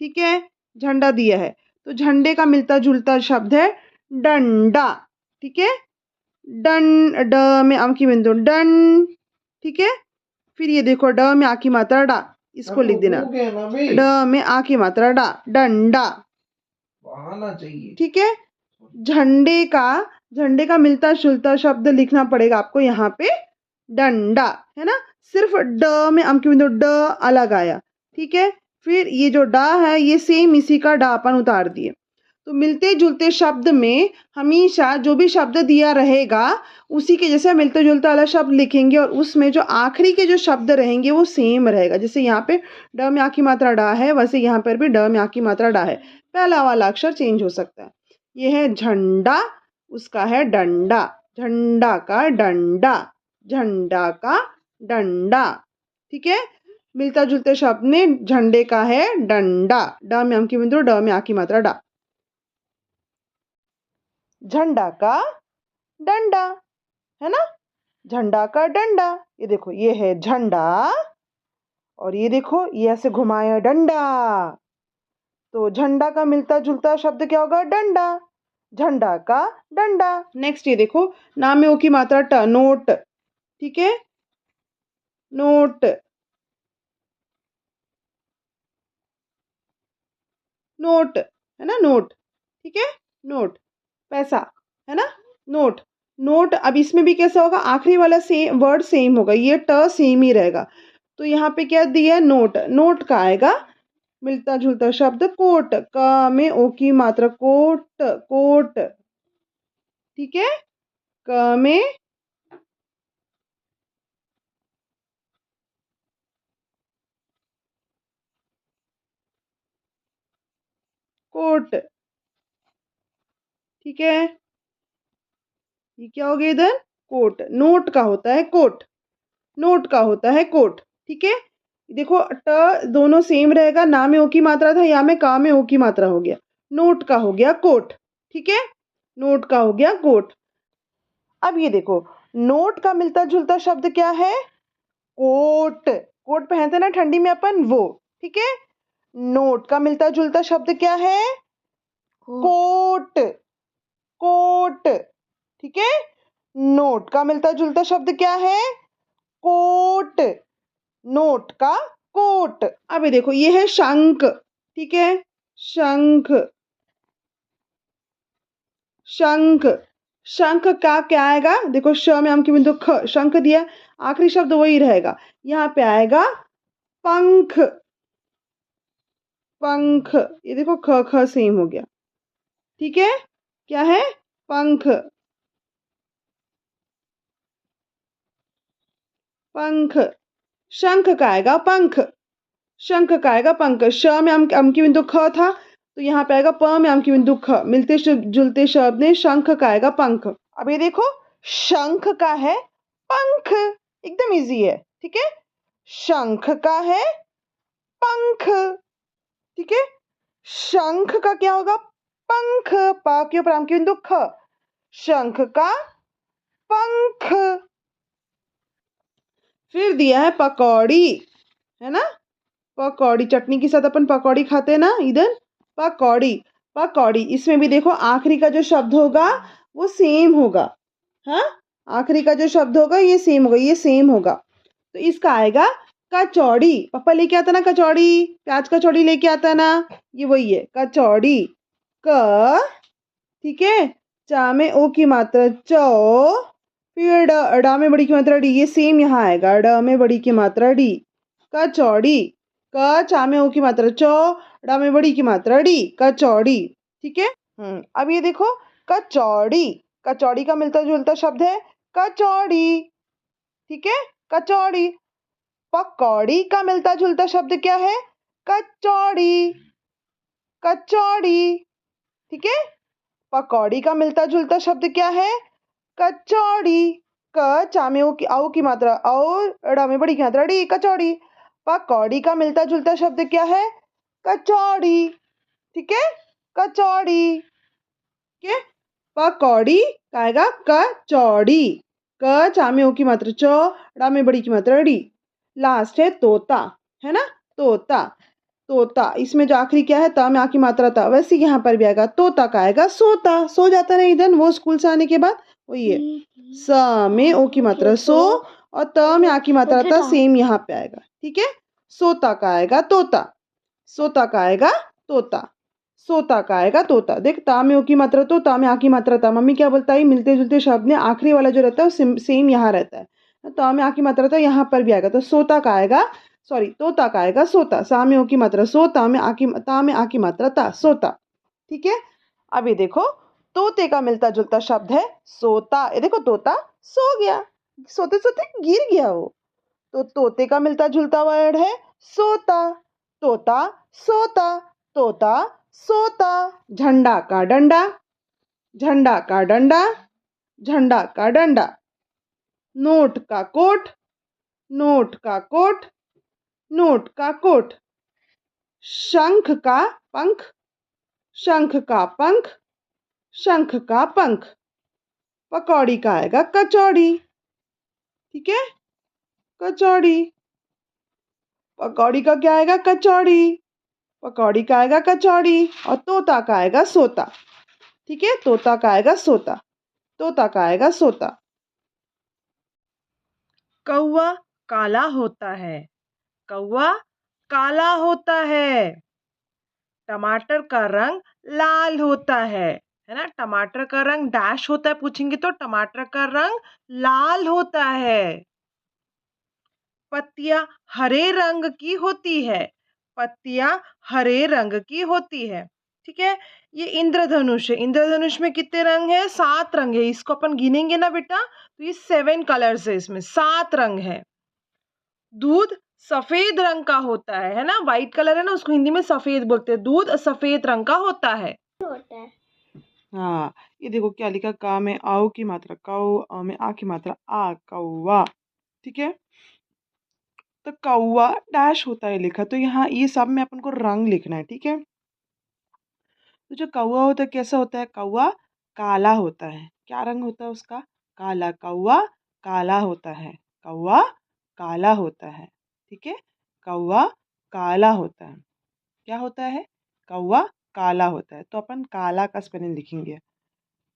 ठीक है, झंडा दिया है, तो झंडे का मिलता जुलता शब्द है डंडा। ठीक है, डन, ड में आम की बिंदु डन। ठीक है, फिर ये देखो, ड में आ की मात्रा डा, इसको लिख देना। ड में आ की मात्रा डा, डंडा। चाहिए। ठीक है, झंडे का मिलता जुलता शब्द लिखना पड़ेगा आपको यहाँ पे, डंडा, है ना। सिर्फ ड में अम की बिंदु ड अलग आया। ठीक है, फिर ये जो डा है ये सेम इसी का डा अपन उतार दिए। तो मिलते जुलते शब्द में हमेशा जो भी शब्द दिया रहेगा उसी के जैसे मिलते जुलते वाला शब्द लिखेंगे, और उसमें जो आखिरी के जो शब्द रहेंगे वो सेम रहेगा। जैसे यहाँ पे ड में आ की मात्रा डा है, वैसे यहाँ पर भी ड में आ की मात्रा डा है, पहला वाला अक्षर चेंज हो सकता है। ये है झंडा, उसका है डंडा। झंडा का डंडा, झंडा का डंडा। ठीक है, मिलता जुलते शब्द में झंडे का है डंडा, ड में अम की बिंदु ड में आ की मात्रा डा। झंडा का डंडा, है ना, झंडा का डंडा। ये देखो, ये है झंडा, और ये देखो ये ऐसे घुमाया डंडा, तो झंडा का मिलता जुलता शब्द क्या होगा? डंडा। झंडा का डंडा। नेक्स्ट ये देखो, नाम में ओ की मात्रा ट, नोट। ठीक है, नोट, नोट, है ना, नोट। ठीक है, नोट, पैसा, है ना, नोट। नोट, अब इसमें भी कैसा होगा, आखिरी वाला सेम वर्ड सेम होगा, ये ट सेम ही रहेगा। तो यहाँ पे क्या दिया है, नोट। नोट का आएगा मिलता जुलता शब्द कोट, क में ओ की मात्रा, कोट कोट। ठीक है, क में कोट। ठीक है, ये क्या हो गया इधर, कोट। नोट का होता है कोट, नोट का होता है कोट। ठीक है, देखो ट दोनों सेम रहेगा, ना में ओ की मात्रा था, या में का में ओ की मात्रा हो गया। नोट का हो गया कोट। ठीक है, नोट का हो गया कोट। अब ये देखो, नोट का मिलता जुलता शब्द क्या है, कोट। कोट पहनते ना ठंडी में अपन, वो। ठीक है, नोट का मिलता जुलता शब्द क्या है, कोट कोट। ठीक है, नोट का मिलता जुलता शब्द क्या है, कोट। नोट का कोट। अब ये देखो, ये है शंख। ठीक है, शंख शंख। शंख का क्या आएगा, देखो श में आम की बिंदु ख, शंख दिया, आखिरी शब्द वही रहेगा। यहाँ पे आएगा पंख। पंख, ये देखो ख ख सेम हो गया। ठीक है, क्या है, पंख। पंख, शंख का आएगा पंख। शंख का आएगा पंख। श में अम की बिंदु ख था, तो यहाँ पे आएगा प में अम की बिंदु ख, मिलते जुलते शब्द ने शंख का आएगा पंख। अब ये देखो, शंख का है पंख, एकदम इजी है। ठीक है, शंख का है पंख। ठीक है, शंख का क्या होगा, पंख, प के ऊपर आम की बिंदु ख, शंख का पंख। फिर दिया है पकौड़ी, है ना, पकौड़ी, चटनी के साथ अपन पकौड़ी खाते हैं ना, इधर पकौड़ी। पकौड़ी, इसमें भी देखो आखिरी का जो शब्द होगा वो सेम होगा। हाँ, आखिरी का जो शब्द होगा ये सेम होगा, ये सेम होगा। तो इसका आएगा कचौड़ी। पापा लेके आता ना कचौड़ी, प्याज कचौड़ी लेके आता ना, ये वही है कचौड़ी। क, ठीक है, चा में ओ की मात्रा चौ, फिर डा में बड़ी की मात्रा डी, ये सेम यहाँ आएगा, ड में बड़ी की मात्रा डी, कचौड़ी। क चा में ओ की मात्रा चौ, डा में बड़ी की मात्रा डी, कचौड़ी। ठीक है, अब ये देखो, कचौड़ी। कचौड़ी का मिलता जुलता शब्द है कचौड़ी। ठीक है, कचौड़ी। पकौड़ी का मिलता जुलता शब्द क्या है, कचौड़ी। कचौड़ी। ठीक है, पकौड़ी का मिलता जुलता शब्द क्या है, कचौड़ी। क चा में ओ की औ की मात्रा औ, ड़ में बड़ी की मात्रा डी, कचौड़ी। पकौड़ी का मिलता जुलता शब्द क्या है, कचौड़ी। ठीक है, कचौड़ी। ठीक है, पकौड़ी का आएगा कचौड़ी। क चा में ओ की मात्रा चौ, ड़ा में बड़ी की मात्रा डी। लास्ट है तोता, है ना, तोता। तोता, इसमें जो आखिरी क्या है, ता में आ की मात्रा था, वैसे यहाँ पर भी आएगा। तोता का आएगा सोता, सो जाता ना इधर वो स्कूल से आने के बाद, वही है। स में ओ की मात्रा सो, और त में आ की मात्रा था, सेम यहाँ पे आएगा। ठीक है, सोता का आएगा तोता, सोता का आएगा तोता, सोता का आएगा तोता। देख, ता में ओ की मात्रा तो, ता में आ की मात्रा था, मम्मी क्या बोलता है, मिलते जुलते शब्द में आखिरी वाला जो रहता है वो सेम यहाँ रहता है। ता में आ की मात्रा था, यहाँ पर भी आएगा, तो सोता का आएगा, सॉरी, तोता का आएगा सोता। सा में ओ की मात्रा सो, ता में आ की मात्रा ता, सोता। ठीक है, अब ये देखो, तोते का मिलता जुलता शब्द है सोता। ये देखो, तोता सो गया, सोते सोते गिर गया वो, तो तोते का मिलता जुलता वर्ड है सोता। तोता सोता, तोता सोता। झंडा का डंडा, झंडा का डंडा, झंडा का डंडा। नोट का कोट, नोट का कोट, नोट का कोट। शंख का पंख, शंख का पंख, शंख का पंख। पकौड़ी का आएगा कचौड़ी। ठीक है, कचौड़ी। पकौड़ी का क्या आएगा, कचौड़ी। पकौड़ी का आएगा कचौड़ी, और तोता का आएगा सोता। ठीक है, तोता का आएगा सोता, तोता का आएगा सोता। कौवा काला होता है, कौवा काला होता है। टमाटर का रंग लाल होता है है ना। टमाटर का रंग डैश होता है, पूछेंगे तो टमाटर का रंग लाल होता है। पत्तियां हरे रंग की होती है, पत्तियां हरे रंग की होती है। ठीक है, ये इंद्रधनुष है। इंद्रधनुष में कितने रंग है? 7 रंग है। इसको अपन गिनेंगे ना बेटा, तो ये 7 कलर्स है, इसमें 7 रंग है। दूध सफेद रंग का होता है ना, व्हाइट कलर है ना, उसको हिंदी में सफेद बोलते हैं। दूध सफेद रंग का होता है। होता है। हाँ, ये देखो क्या लिखा, का में आओ की मात्रा कौ, अ में आ की मात्रा आ, कौवा। ठीक है, तो कौवा डैश होता है लिखा, तो यहाँ ये सब में अपन को रंग लिखना है। ठीक है, तो जो कौवा होता है कैसा होता है? कौवा काला होता है। क्या रंग होता है उसका? काला। कौवा काला होता है, कौवा काला होता है। ठीक है, कौवा काला होता है। क्या होता है? कौवा काला होता है। तो अपन काला का स्पेलिंग लिखेंगे,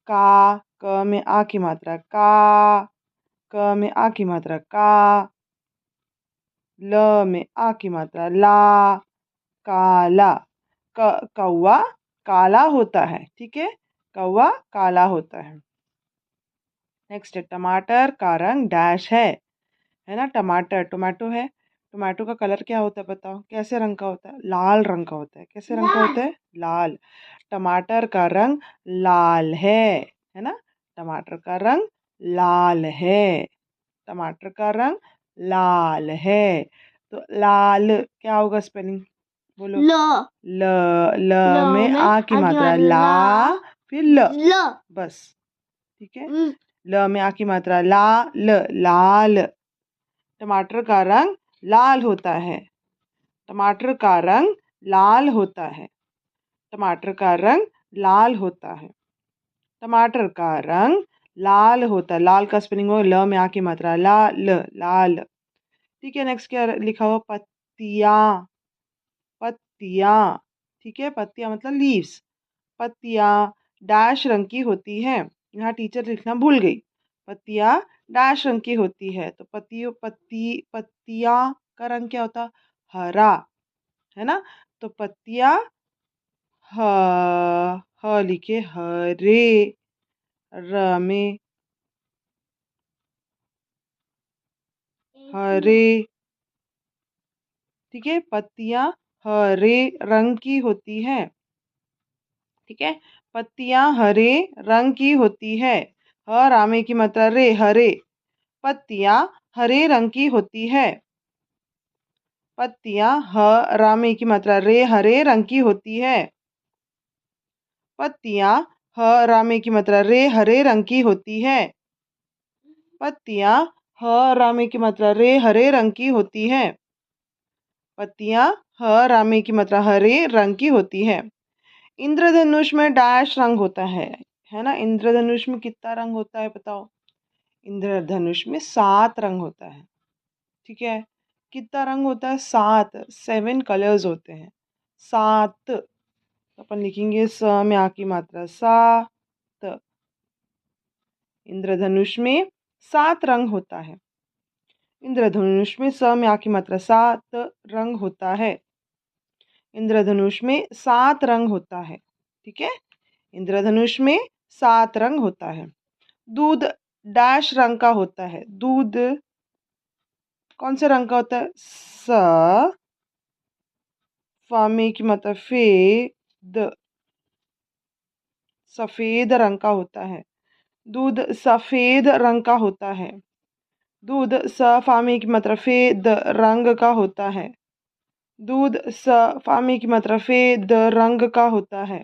का, क में आ की मात्रा का, क में आ की मात्रा का, ल में आ की मात्रा ला, काला। कौवा काला होता है। ठीक है, कौवा काला होता है। नेक्स्ट है, टमाटर का रंग डैश है ना। टमाटर, टोमेटो है, टोमेटो का कलर क्या होता है बताओ? कैसे रंग का होता है? लाल रंग का होता है। कैसे रंग का होता है? लाल। टमाटर का रंग लाल है ना। टमाटर का रंग लाल है, टमाटर का रंग लाल है। तो लाल क्या होगा स्पेलिंग? बोलो। ल ल, ल में आ की मात्रा ला, फिर ल, बस। ठीक है, ल में आ की मात्रा ला, ल, लाल। टमाटर का रंग लाल होता है, टमाटर का रंग लाल होता है, टमाटर का रंग लाल होता है, टमाटर का रंग लाल होता है। लाल का स्पेलिंग हो ल में आ की मात्रा ला, ल, लाल। ठीक है, नेक्स्ट क्या लिखा हुआ? पत्तियाँ, पत्तियाँ। ठीक है, पत्तियाँ मतलब लीव्स। पत्तियाँ डैश रंग की होती हैं। यहाँ टीचर लिखना भूल गई। पत्तियाँ डैश रंग की होती है, तो पत्तियाँ का रंग क्या होता? हरा, है ना। तो पत्तियाँ लिखे हरे, र में हरे। ठीक है, पत्तियाँ हरे रंग की होती हैं। ठीक है, पत्तियाँ हरे रंग की होती है। रामे की मात्रा रे, हरे। पत्तियाँ हरे रंग की होती है। पत्तियाँ रामे की मात्रा रे, हरे रंग की होती है। पत्तियाँ रामे की मात्रा रे, हरे रंग की होती है। पत्तियाँ रामे की मात्रा रे, हरे रंग की होती है। पत्तियाँ रामे की मात्रा हरे रंग की होती है। इंद्रधनुष में डैश रंग होता है ना। इंद्रधनुष में कितना रंग होता है बताओ? इंद्रधनुष में 7 रंग होता है। ठीक है, कितना रंग होता है? 7, 7 कलर्स होते हैं, 7। अपन लिखेंगे स में आ की मात्रा सा, त। इंद्रधनुष में 7 रंग होता है। इंद्रधनुष में स में आ की मात्रा सा, त रंग होता है। इंद्रधनुष में 7 रंग होता है। ठीक है, इंद्रधनुष में 7 रंग होता है। दूध डैश रंग का होता है। दूध कौन से रंग का होता है? स, फामे की मतलब फे, द, सफेद रंग का होता है। दूध सफेद रंग का होता है। दूध स फामे की मतलब फे, द रंग का होता है। दूध स फामे की मतलब फे, द रंग का होता है।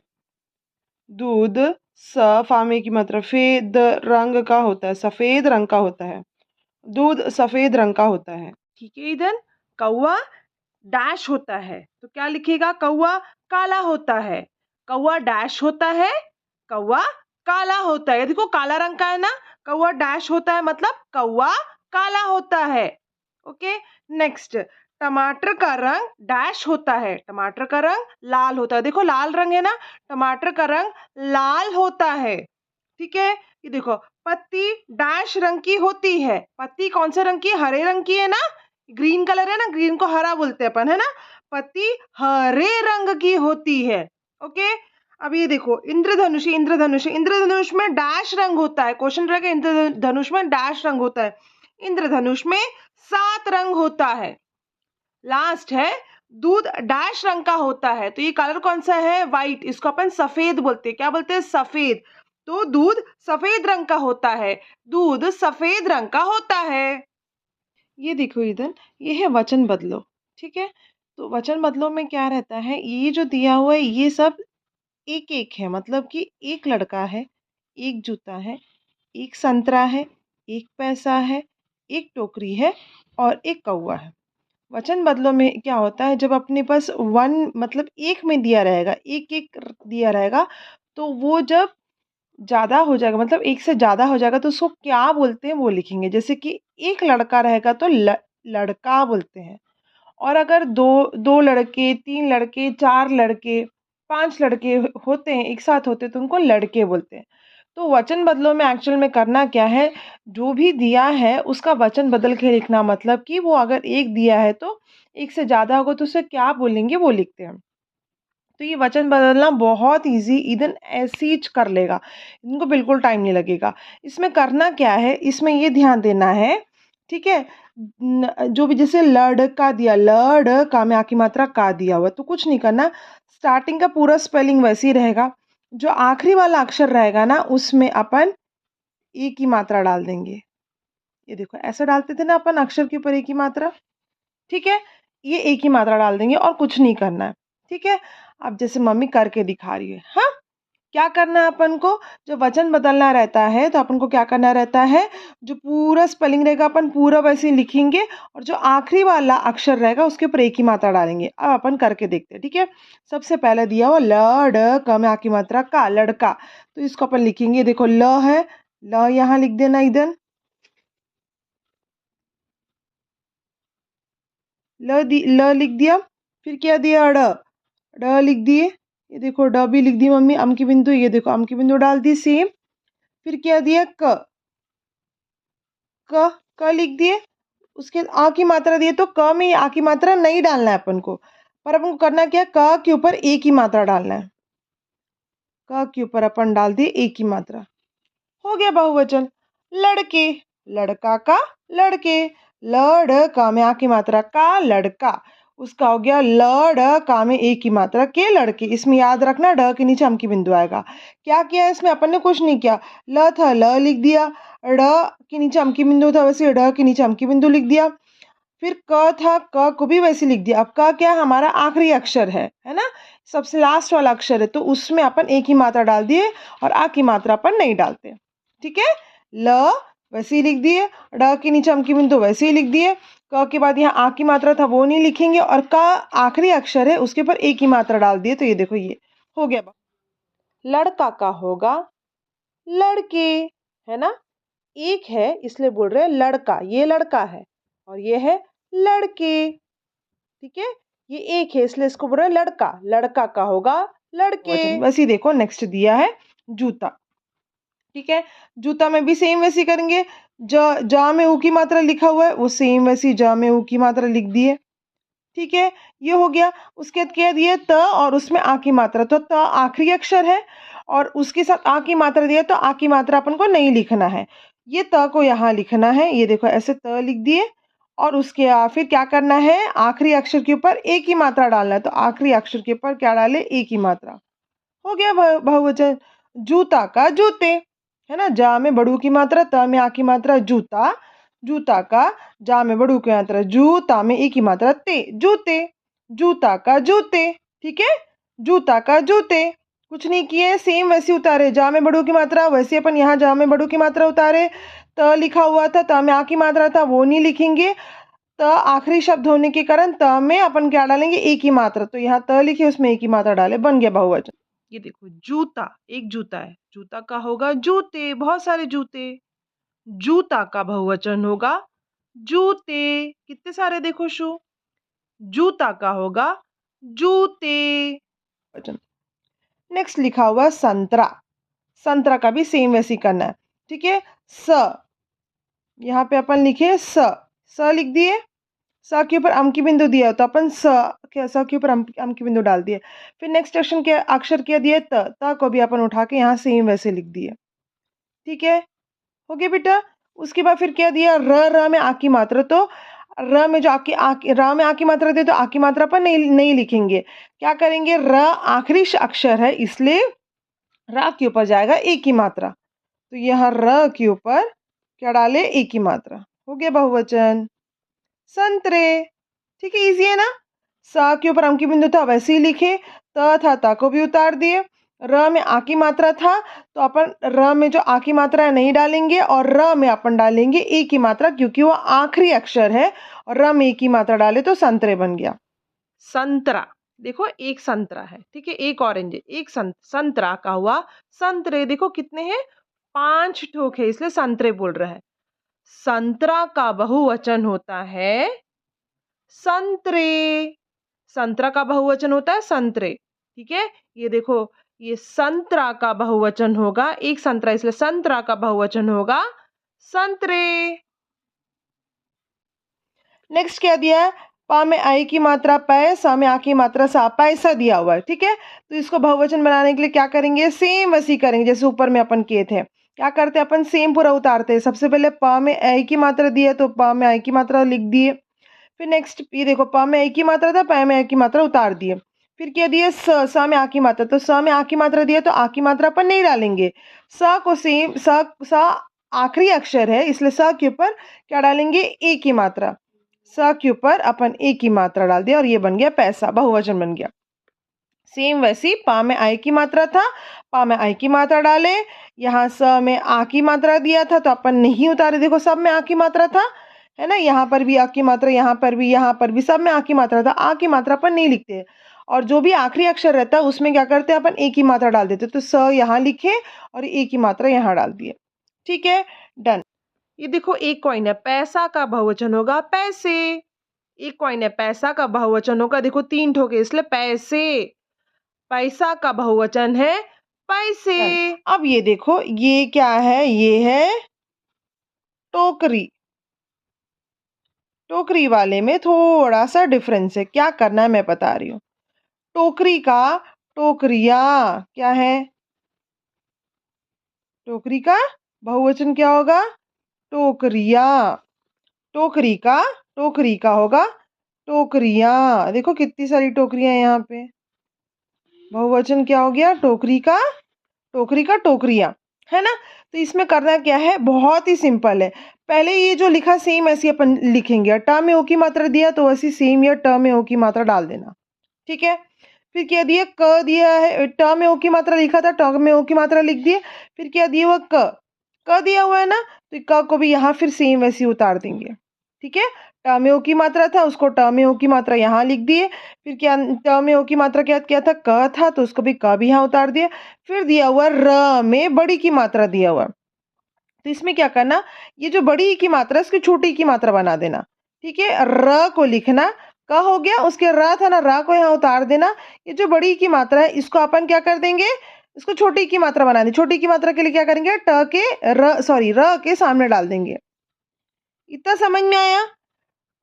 दूध स फामे की मतलब फे, द रंग का होता है, सफेद रंग का होता है। दूध सफेद रंग का होता है। ठीक है, इधर कौवा डैश होता है, तो क्या लिखेगा? कौवा काला होता है। कौवा डैश होता है, कौवा काला होता है। देखो काला रंग का है ना, कौवा डैश होता है मतलब कौवा काला होता है। ओके, नेक्स्ट, टमाटर का रंग डैश होता है, टमाटर का रंग लाल होता है। देखो लाल रंग है ना, टमाटर का रंग लाल होता है। ठीक है, ये देखो पत्ती डैश रंग की होती है। पत्ती कौन से रंग की? हरे रंग की है ना, ग्रीन कलर है ना, ग्रीन को हरा बोलते हैं अपन, है ना। पत्ती हरे रंग की होती है। ओके, अब ये देखो इंद्रधनुष, इंद्रधनुष, इंद्रधनुष में डैश रंग होता है। क्वेश्चन रहेगा इंद्रधनुष में डैश रंग होता है। इंद्रधनुष में 7 रंग होता है। लास्ट है दूध डैश रंग का होता है। तो ये कलर कौन सा है? व्हाइट। इसको अपन सफेद बोलते हैं। क्या बोलते हैं? सफेद। तो दूध सफेद रंग का होता है। दूध सफेद रंग का होता है। ये देखो इधर, ये है वचन बदलो। ठीक है, तो वचन बदलो में क्या रहता है? ये जो दिया हुआ है ये सब एक एक है, मतलब कि एक लड़का है, एक जूता है, एक संतरा है, एक पैसा है, एक टोकरी है और एक कौवा है। वचन बदलो में क्या होता है? जब अपने पास वन मतलब एक में दिया रहेगा, एक एक दिया रहेगा, तो वो जब ज़्यादा हो जाएगा, मतलब एक से ज़्यादा हो जाएगा, तो उसको क्या बोलते हैं वो लिखेंगे। जैसे कि एक लड़का रहेगा तो लड़का बोलते हैं। और अगर दो दो लड़के, 3 लड़के, 4 लड़के, 5 लड़के होते हैं, एक साथ होते हैं, तो उनको लड़के बोलते हैं। तो वचन बदलो में एक्चुअल में करना क्या है? जो भी दिया है उसका वचन बदल के लिखना, मतलब कि वो अगर एक दिया है तो एक से ज़्यादा होगा तो उसे क्या बोलेंगे वो लिखते हैं। तो ये वचन बदलना बहुत ईज़ी, ईदन ऐसे ही कर लेगा, इनको बिल्कुल टाइम नहीं लगेगा। इसमें करना क्या है, इसमें ये ध्यान देना है, ठीक है? जो भी जैसे लड़का दिया, लड़ का में आ की मात्रा का दिया हुआ, तो कुछ नहीं करना, स्टार्टिंग का पूरा स्पेलिंग वैसे ही रहेगा। जो आखिरी वाला अक्षर रहेगा ना, उसमें अपन ए की मात्रा डाल देंगे। ये देखो ऐसे डालते थे ना अपन अक्षर के ऊपर ए की मात्रा, ठीक है? ये ए की मात्रा डाल देंगे और कुछ नहीं करना है, ठीक है? अब जैसे मम्मी करके दिखा रही है, हाँ? क्या करना है अपन को? जब वचन बदलना रहता है तो अपन को क्या करना रहता है? जो पूरा स्पेलिंग रहेगा अपन पूरा वैसे ही लिखेंगे और जो आखिरी वाला अक्षर रहेगा उसके ऊपर एक ही मात्रा डालेंगे। अब अपन करके देखते हैं, ठीक है? सबसे पहले दिया हुआ ल, ड, क में आ की मात्रा का, लड़का। तो इसको अपन लिखेंगे, देखो ल है, ल यहाँ लिख देना इधर। ल लिख दिया, फिर क्या दिया? ड, ड लिख दिए। ये देखो ड भी लिख दी मम्मी, अम की बिंदु, ये देखो अम की बिंदु डाल दी सेम। फिर क्या दिया? क, क लिख दिए। उसके आ की मात्रा दिए तो क में आ की मात्रा नहीं डालना है अपन को, पर अपन को करना क्या? क के ऊपर ए की मात्रा डालना है। क के ऊपर अपन डाल दिए ए की मात्रा। हो गया बहुवचन। लड़के, लड़का का, लड़के। लड़का में आ की मात्रा का, लड़का। उसका हो गया लड़का में ए की मात्रा के, लड़के। इसमें याद रखना ड के नीचे अम की बिंदु आएगा। क्या किया है इसमें? अपन ने कुछ नहीं किया, ल था ल लिख दिया, ड के नीचे अम की बिंदु था वैसे ड के नीचे अम की बिंदु लिख दिया। फिर क था, क को भी वैसे लिख दिया। अब क क्या? हमारा आखिरी अक्षर है ना? सबसे लास्ट वाला अक्षर है, तो उसमें अपन एक ही मात्रा डाल दिए और आ की मात्रा अपन नहीं डालते, ठीक है? ल वैसे ही लिख दिए, ड के नीचे अम की बिंदु वैसे ही लिख दिए, क के बाद यहाँ आ की मात्रा था वो नहीं लिखेंगे और का आखिरी अक्षर है उसके ऊपर एक ही मात्रा डाल दिए। तो ये देखो ये हो गया। लड़का का होगा लड़के, है ना? एक है इसलिए बोल रहे हैं लड़का, ये लड़का है और ये है लड़के, ठीक है? ये एक है इसलिए इसको बोल रहे हैं लड़का, लड़का का होगा लड़के। वैसे ही देखो नेक्स्ट दिया है जूता, ठीक है? जूता में भी सेम वैसे करेंगे। जा में ऊ की मात्रा लिखा हुआ है वो सेम वैसी जा में ऊ की मात्रा लिख दिए, ठीक है? ये हो गया। उसके बाद क्या दिया? त और उसमें आ की मात्रा, तो त आखिरी अक्षर है और उसके साथ आ की मात्रा दिया तो आ की मात्रा अपन को नहीं लिखना है, ये त को यहाँ लिखना है। ये देखो ऐसे त लिख दिए और उसके फिर क्या करना है? आखिरी अक्षर के ऊपर एक ही मात्रा डालना है, तो आखिरी अक्षर के ऊपर क्या डाले? एक ही मात्रा। हो गया बहुवचन। जूता का जूते, है ना? जा में बड़ू की मात्रा, त में आ की मात्रा, जूता। जूता का, जा में बड़ू की मात्रा जू, ता में ए की मात्रा ते, जूते। जूता का जूते, ठीक है? जूता का जूते। कुछ नहीं किए, सेम वैसे उतारे। जा में बड़ू की मात्रा वैसे अपन यहाँ जा में बड़ू की मात्रा उतारे। त लिखा हुआ था, त में आ की मात्रा था वो नहीं लिखेंगे। त आखिरी शब्द होने के कारण त में अपन क्या डालेंगे? एक ही मात्रा, तो यहाँ त लिखे उसमें एक ही मात्रा डाले, बन गया बहुवचन। ये देखो जूता, एक जूता है, जूता का होगा जूते, बहुत सारे जूते। जूता का बहुवचन होगा जूते, कितने सारे देखो शू। जूता का होगा जूते। वचन। नेक्स्ट लिखा हुआ संतरा, संतरा का भी सेम वैसे करना है, ठीक है? स, यहाँ पे अपन लिखे स लिख दिए स के ऊपर अम की बिंदु दिया हो तो अपन स के ऊपर अम की बिंदु डाल दिए। फिर नेक्स्ट अक्षर क्या दिया है, त को भी अपन उठा के यहाँ सेम वैसे लिख दिए। ठीक है, हो गया बेटा। उसके बाद फिर क्या दिया, र में आ की मात्रा, तो र में जो र में आ की मात्रा दे तो आ की मात्रा पर नहीं लिखेंगे। क्या करेंगे, र आखिरी अक्षर है इसलिए र के ऊपर जाएगा ए की मात्रा, तो यहाँ र के ऊपर क्या डाले, ए की मात्रा। हो गया बहुवचन संतरे। ठीक है, इजी है ना। स के ऊपर अम की बिंदु था वैसे ही लिखे, त था त को भी उतार दिए, र में आ की मात्रा था तो अपन र में जो आ की मात्रा है नहीं डालेंगे और र में अपन डालेंगे ए की मात्रा, क्योंकि वो आखिरी अक्षर है और र में ए की मात्रा डाले तो संतरे बन गया। संतरा, देखो एक संतरा है, ठीक है, एक ऑरेंज है, एक संतरा का हुआ संतरे। देखो कितने हैं, 5 ठोक है इसलिए संतरे बोल रहा है। संतरा का बहुवचन होता है संतरे। संतरा का बहुवचन होता है संतरे। ठीक है, ये देखो ये संतरा का बहुवचन होगा, एक संतरा इसलिए संतरा का बहुवचन होगा संतरे। नेक्स्ट क्या दिया है, पा में आई की मात्रा पै, सा में आ की मात्रा सा, पैसा दिया हुआ है। ठीक है, तो इसको बहुवचन बनाने के लिए क्या करेंगे, सेम वैसी करेंगे जैसे ऊपर में अपन किए थे। क्या करते हैं अपन, सेम पूरा उतारते हैं। सबसे पहले पा में आई की मात्रा दी है तो पा में आई की मात्रा लिख दिए। फिर नेक्स्ट ये देखो, प में ए की मात्रा था, प में ए की मात्रा उतार दिए। फिर क्या दिया, स में आ की मात्रा, तो स में आ की मात्रा दिया तो आ की मात्रा पर नहीं डालेंगे। स को सेम स आखिरी अक्षर है इसलिए स के ऊपर क्या डालेंगे, ए की मात्रा। स के ऊपर अपन ए की मात्रा डाल दिया और ये बन गया पैसा, बहुवचन बन गया। सेम वैसी पा में आई की मात्रा था, पा में आई की मात्रा डाले, यहाँ स में आ की मात्रा दिया था तो अपन नहीं उतारे। देखो सब में आ की मात्रा था, है ना, यहाँ पर भी आ की मात्रा, यहाँ पर भी सब में आ की मात्रा था। आ की मात्रा पर नहीं लिखते और जो भी आखिरी अक्षर रहता है उसमें क्या करते हैं अपन, ए की मात्रा डाल देते, तो स यहाँ लिखे और ए की मात्रा यहाँ डाल दिए। ठीक है, डन। ये देखो एक कॉइन है, पैसा का बहुवचन होगा पैसे। एक कॉइन है, पैसा का बहुवचन होगा, देखो 3 ठोके इसलिए पैसे। पैसा का बहुवचन है पैसे। अब ये देखो ये क्या है, ये है टोकरी। टोकरी वाले में थोड़ा सा डिफरेंस है, क्या करना है मैं बता रही हूँ। टोकरी का टोकरिया क्या है, टोकरी का बहुवचन क्या होगा, टोकरिया। टोकरी का होगा टोकरिया। देखो कितनी सारी टोकरियां यहाँ पे, बहुवचन क्या हो गया, टोकरी का टोकरिया, है ना। तो इसमें करना क्या है, बहुत ही सिंपल है। पहले ये जो लिखा सेम ऐसी अपन लिखेंगे, ट में ओ की मात्रा दिया तो वैसी सेम या ट में ओ की मात्रा डाल देना। ठीक है, फिर क्या दिया, क दिया है, ट में ओ की मात्रा लिखा था, ट में ओ की मात्रा लिख दिए। फिर क्या दिया हुआ, क दिया हुआ है ना, तो क को भी यहाँ फिर सेम वैसी उतार देंगे। ठीक है, ट में ओ की मात्रा था, उसको ट में ओ की मात्रा यहाँ लिख दिए। फिर क्या, ट में ओ की मात्रा क्या था, क था, तो उसको भी क भी यहाँ उतार दिया। फिर दिया हुआ र में बड़ी की मात्रा दिया हुआ, तो इसमें क्या करना, ये जो बड़ी की मात्रा है इसकी छोटी की मात्रा बना देना। ठीक है, र को लिखना, क हो गया, उसके र था ना, र को यहाँ उतार देना। ये जो बड़ी की मात्रा है इसको अपन क्या कर देंगे, इसको छोटी की मात्रा बना दी। छोटी की मात्रा के लिए क्या करेंगे, र के सामने डाल देंगे। इतना समझ में आया।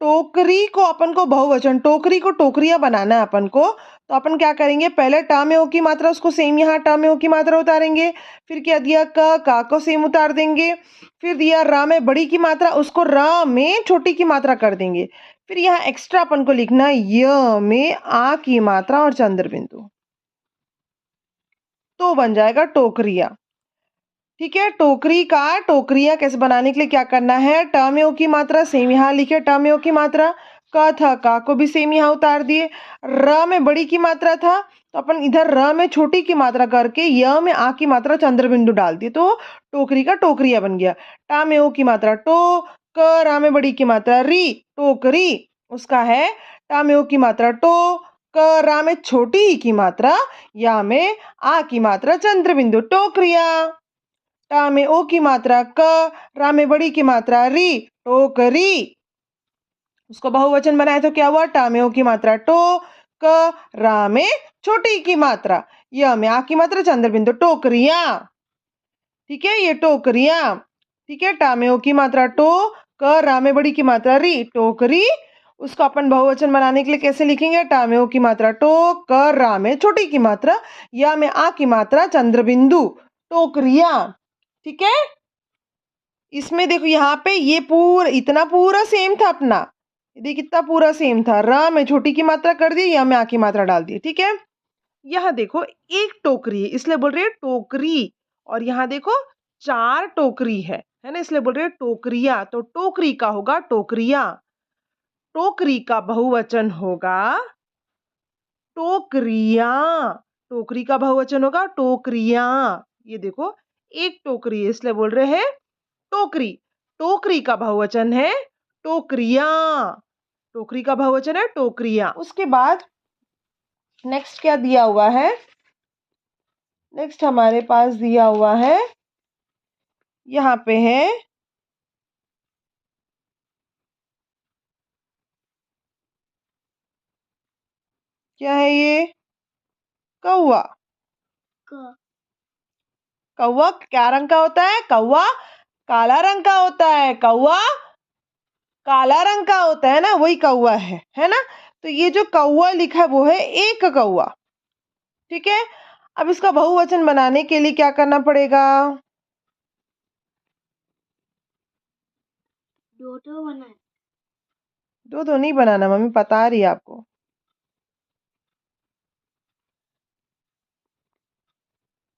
टोकरी को अपन को बहुवचन, टोकरी को टोकरिया बनाना है अपन को, तो अपन क्या करेंगे, पहले ट में ओ की मात्रा उसको सेम यहाँ ट में ओ की मात्रा उतारेंगे। फिर क्या दिया, क को सेम उतार देंगे। फिर दिया र में बड़ी की मात्रा, उसको र में छोटी की मात्रा कर देंगे। फिर यहाँ एक्स्ट्रा अपन को लिखना य में आ की मात्रा और चंद्र बिंदु, तो बन जाएगा टोकरिया। ठीक है, टोकरी का टोकरिया कैसे बनाने के लिए क्या करना है, ट में ओ की मात्रा सेम यहाँ लिखे, ट में ओ की मात्रा, क था, क को भी सेम यहाँ उतार दिए। र में बड़ी की मात्रा था तो अपन इधर र में छोटी की मात्रा करके य में आ की मात्रा चंद्र बिंदु डाल दिए, तो टोकरी का टोकरिया बन गया। ट में ओ की मात्रा टो, क र में बड़ी की मात्रा री, टोकरी उसका है। ट में ओ की मात्रा टो, क र में छोटी ई की मात्रा, या में आ की मात्रा चंद्र बिंदु, टोकरिया। ट में ओ की मात्रा क, रा में बड़ी की मात्रा री, टोकरी। उसको बहुवचन बनाए तो क्या हुआ, ट में ओ की मात्रा टो, क रा में छोटी की मात्रा, य में आ की मात्रा चंद्र बिंदु, टोकरिया। ठीक है, ये टोकरिया। ठीक है, ट में ओ की मात्रा टो, क रा में बड़ी की मात्रा री, टोकरी। उसको अपन बहुवचन बनाने के लिए कैसे लिखेंगे? ट में ओ की मात्रा टो, क रा में छोटी की मात्रा, या में आ की मात्रा चंद्रबिंदु, टोकरिया। ठीक है, इसमें देखो यहाँ पे ये पूरा इतना पूरा सेम था अपना, देखिए कितना पूरा सेम था। र में छोटी की मात्रा कर दी, या में आ की मात्रा डाल दी। ठीक है, यहाँ देखो एक टोकरी है इसलिए बोल रही है टोकरी, और यहाँ देखो 4 टोकरी है ना, इसलिए बोल रहे हैं टोकरिया। तो टोकरी का होगा टोकरिया, टोकरी का बहुवचन होगा टोकरिया, टोकरी का बहुवचन होगा टोकरिया। ये देखो एक टोकरी है इसलिए बोल रहे हैं टोकरी, टोकरी का बहुवचन है टोकरिया, टोकरी का बहुवचन है टोकरिया। उसके बाद नेक्स्ट क्या दिया हुआ है? नेक्स्ट हमारे पास दिया हुआ है, यहाँ पे है क्या है ये? कौवा। क कौवा क्या रंग का होता है? कौवा काला रंग का होता है, कौवा काला रंग का होता है ना, वही कौवा है ना। तो ये जो कौवा लिखा है वो है एक कौवा। ठीक है, अब इसका बहुवचन बनाने के लिए क्या करना पड़ेगा? दो बनाए। दो नहीं बनाना, मम्मी बता रही है आपको।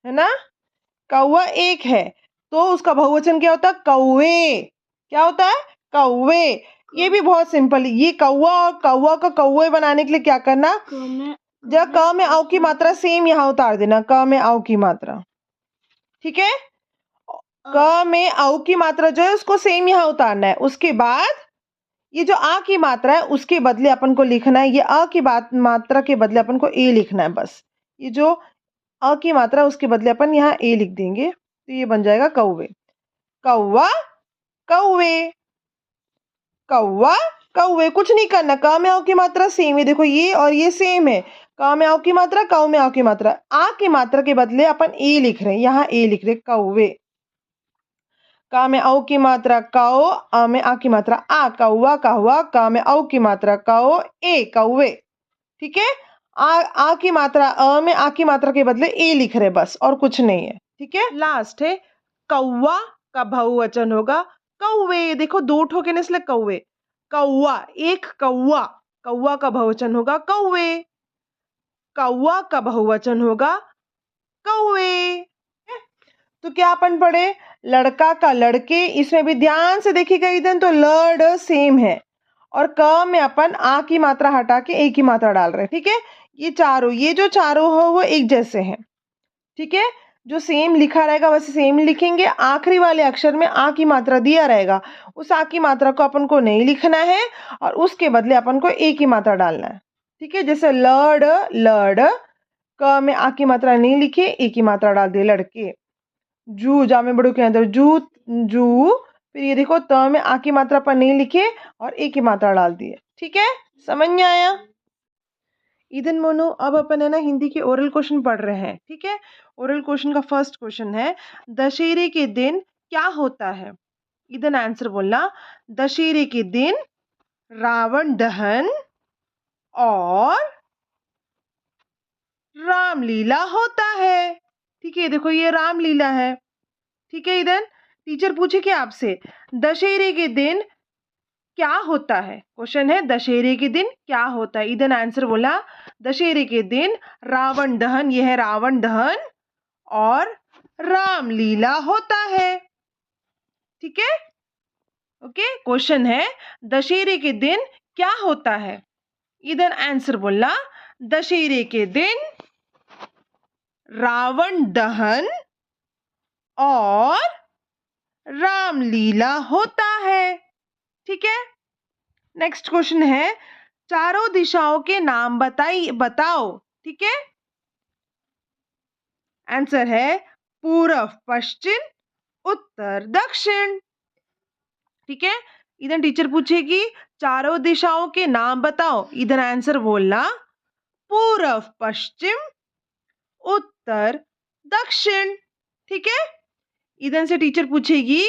है ना, कौवा एक है तो उसका बहुवचन क्या होता है? कौवे। क्या होता है? कौवे। ये भी बहुत सिंपल है, ये कौवा और कौवा को कौवे बनाने के लिए क्या करना? जब क में औ की मात्रा सेम यहाँ उतार देना, क में औ की मात्रा। ठीक है, क में औ की मात्रा जो है उसको सेम यहाँ उतारना है। उसके बाद ये जो आ की मात्रा है उसके बदले अपन को लिखना है, ये अ की मात्रा के बदले अपन को ए लिखना है बस। ये जो अ की मात्रा उसके बदले अपन यहाँ ए लिख देंगे, तो ये बन जाएगा कौवे। कौवा कौवे, कौवा कौवे। कुछ नहीं करना, क में औ की मात्रा सेम है, देखो ये और ये सेम है। क में औ की मात्रा, कौ में औ की मात्रा, आ की मात्रा के बदले अपन ए लिख रहे हैं, यहाँ ए लिख रहे कौवे। क में औ की मात्रा कौ, अ में आ की मात्रा आ, कौवा कौवा, क में औ की मात्रा कौ, ए कौवे। ठीक है, आ की मात्रा, अ में आ की मात्रा के बदले ए लिख रहे बस, और कुछ नहीं है। ठीक है, लास्ट है कौवा का बहुवचन होगा कौवे। देखो दो ठोके ने इसलिए कौवे, कौवा एक कौवा, कौवा का बहुवचन होगा कौवे, कौवा का बहुवचन होगा कौवे। तो क्या अपन पढ़े? लड़का का लड़के, इसमें भी ध्यान से देखिएगा इधर तो लड़ सेम है, और क में अपन आ की मात्रा हटा के ए की मात्रा डाल रहे हैं। ठीक है, ये जो चारों हो वो एक जैसे हैं। ठीक है, जो सेम लिखा रहेगा वैसे सेम लिखेंगे। आखिरी वाले अक्षर में आ की मात्रा दिया रहेगा, उस आ की मात्रा को अपन को नहीं लिखना है, और उसके बदले अपन को ए की मात्रा डालना है। ठीक है, जैसे लड़ लड़, क में आ की मात्रा नहीं लिखे, ए की मात्रा डाल दिए लड़के। जू जामे बड़ों के अंदर जू जू, फिर ये देखो त में आ की मात्रा पर नहीं लिखे और ए की मात्रा डाल दी है। ठीक है, समझ में आया? इधन मोनो अब अपन है ना हिंदी के ओरल क्वेश्चन पढ़ रहे हैं। ठीक है, ओरल क्वेश्चन का फर्स्ट क्वेश्चन है, दशहरे के दिन क्या होता है? इधन आंसर बोलना, दशहरे के दिन रावण दहन और रामलीला होता है। ठीक है, देखो ये रामलीला है। ठीक है, इधर टीचर पूछे आपसे दशहरे के दिन क्या होता है? क्वेश्चन है दशहरे के दिन क्या होता है? इधर आंसर बोला, दशहरे के दिन रावण दहन, यह है रावण दहन और रामलीला होता है। ठीक है, ओके। क्वेश्चन है दशहरे के दिन क्या होता है? इधर आंसर बोला, दशहरे के दिन रावण दहन और रामलीला होता है। ठीक है, नेक्स्ट क्वेश्चन है, चारों दिशाओं के नाम बताओ। ठीक है, आंसर है पूर्व पश्चिम उत्तर दक्षिण। ठीक है, इधर टीचर पूछेगी चारों दिशाओं के नाम बताओ, इधर आंसर बोलना पूर्व पश्चिम उत्तर दक्षिण। ठीक है, इधर से टीचर पूछेगी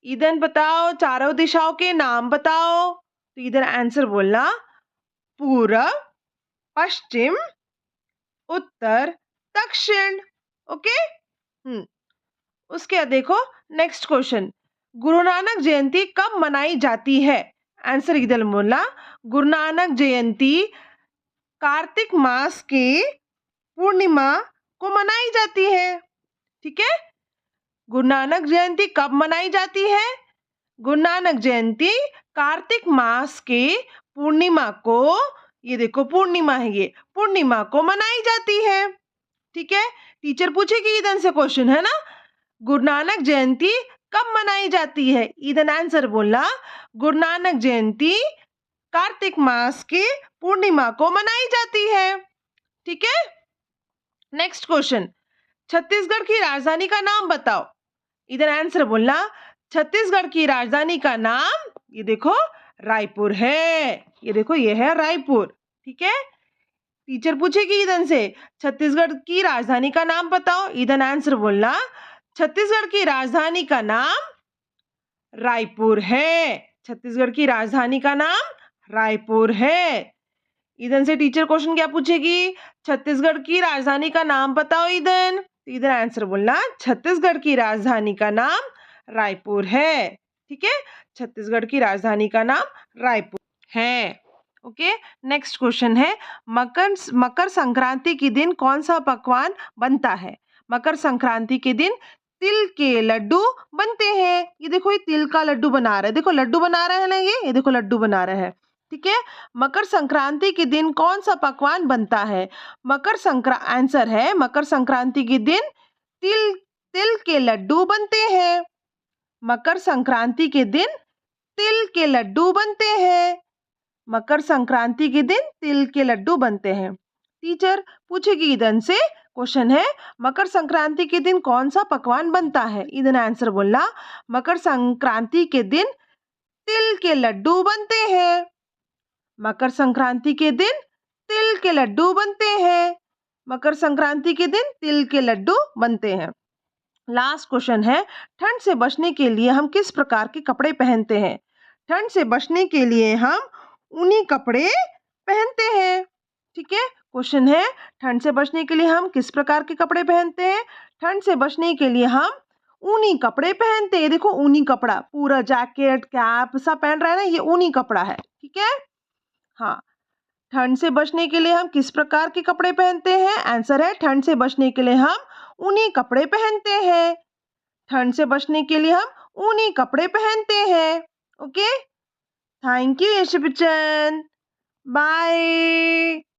इधर बताओ चारों दिशाओं के नाम बताओ, तो इधर आंसर बोलना पूर्व, पश्चिम, उत्तर, दक्षिण। ओके। उसके बाद देखो नेक्स्ट क्वेश्चन, गुरु नानक जयंती कब मनाई जाती है? आंसर इधर बोलना गुरु नानक जयंती कार्तिक मास के पूर्णिमा को मनाई जाती है। ठीक है, गुरु नानक जयंती कब मनाई जाती है? गुरु नानक जयंती कार्तिक मास के पूर्णिमा को, ये देखो पूर्णिमा है, ये पूर्णिमा को मनाई जाती है। ठीक है, टीचर पूछेगी इधर से क्वेश्चन, है ना, गुरु नानक जयंती कब मनाई जाती है? इधर आंसर बोलना गुरु नानक जयंती कार्तिक मास के पूर्णिमा को मनाई जाती है। ठीक है, नेक्स्ट क्वेश्चन, छत्तीसगढ़ की राजधानी का नाम बताओ। इधर आंसर बोलना छत्तीसगढ़ की राजधानी का नाम, ये देखो रायपुर है, ये देखो ये है रायपुर। ठीक है, टीचर पूछेगी इधर से छत्तीसगढ़ की राजधानी का नाम बताओ। इधर आंसर बोलना छत्तीसगढ़ की राजधानी का नाम रायपुर है। छत्तीसगढ़ की राजधानी का नाम रायपुर है। इधर से टीचर क्वेश्चन क्या पूछेगी, छत्तीसगढ़ की राजधानी का नाम बताओ। इधर आंसर बोलना छत्तीसगढ़ की राजधानी का नाम रायपुर है। ठीक है, छत्तीसगढ़ की राजधानी का नाम रायपुर है। ओके, नेक्स्ट क्वेश्चन है, मकर संक्रांति के दिन कौन सा पकवान बनता है? मकर संक्रांति के दिन तिल के लड्डू बनते हैं। ये देखो ये तिल का लड्डू बना रहे हैं, देखो लड्डू बना रहे हैं ना, ये देखो लड्डू बना रहे हैं। ठीक है, मकर संक्रांति के दिन कौन सा पकवान बनता है? आंसर है मकर संक्रांति के दिन तिल के लड्डू बनते हैं। मकर संक्रांति के दिन तिल के लड्डू बनते हैं। मकर संक्रांति के दिन तिल के लड्डू बनते हैं। टीचर पूछेगी इधर से क्वेश्चन है, मकर संक्रांति के दिन कौन सा पकवान बनता है? इधर आंसर बोलना मकर संक्रांति के दिन तिल के लड्डू बनते हैं। मकर संक्रांति के दिन तिल के लड्डू बनते हैं। मकर संक्रांति के दिन तिल के लड्डू बनते हैं। लास्ट क्वेश्चन है, ठंड से बचने के लिए हम किस प्रकार के कपड़े पहनते हैं? ठंड से बचने के लिए हम ऊनी कपड़े पहनते हैं। ठीक है, क्वेश्चन है ठंड से बचने के लिए हम किस प्रकार के कपड़े पहनते हैं? ठंड से बचने के लिए हम ऊनी कपड़े पहनते हैं। देखो ऊनी कपड़ा, पूरा जैकेट कैप सब पहन रहा है ना, ये ऊनी कपड़ा है। ठीक है, हाँ, ठंड से बचने के लिए हम किस प्रकार के कपड़े पहनते हैं? आंसर है ठंड से बचने के लिए हम ऊनी कपड़े पहनते हैं। ठंड से बचने के लिए हम ऊनी कपड़े पहनते हैं। Okay, thank you Yashu Bachchan, bye.